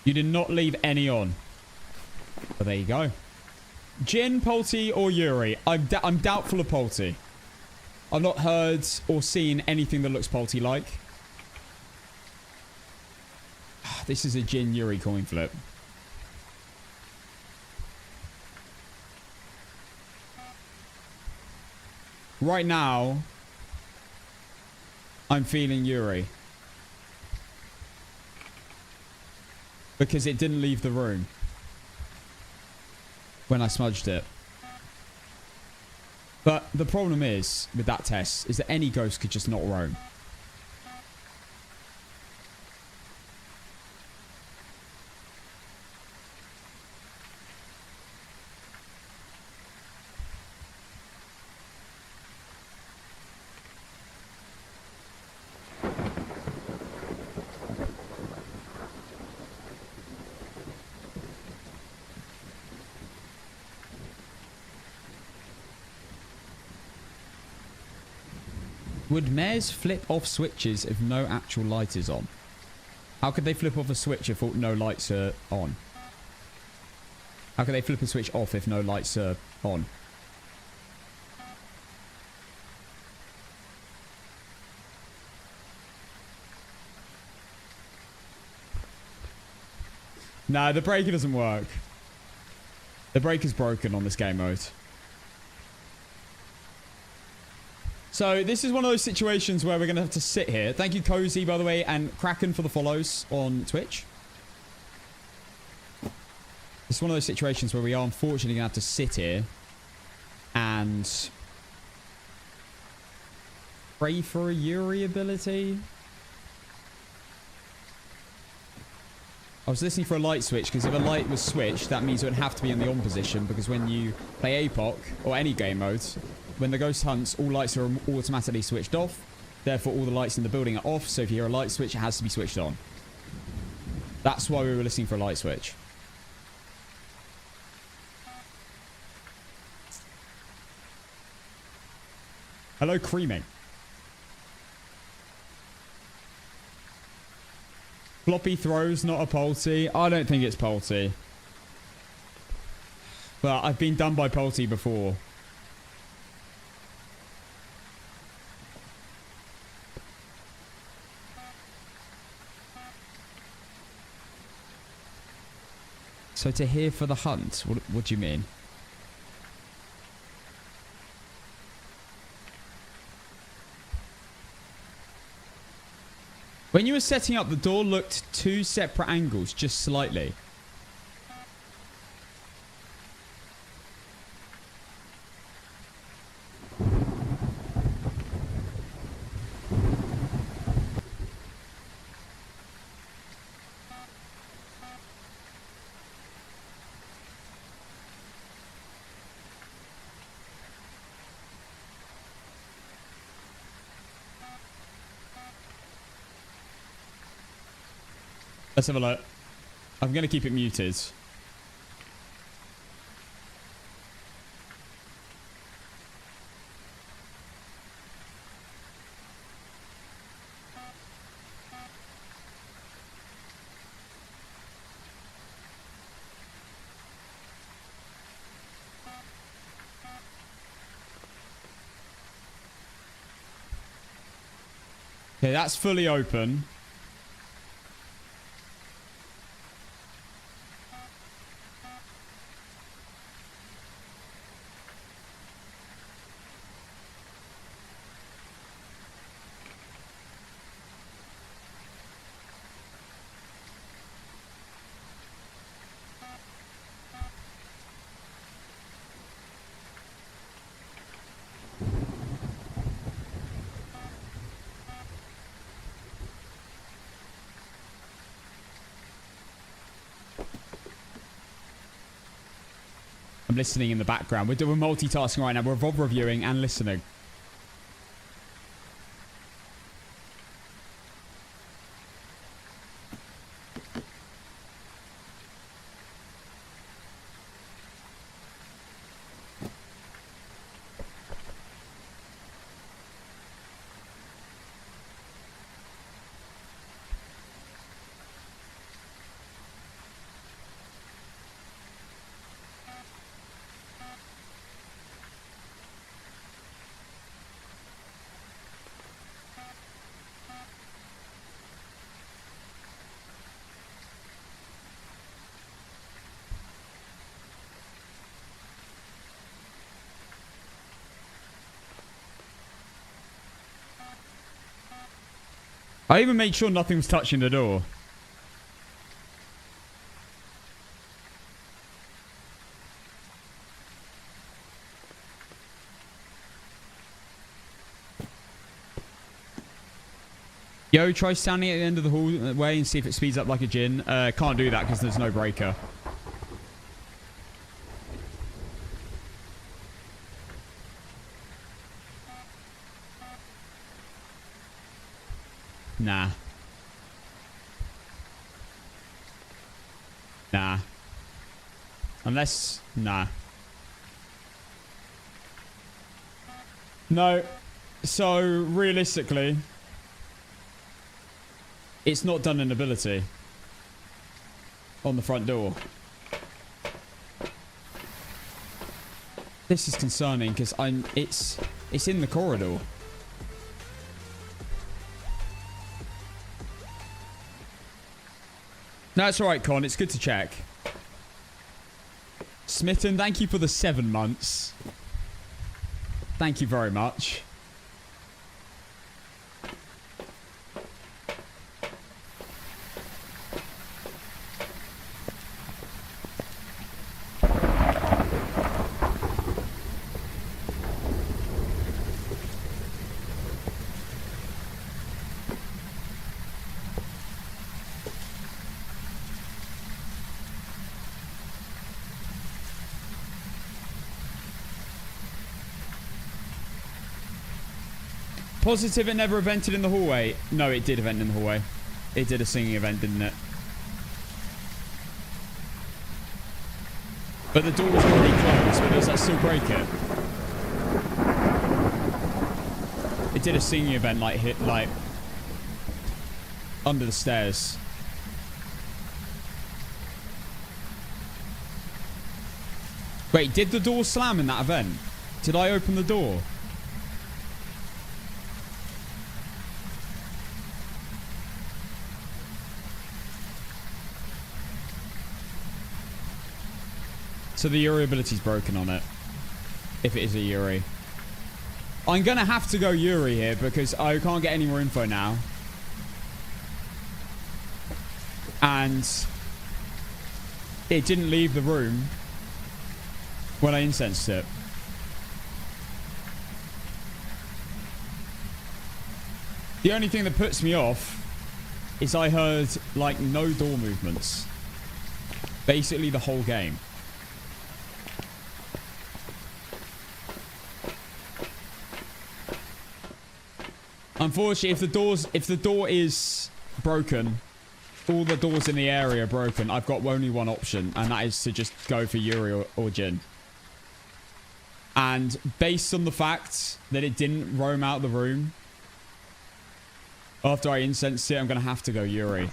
You did not leave any on. But there you go. Jin, Polty, or Yuri? I'm doubtful of Polty. I've not heard or seen anything that looks Polty-like. This is a Jin Yuri coin flip. Right now, I'm feeling Yuri. Because it didn't leave the room when I smudged it. But the problem is, with that test, is that any ghost could just not roam. Would mares flip off switches if no actual light is on? How could they flip off a switch if no lights are on? How could they flip a switch off if no lights are on? Nah, the breaker doesn't work. The breaker's broken on this game mode. So this is one of those situations where we're going to have to sit here. Thank you, Cozy, by the way, and Kraken for the follows on Twitch. It's one of those situations where we are unfortunately going to have to sit here and pray for a Yuri ability. I was listening for a light switch because if a light was switched, that means it would have to be in the on position, because when you play APOC or any game modes, when the ghost hunts, all lights are automatically switched off. Therefore, all the lights in the building are off. So if you hear a light switch, it has to be switched on. That's why we were listening for a light switch. Hello, Creaming. Floppy throws, not a Polty. I don't think it's Polty. But I've been done by Polty before. So to here for the hunt, what do you mean? When you were setting up, the door looked two separate angles, just slightly. Let's have a look. I'm going to keep it muted. Okay, that's fully open. I'm listening in the background. We're doing multitasking right now. We're VOD reviewing and listening. I even made sure nothing was touching the door. Yo, try standing at the end of the hallway and see if it speeds up like a djinn. Can't do that because there's no breaker. Nah. Nah. Unless... Nah. No. So, realistically... It's not done an ability. On the front door. This is concerning because it's in the corridor. No, it's alright, Con. It's good to check. Smitten, thank you for the 7 months. Thank you very much. Positive it never evented in the hallway. No, it did event in the hallway. It did a singing event, didn't it? But the door was already closed, but does that still break it? It did a singing event, like, hit, like... under the stairs. Wait, did the door slam in that event? Did I open the door? So the Yuri ability's broken on it. If it is a Yuri. I'm going to have to go Yuri here because I can't get any more info now. And it didn't leave the room when I incensed it. The only thing that puts me off is I heard like no door movements. Basically the whole game. Unfortunately, if the door is broken, all the doors in the area are broken, I've got only one option, and that is to just go for Yuri or Jin. And based on the fact that it didn't roam out of the room after I incensed it, I'm going to have to go Yuri.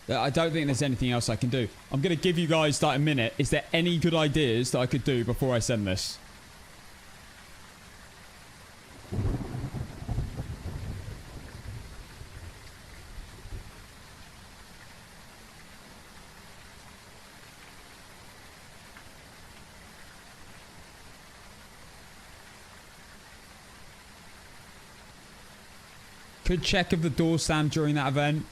I don't think there's anything else I can do. I'm going to give you guys like a minute. Is there any good ideas that I could do before I send this? Could check if the door slammed during that event.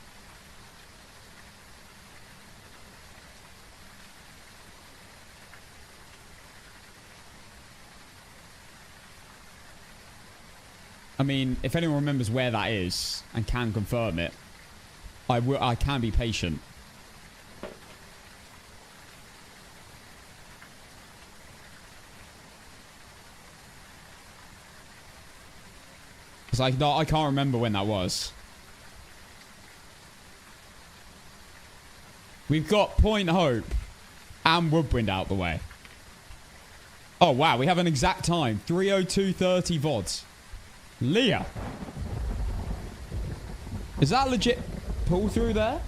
I mean, if anyone remembers where that is and can confirm it, I can be patient. Because I can't remember when that was. We've got Point Hope and Woodwind out the way. Oh, wow. We have an exact time. 3:02:30 VODs. Leah. Is that legit pull through there?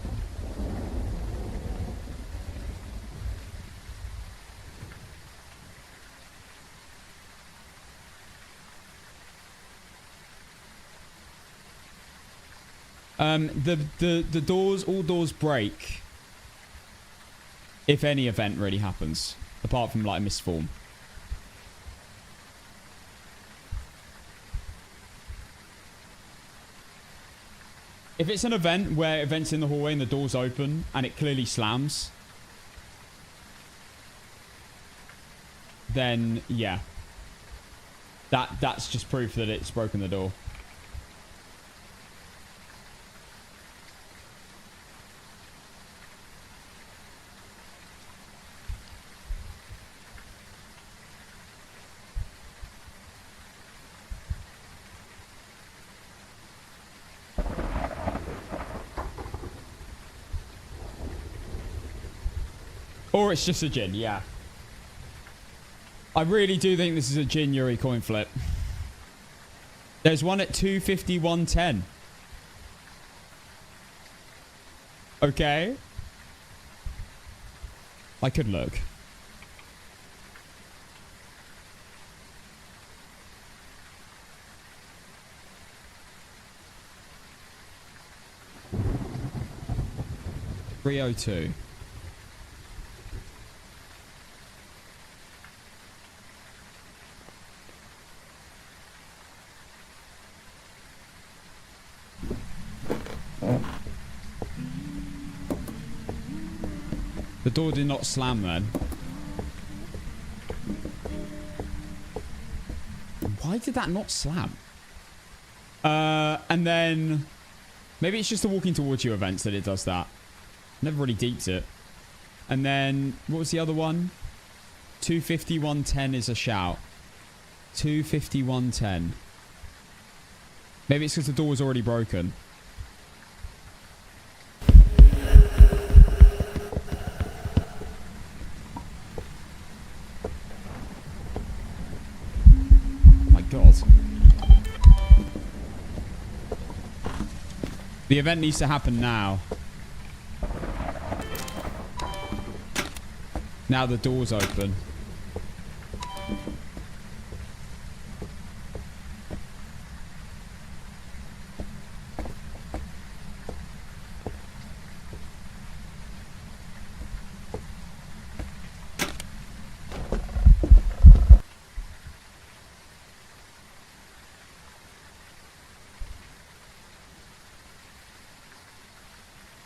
The doors, all doors break if any event really happens, apart from like a misform. If it's an event where events in the hallway and the door's open and it clearly slams, then yeah, that's just proof that it's broken the door. Or it's just a Jin, yeah. I really do think this is a Jin Yuri coin flip. There's one at 251.10. Okay. I could look. $302. The door did not slam then. Why did that not slam? And then maybe it's just the walking towards you events that it does that. Never really deeped it. And then what was the other one? 251.10 is a shout. 251.10. Maybe it's because the door was already broken. God. The event needs to happen now. Now the door's open.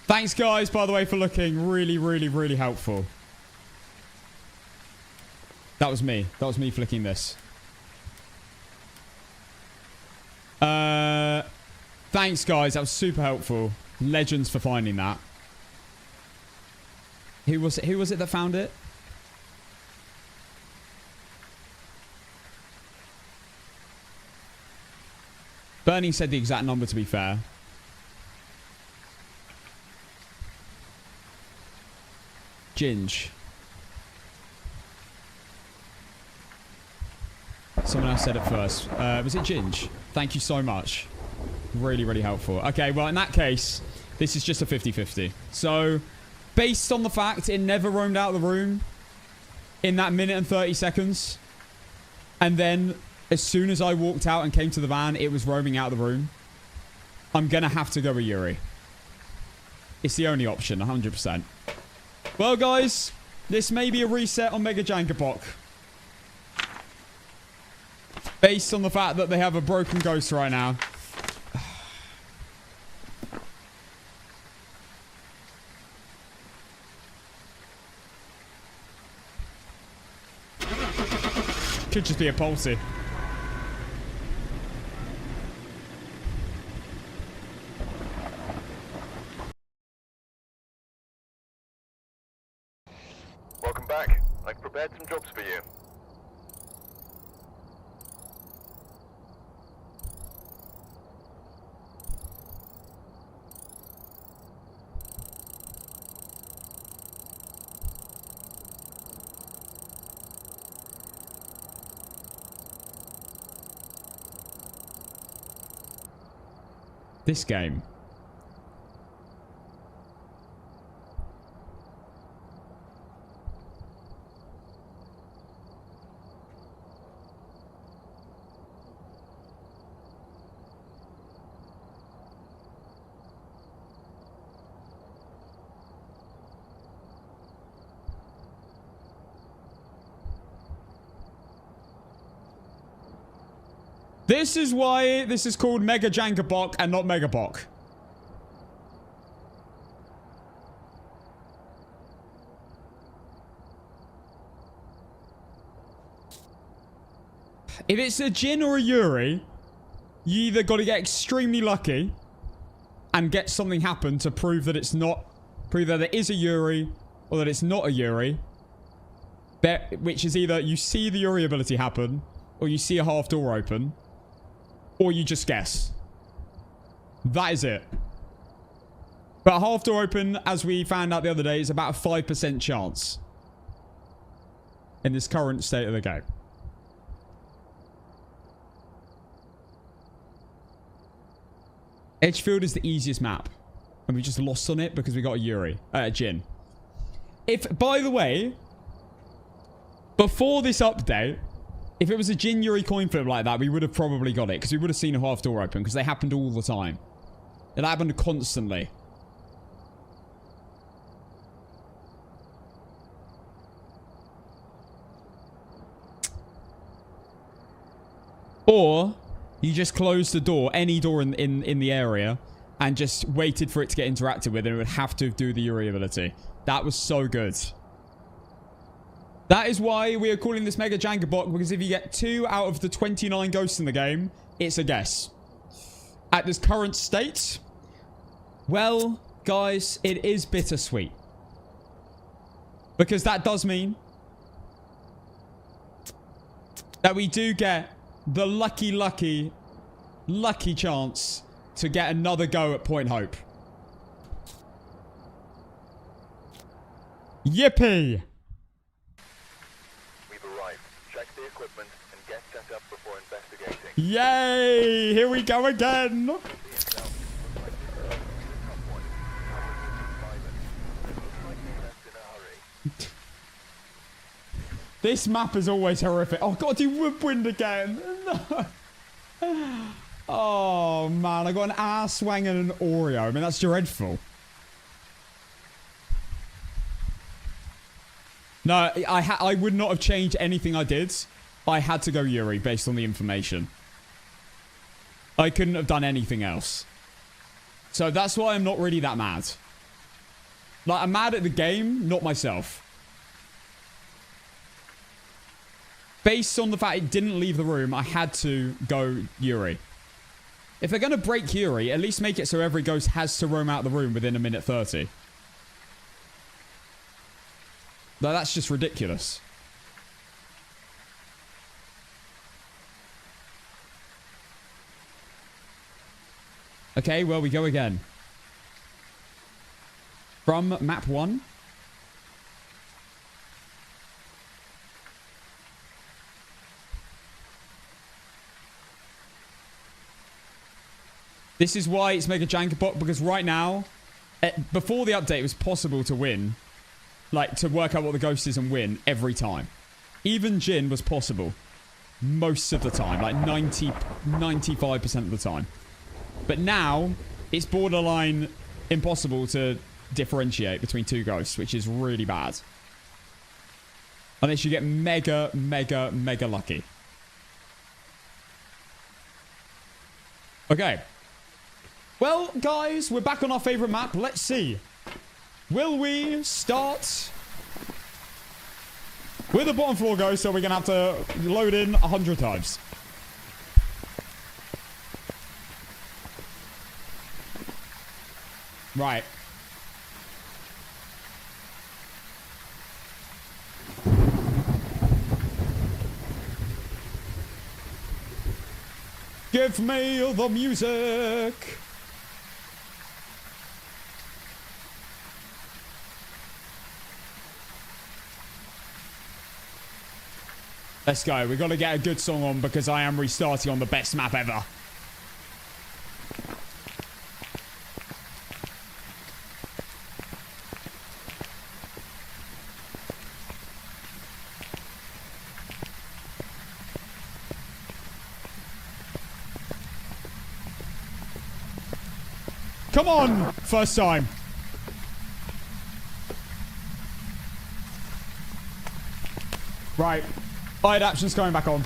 Thanks, guys, by the way, for looking. Really, really, really helpful. That was me. That was me flicking this. Thanks, guys. That was super helpful. Legends for finding that. Who was it? Who was it that found it? Bernie said the exact number, to be fair. Ginge. Someone else said it first. Was it Ginge? Thank you so much. Really, really helpful. Okay, well, in that case, this is just a 50-50. So, based on the fact it never roamed out of the room in that minute and 30 seconds, and then as soon as I walked out and came to the van, it was roaming out of the room, I'm going to have to go with Yuri. It's the only option, 100%. Well, guys, this may be a reset on Mega Jankok. Based on the fact that they have a broken ghost right now. Could just be a palsy. Welcome back. I've prepared some jobs for you. This game. This is why this is called Mega Jankok and not Mega APOC. If it's a Jin or a Yuri, you either got to get extremely lucky and get something happen to prove that it's not, prove that it is a Yuri or that it's not a Yuri. Which is either you see the Yuri ability happen or you see a half door open. Or you just guess. That is it. But half door open, as we found out the other day, is about a 5% chance. In this current state of the game. Edgefield is the easiest map. And we just lost on it because we got a Yuri. Jin. If, by the way, before this update, if it was a Jin Yuri coin flip like that, we would have probably got it. Because we would have seen a half door open. Because they happened all the time. It happened constantly. Or you just closed the door, any door in the area, and just waited for it to get interacted with, and it would have to do the Yuri ability. That was so good. That is why we are calling this Mega Jankok, because if you get 2 out of the 29 ghosts in the game, it's a guess. At this current state, well, guys, it is bittersweet. Because that does mean that we do get the lucky chance to get another go at Point Hope. Yippee! Yay! Here we go again! This map is always horrific. Oh, God, do woodwind again. No. Oh, man. I got an Aswang and an Oreo. I mean, that's dreadful. No, I would not have changed anything I did. I had to go Yuri based on the information. I couldn't have done anything else. So that's why I'm not really that mad. Like, I'm mad at the game, not myself. Based on the fact it didn't leave the room, I had to go Yuri. If they're going to break Yuri, at least make it so every ghost has to roam out the room within a minute 30. No, that's just ridiculous. Okay, well, we go again. From map 1. This is why it's Mega Jankok, because right now, before the update, it was possible to win. Like, to work out what the ghost is and win every time. Even Jin was possible. Most of the time. Like, 95% of the time. But now, it's borderline impossible to differentiate between 2 ghosts, which is really bad. Unless you get mega lucky. Okay. Well, guys, we're back on our favorite map. Let's see. Will we start with the bottom floor ghost, so we're going to have to load in 100 times. Right. Give me the music. Let's go. We've got to get a good song on because I am restarting on the best map ever. Come on. First time. Right. Eye adaption's coming back on.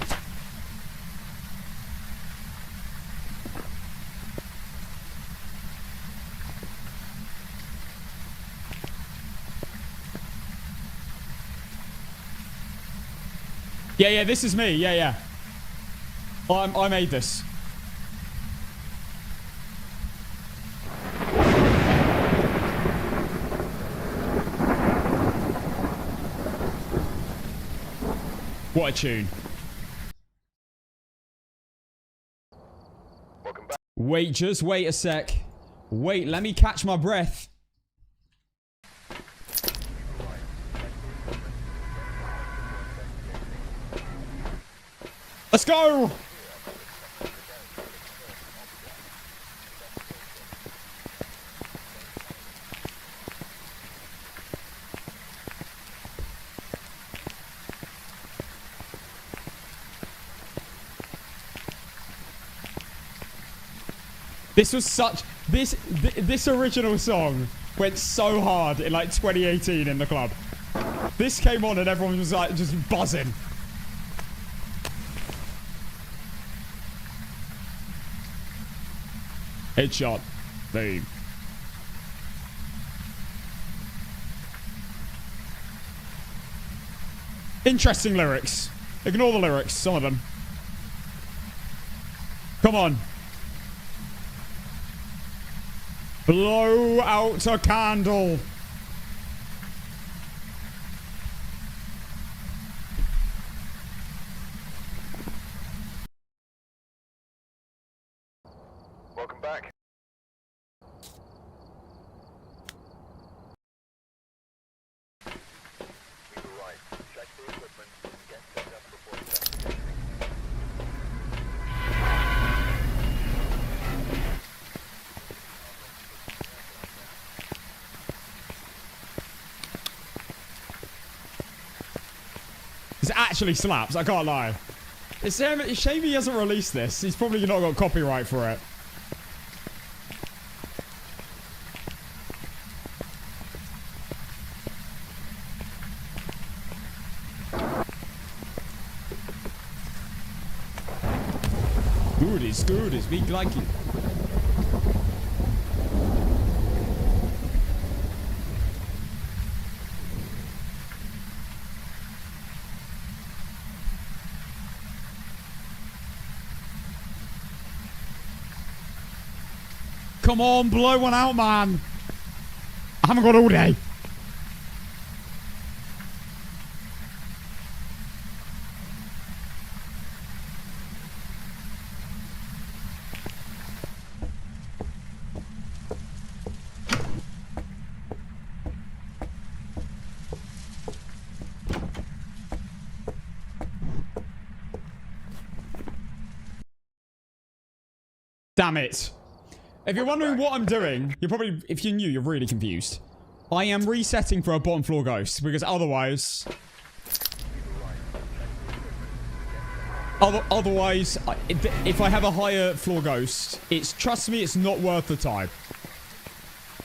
Yeah, this is me. Yeah. I made this. What a tune. Welcome back. Wait, just wait a sec. Wait, let me catch my breath. Let's go! This was such... This original song went so hard in like 2018 in the club. This came on and everyone was like just buzzing. Headshot. Boom. Interesting lyrics. Ignore the lyrics, some of them. Come on. Blow out a candle. Welcome back. We've arrived. Check the equipment and get set up before investigating. This actually slaps, I can't lie. It's a shame he hasn't released this. He's probably not got copyright for it. Goodies, big like it. Come on, blow one out, man. I haven't got all day. Damn it. If you're wondering what I'm doing, you're probably, if you knew, you're really confused. I am resetting for a bottom floor ghost, because otherwise... if I have a higher floor ghost, trust me, it's not worth the time.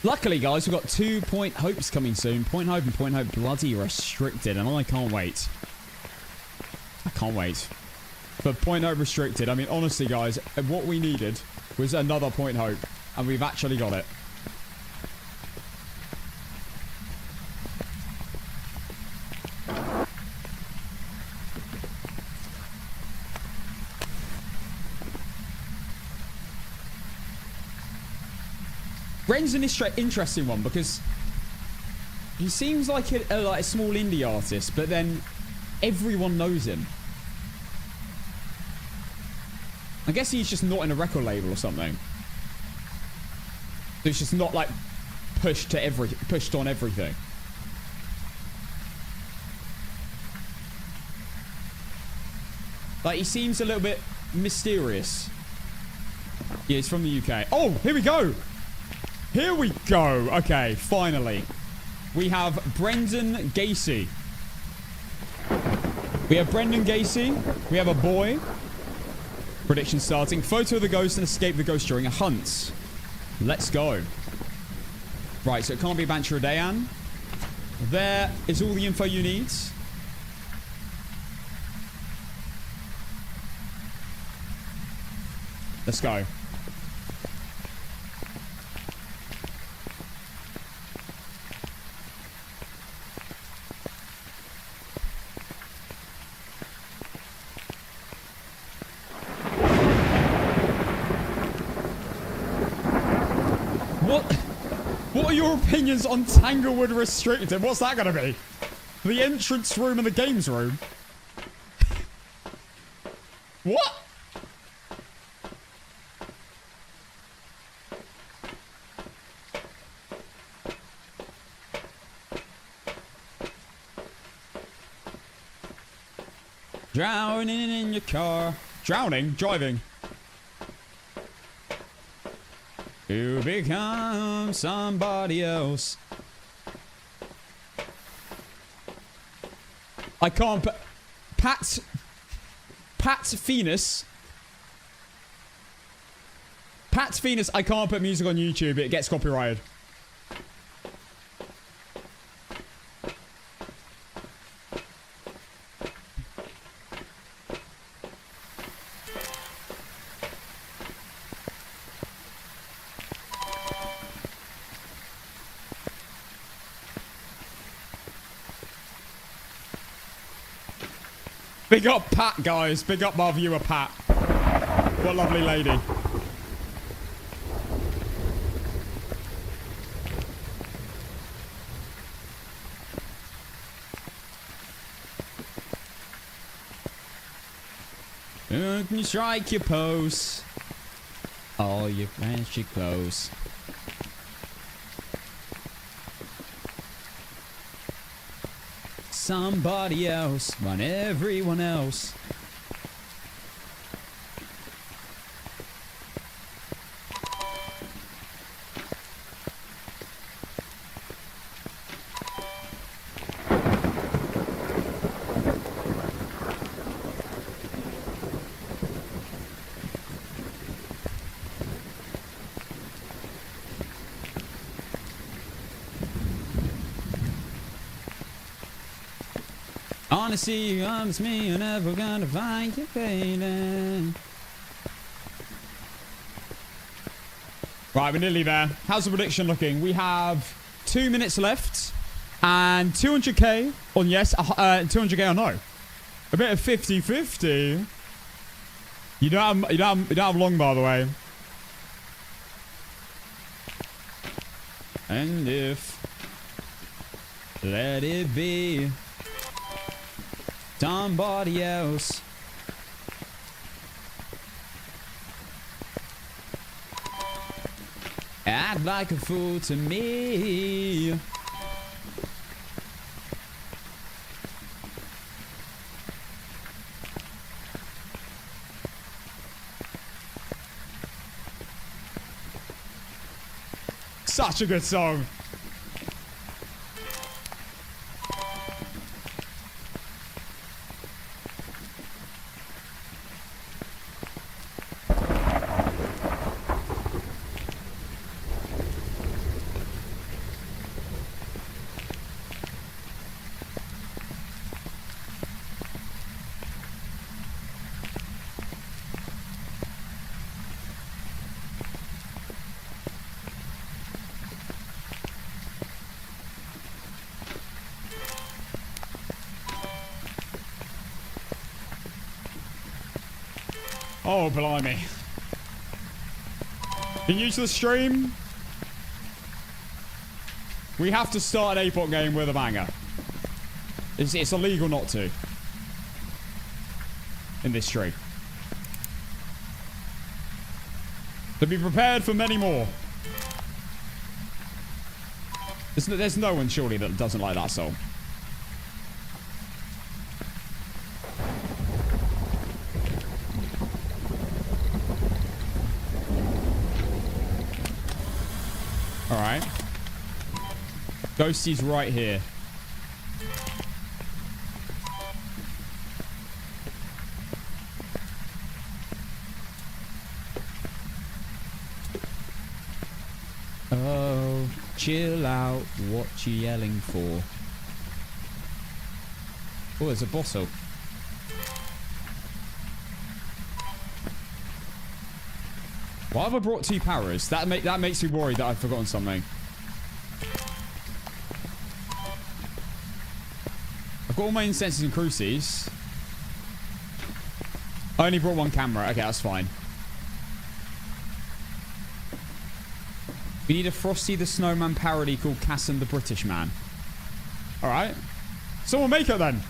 Luckily, guys, we've got 2 point hopes coming soon. Point hope and point hope bloody restricted, and I can't wait. I can't wait. But point hope restricted, I mean, honestly, guys, what we needed was another point hope, and we've actually got it. Ren's an interesting one because he seems like a small indie artist, but then everyone knows him. I guess he's just not in a record label or something. So it's just not like pushed on everything. Like he seems a little bit mysterious. Yeah, he's from the UK. Oh, here we go. Here we go. Okay, finally. We have Brendan Gacy. We have Brendan Gacy. We have a boy. Prediction starting. Photo of the ghost and escape the ghost during a hunt. Let's go. Right, so it can't be Bancher Dayan. There is all the info you need. Let's go. What are your opinions on Tanglewood Restricted? What's that going to be? The entrance room and the games room? What? Drowning in your car. Drowning? Driving. To become somebody else. I can't put... Pat Venus. Pat Venus, I can't put music on YouTube. It gets copyrighted. Big up Pat, guys. Big up my viewer, Pat. What a lovely lady. You can strike your pose. All your friends should close. Somebody else, run everyone else. Honestly, you promise me you're never gonna find your pain. Right, we're nearly there. How's the prediction looking? We have 2 minutes left and 200k on yes, 200k on no. A bit of 50-50. You don't have long, by the way. And if let it be somebody else. Act like a fool to me. Such a good song. Oh, blimey. Been new to the stream? We have to start an APOC game with a banger. It's illegal not to. In this stream. So be prepared for many more. There's no one surely that doesn't like that song. Alright. Ghosty's right here. Chill out. What you yelling for? Oh, there's a bottle. Why have I brought 2 paras? That makes me worried that I've forgotten something. I've got all my incensers and cruces. I only brought 1 camera. Okay, that's fine. We need a Frosty the Snowman parody called Casson the British Man. Alright. Someone make it then.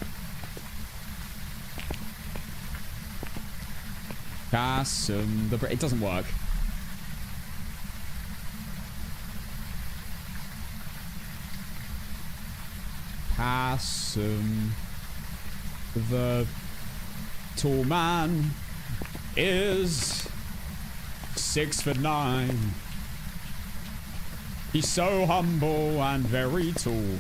Casson the It doesn't work. Casson the tall man is 6'9". He's so humble and very tall.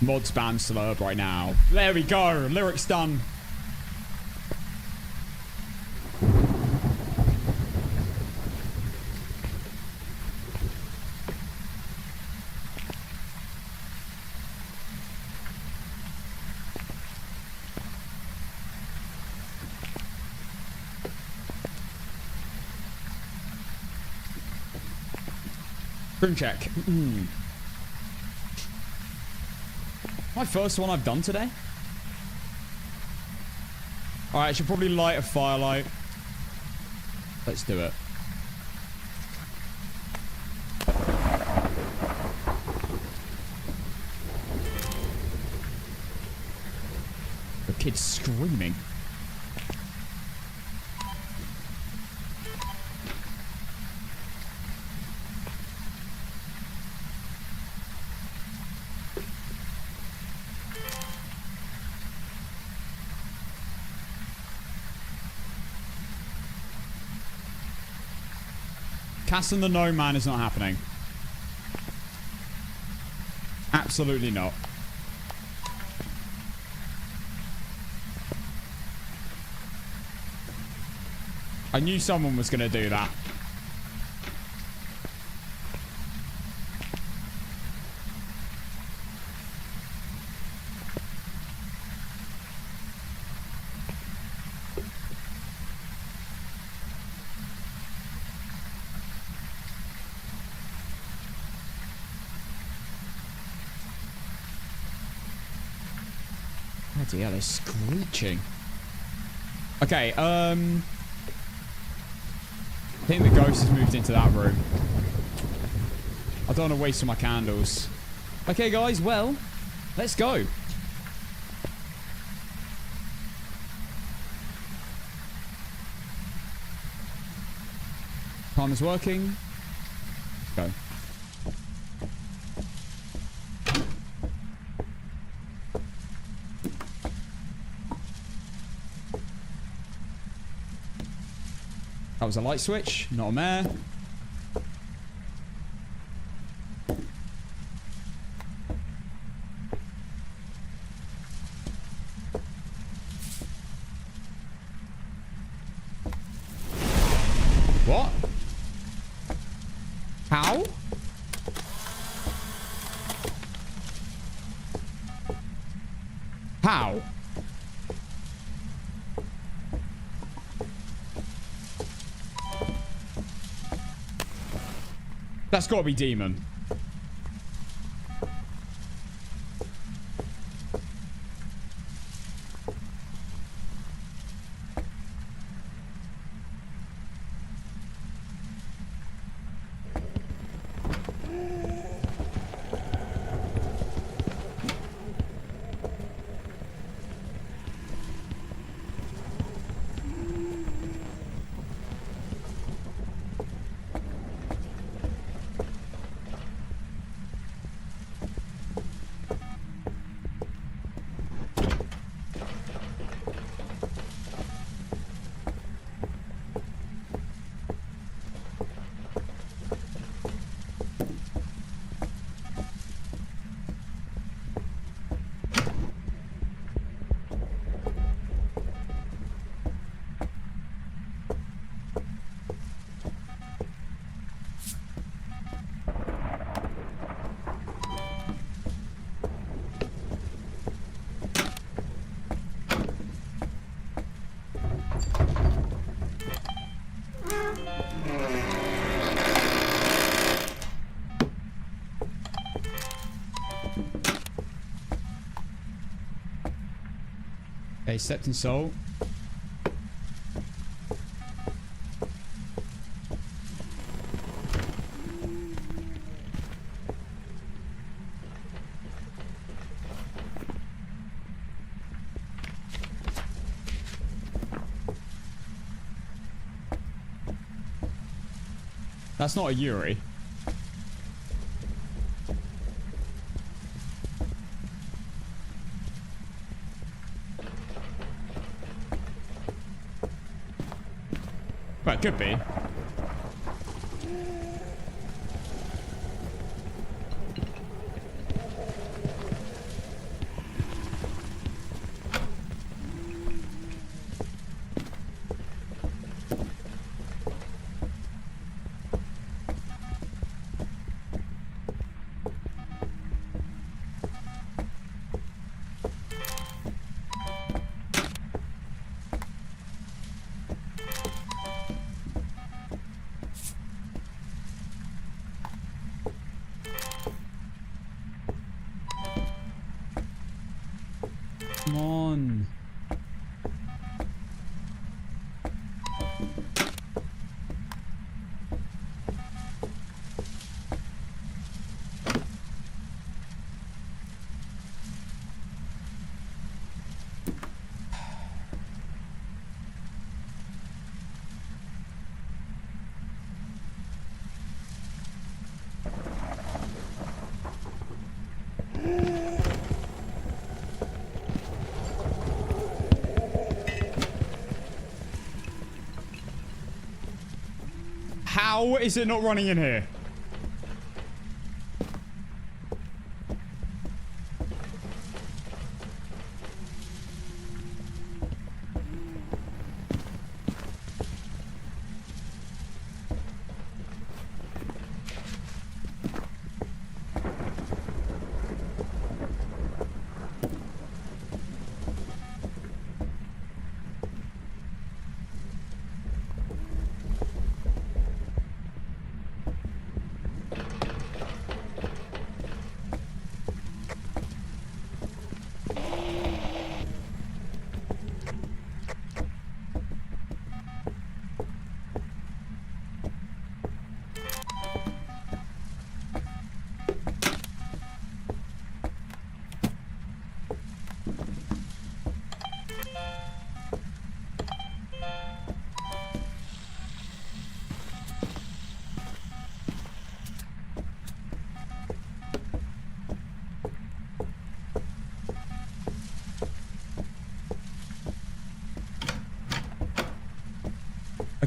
Mod spam slurp right now. There we go. Lyrics done. Room check. My first one I've done today. Alright, I should probably light a firelight. Let's do it. The kid's screaming. Casson the No Man is not happening. Absolutely not. I knew someone was going to do that. Bloody hell, they're screeching. Okay, I think the ghost has moved into that room. I don't want to waste all my candles. Okay, guys, well, let's go. Timer's working. Let's go. That was a light switch, not a mare. What? How? How? That's got to be demon. Okay, stepped in salt. That's not a Yuri. Well, it could be. Come on. How is it not running in here?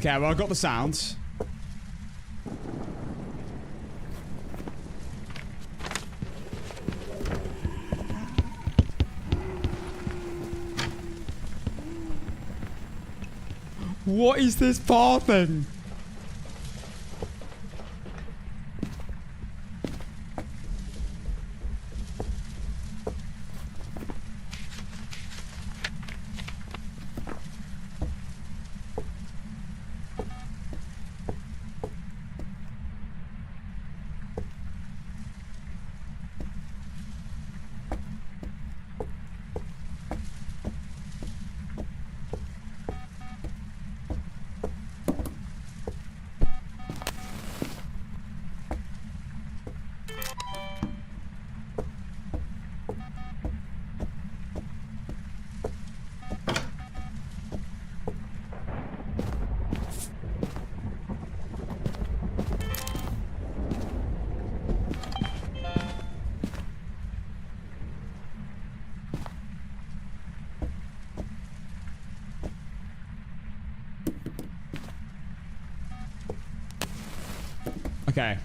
Okay, well, I got the sounds. What is this bar thing? Okay.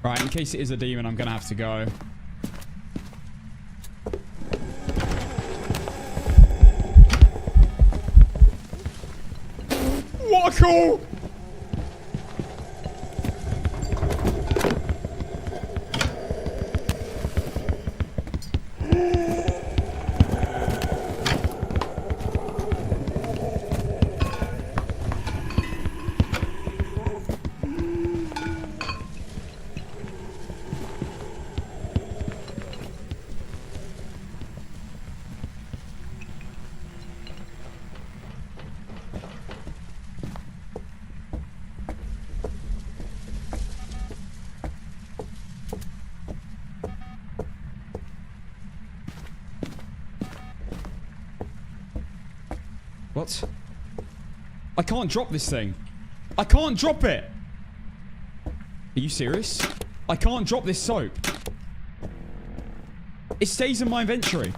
Right, in case it is a demon, I'm going to have to go. What a call! What? I can't drop this thing. I can't drop it. Are you serious? I can't drop this soap. It stays in my inventory.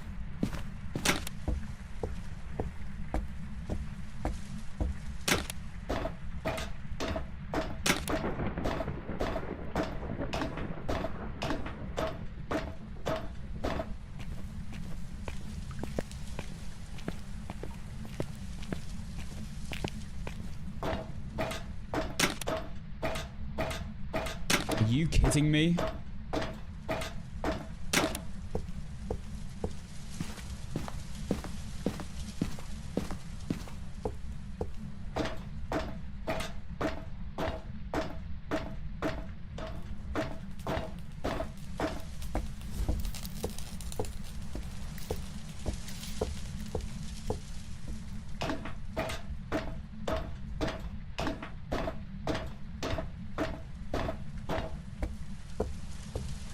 Are you kidding me?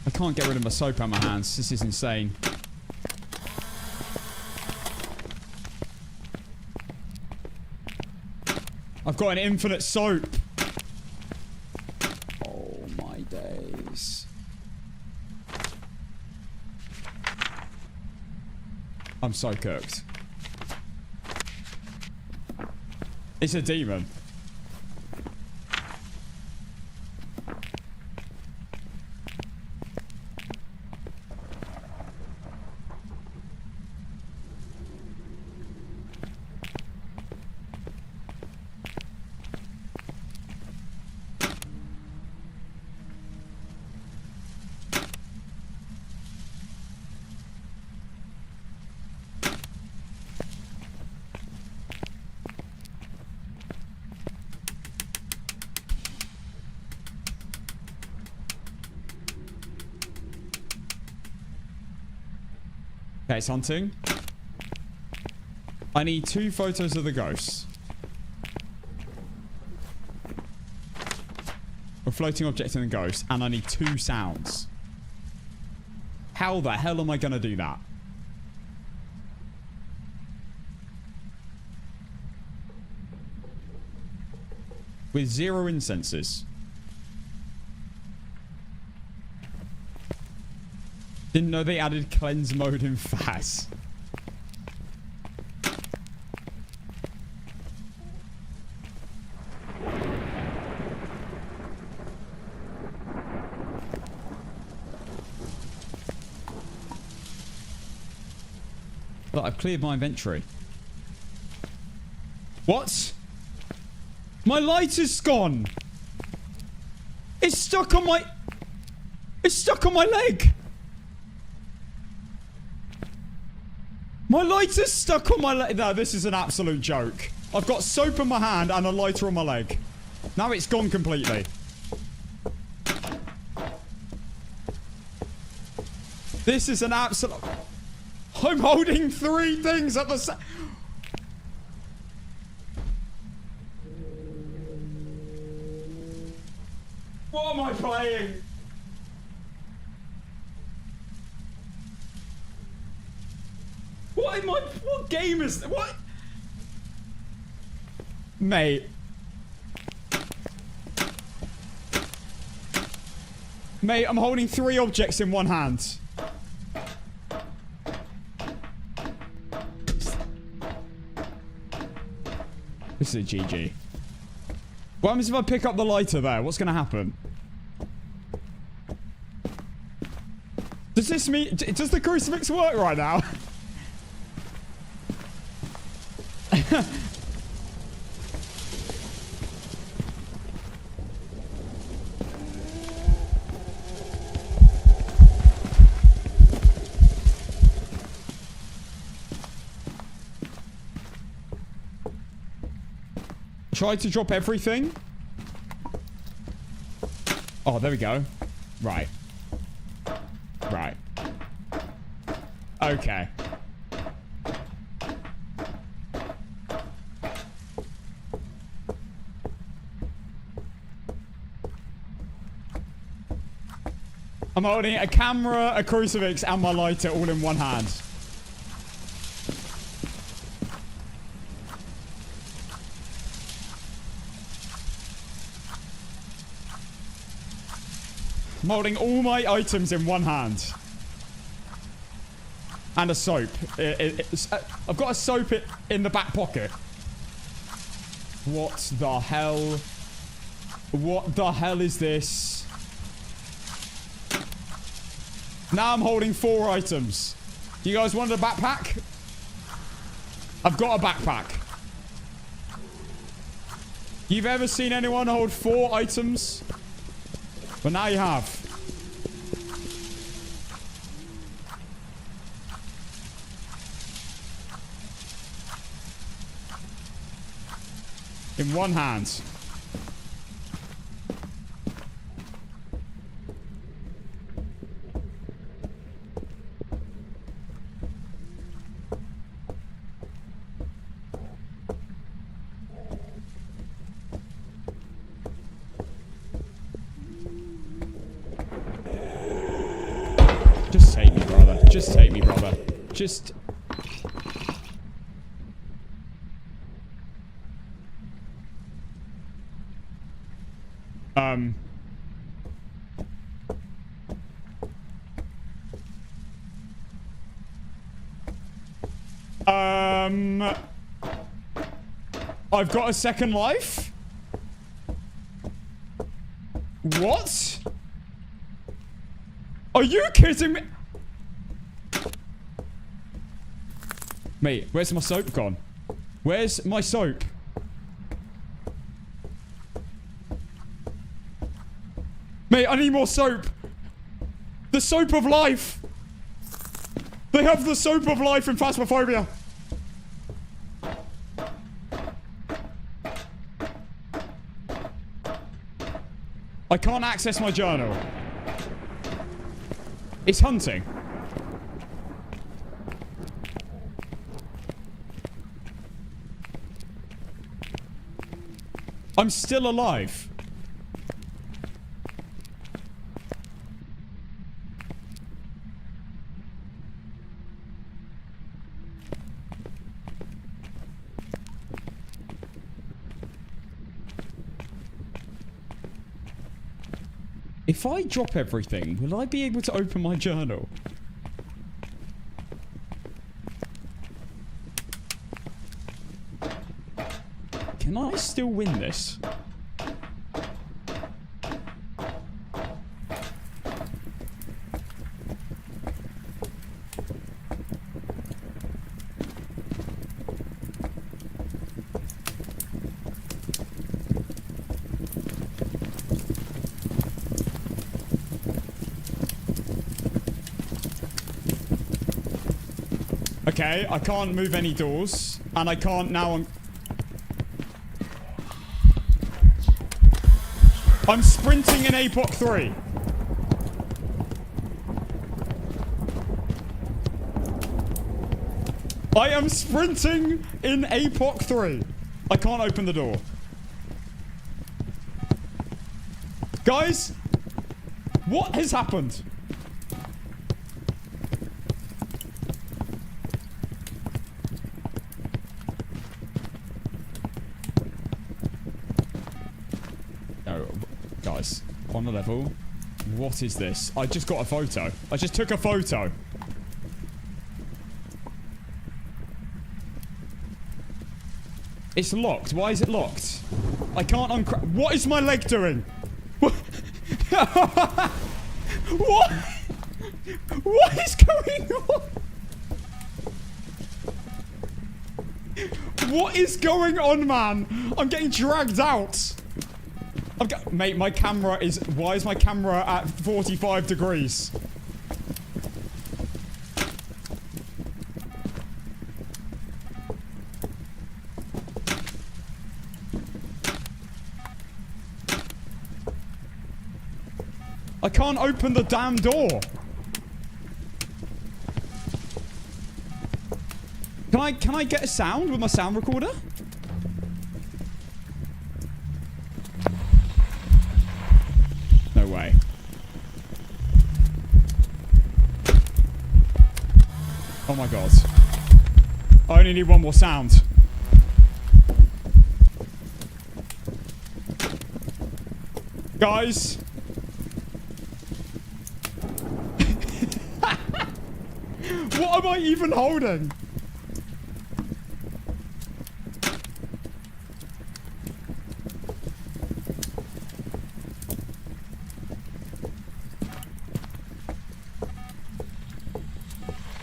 I can't get rid of my soap out of my hands. This is insane. I've got an infinite soap. Oh my days. I'm so cooked. It's a demon. Okay, it's hunting. I need 2 photos of the ghosts. A floating object and a ghost. And I need 2 sounds. How the hell am I going to do that? With 0 incenses. Didn't know they added cleanse mode in Phas. Look, I've cleared my inventory. What? My lighter's gone. It's stuck on my... It's stuck on my leg. My lighter's stuck on my leg. No, this is an absolute joke. I've got soap in my hand and a lighter on my leg. Now it's gone completely. This is an absolute... I'm holding 3 things at the same... What am I playing? What am I... What game is... What? Mate. Mate, I'm holding 3 objects in one hand. This is a GG. What happens if I pick up the lighter there? What's going to happen? this mean? Does the crucifix work right now? Try to drop everything. Oh, there we go. Right. Right. Okay. I'm holding a camera, a crucifix, and my lighter all in one hand. I'm holding all my items in one hand. And a soap. I've got a soap in the back pocket. What the hell? What the hell is this? Now I'm holding 4 items. You guys wanted a backpack? I've got a backpack. You've ever seen anyone hold 4 items? But now you have. In one hand. Just take me, brother. Just take me, brother. Just... I've got a second life? What? Are you kidding me? Mate, where's my soap gone? Where's my soap? Mate, I need more soap. The soap of life. They have the soap of life in Phasmophobia. I can't access my journal. It's hunting. I'm still alive. If I drop everything, will I be able to open my journal? Can I still win this? Okay, I can't move any doors, and I can't now. I'm sprinting in APOC 3. I am sprinting in APOC 3. I can't open the door. Guys, what has happened? Guys, on the level, what is this? I just got a photo. I just took a photo. It's locked. Why is it locked? I can't uncrack. What is my leg doing? What? What is going on? What is going on, man? I'm getting dragged out. Mate, my camera is... Why is my camera at 45 degrees? I can't open the damn door. Can I get a sound with my sound recorder? No way. Oh my god. I only need one more sound. Guys. What am I even holding?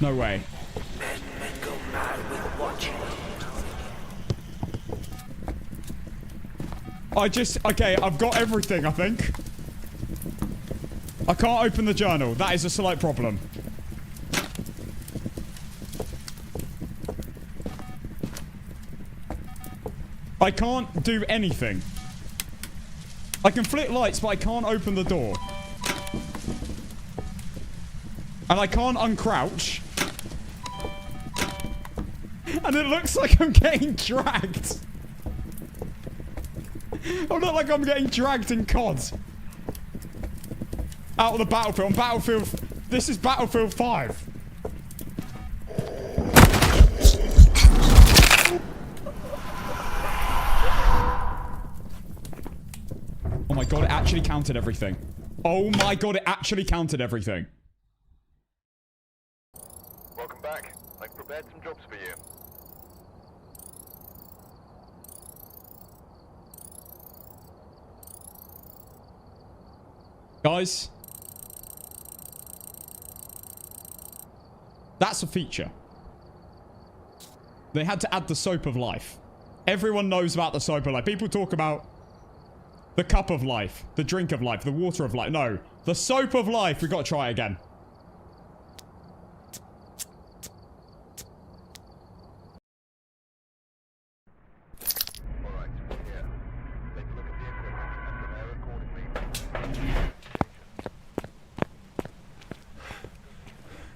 No way. Men go mad with watching. Okay, I've got everything, I think. I can't open the journal. That is a slight problem. I can't do anything. I can flick lights, but I can't open the door. And I can't uncrouch. And it looks like I'm getting dragged. I look like I'm getting dragged in COD. Out of the battlefield. Battlefield... This is Battlefield 5. Oh my god, it actually counted everything. Oh my god, it actually counted everything. Welcome back. I've prepared some jobs for you. Guys. That's a feature. They had to add the soap of life. Everyone knows about the soap of life. People talk about the cup of life, the drink of life, the water of life. No, the soap of life. We've got to try it again. Alright, here. Take a look at the equipment and prepare accordingly.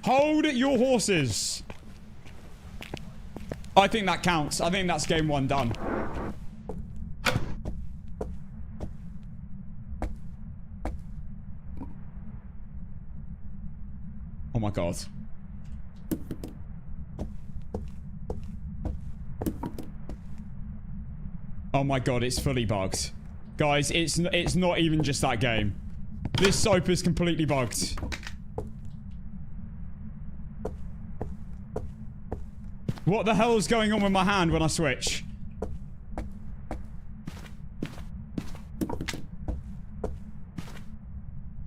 Hold your horses. I think that counts. I think that's game 1 done. Oh my god. Oh my god, it's fully bugged. Guys, it's not even just that game. This soap is completely bugged. What the hell is going on with my hand when I switch?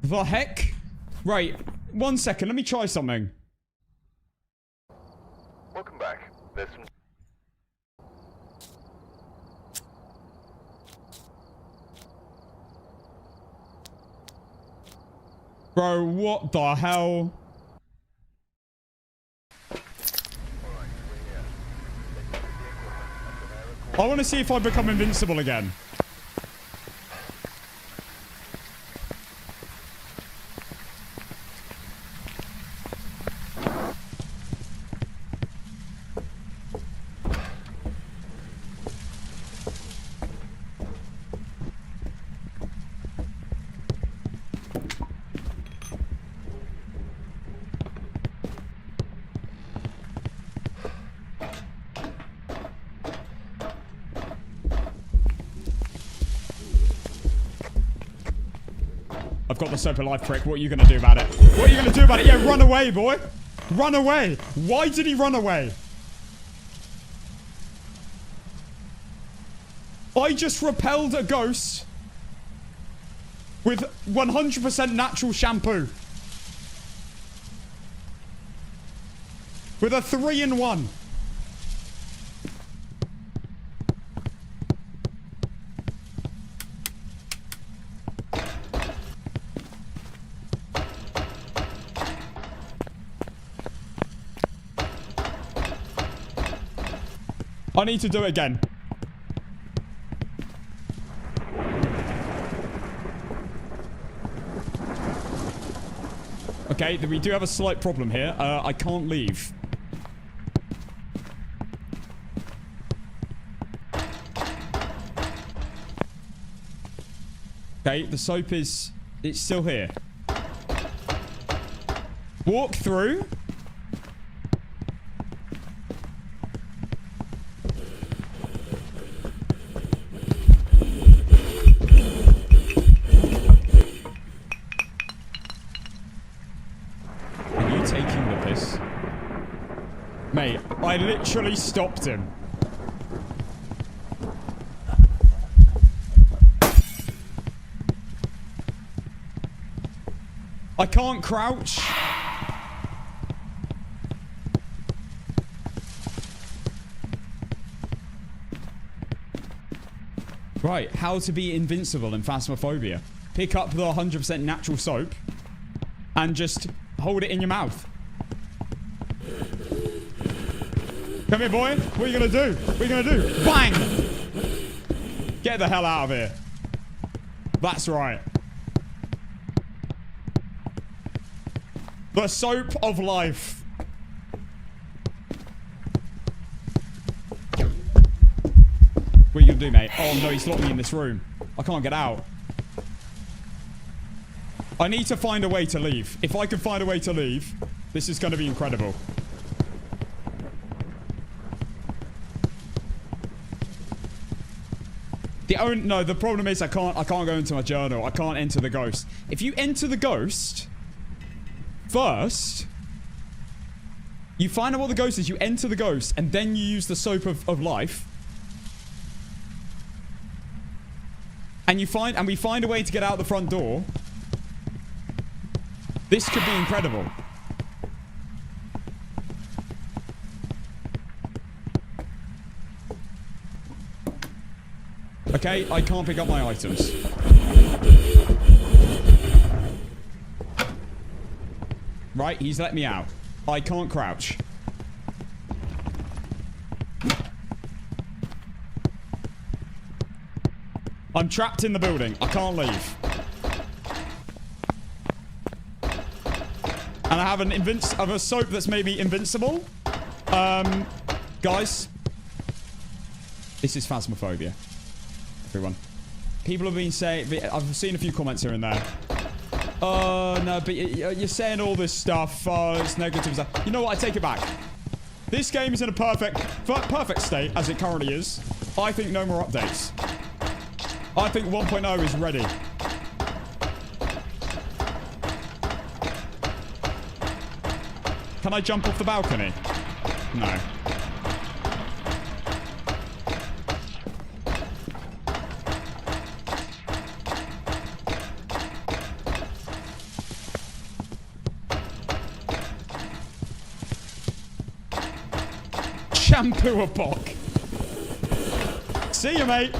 The heck? Right, 1 second, let me try something. Welcome back. There's some... Bro, what the hell? I want to see if I become invincible again. I've got the soap of life prick. What are you going to do about it? What are you going to do about it? Yeah, run away, boy. Run away. Why did he run away? I just repelled a ghost with 100% natural shampoo. With a 3-in-1. I need to do it again. Okay, we do have a slight problem here. I can't leave. Okay, the soap is... It's still here. Walk through. Mate, I literally stopped him. I can't crouch. Right, how to be invincible in Phasmophobia. Pick up the 100% natural soap and just hold it in your mouth. Come here, boy. What are you going to do? What are you going to do? Bang! Get the hell out of here. That's right. The soap of life. What are you going to do, mate? Oh, no, he's locked me in this room. I can't get out. I need to find a way to leave. If I can find a way to leave, this is going to be incredible. No, the problem is I can't go into my journal. I can't enter the ghost. If you enter the ghost first, you find out what the ghost is, you enter the ghost, and then you use the soap of life. And we find a way to get out the front door. This could be incredible. Okay, I can't pick up my items. Right, he's let me out. I can't crouch. I'm trapped in the building. I can't leave. And I have a soap that's maybe invincible. Guys. This is Phasmophobia. Everyone. People have been saying... I've seen a few comments here and there. Oh, no, but you're saying all this stuff. Oh, it's negative stuff. You know what? I take it back. This game is in a perfect state, as it currently is. I think no more updates. I think 1.0 is ready. Can I jump off the balcony? No. Shampoo APOC. See you, mate.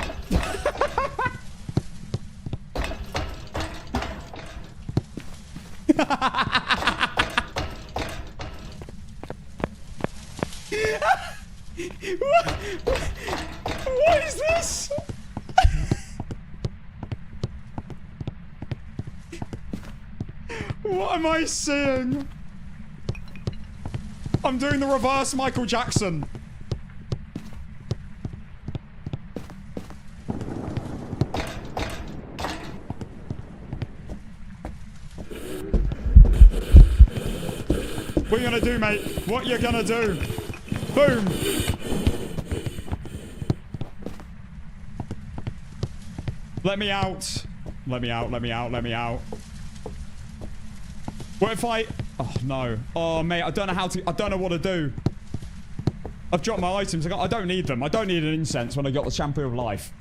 What is this? What am I seeing? I'm doing the reverse Michael Jackson. What are you gonna do, mate? What you gonna do? Boom! Let me out. Let me out, let me out, let me out. What if I... Oh, no. Oh, mate, I don't know how to... I don't know what to do. I've dropped my items. I don't need them. I don't need an incense when I got the shampoo of life.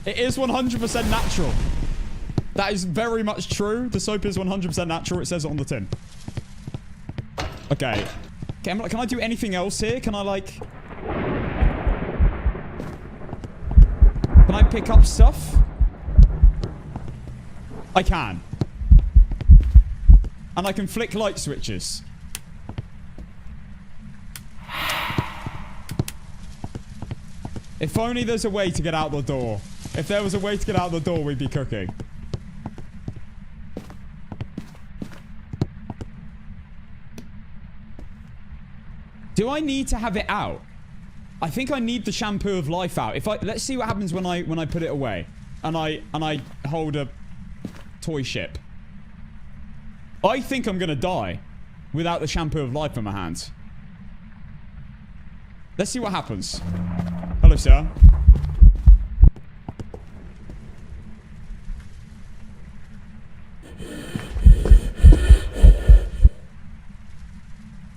It is 100% natural. That is very much true. The soap is 100% natural. It says it on the tin. Okay. Can I do anything else here? Can I, like... Can I pick up stuff? I can. And I can flick light switches. If only there's a way to get out the door. If there was a way to get out the door, we'd be cooking. Do I need to have it out? I think I need the shampoo of life out. Let's see what happens when I put it away. And I hold a toy ship. I think I'm gonna die without the shampoo of life in my hands. Let's see what happens. Hello, sir.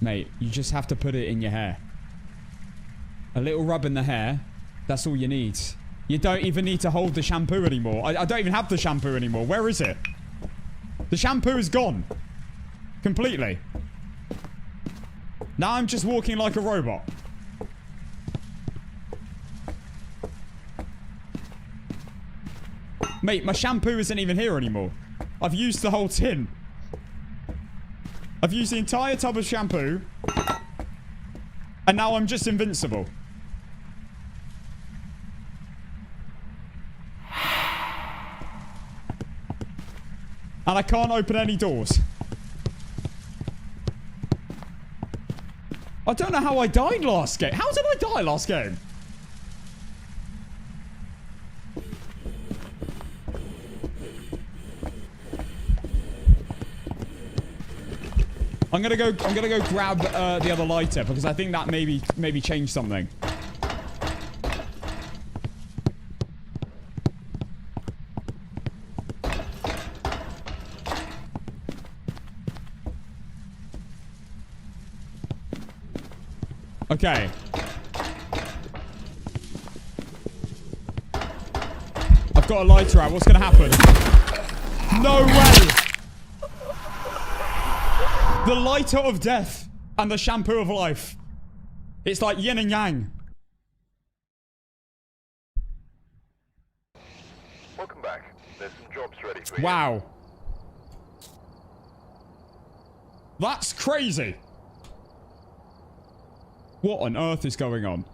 Mate, you just have to put it in your hair. A little rub in the hair. That's all you need. You don't even need to hold the shampoo anymore. I don't even have the shampoo anymore. Where is it? The shampoo is gone. Completely. Now I'm just walking like a robot. Mate, my shampoo isn't even here anymore. I've used the whole tin. I've used the entire tub of shampoo. And now I'm just invincible. And I can't open any doors. I don't know how I died last game. How did I die last game? I'm gonna go grab the other lighter because I think that maybe changed something. Okay. I've got a lighter out. What's gonna happen? No way! The lighter of death and the shampoo of life. It's like yin and yang. Welcome back. There's some jobs ready for you. Wow. That's crazy. What on earth is going on?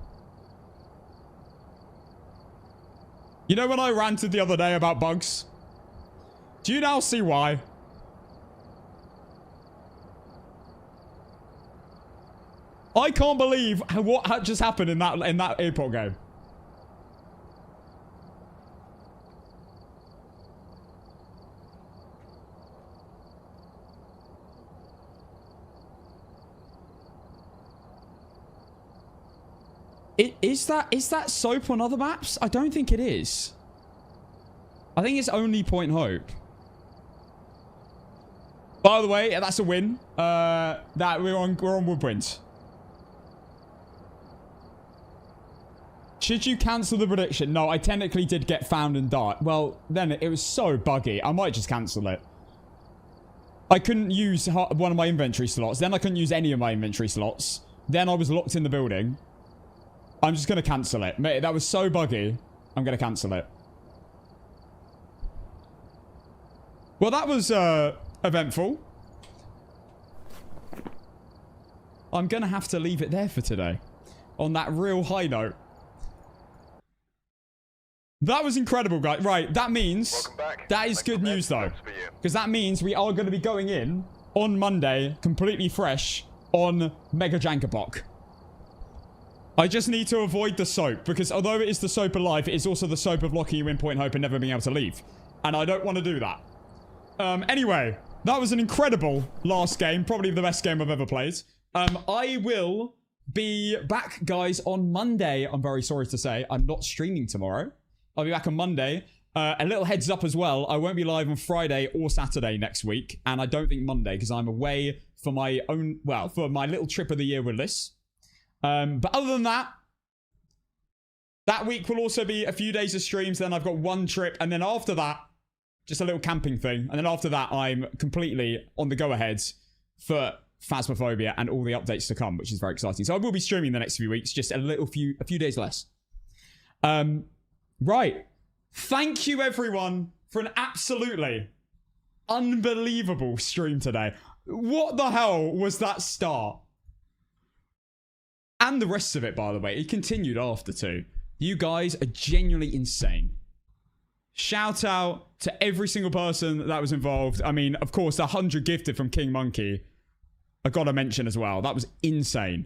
You know when I ranted the other day about bugs? Do you now see why? I can't believe what just happened in that APOC game. Is that soap on other maps? I don't think it is. I think it's only Point Hope. By the way, that's a win. That we're on Woodwind. Should you cancel the prediction? No, I technically did get found and die. Well, then it was so buggy. I might just cancel it. I couldn't use one of my inventory slots. Then I couldn't use any of my inventory slots. Then I was locked in the building. I'm just going to cancel it. Mate, that was so buggy. I'm going to cancel it. Well, that was eventful. I'm going to have to leave it there for today. On that real high note. That was incredible, guys. Right, that means... That is good news, though. Because that means we are going to be going in on Monday, completely fresh, on Mega Jankok. I just need to avoid the soap, because although it is the soap of life, it is also the soap of locking you in Point Hope and never being able to leave. And I don't want to do that. Anyway, that was an incredible last game. Probably the best game I've ever played. I will be back, guys, on Monday. I'm very sorry to say. I'm not streaming tomorrow. I'll be back on Monday. A little heads up as well. I won't be live on Friday or Saturday next week. And I don't think Monday, because I'm away for my own... Well, for my little trip of the year with Liz. But other than that, That week will also be a few days of streams. Then I've got one trip. And then after that, just a little camping thing. And then after that, I'm completely on the go-ahead for Phasmophobia and all the updates to come, which is very exciting. So I will be streaming the next few weeks, just a few days less. Right. Thank you, everyone, for an absolutely unbelievable stream today. What the hell was that start? And the rest of it, by the way. It continued after too. You guys are genuinely insane. Shout out to every single person that was involved. I mean, of course, the 100 gifted from King Monkey. I gotta mention as well. That was insane.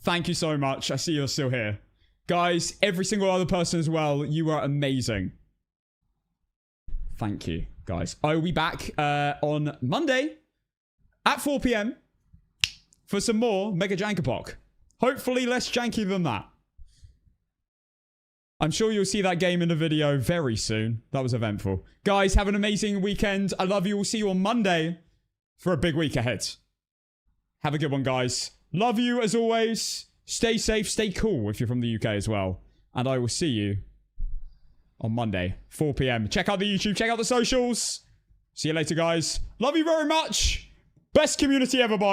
Thank you so much. I see you're still here. Guys, every single other person as well. You are amazing. Thank you, guys. I will be back on Monday at 4 p.m. for some more Mega Jankok. Hopefully less janky than that. I'm sure you'll see that game in the video very soon. That was eventful. Guys, have an amazing weekend. I love you. We'll see you on Monday for a big week ahead. Have a good one, guys. Love you as always. Stay safe, stay cool if you're from the UK as well. And I will see you on Monday, 4 p.m. Check out the YouTube, check out the socials. See you later, guys. Love you very much. Best community ever, bye.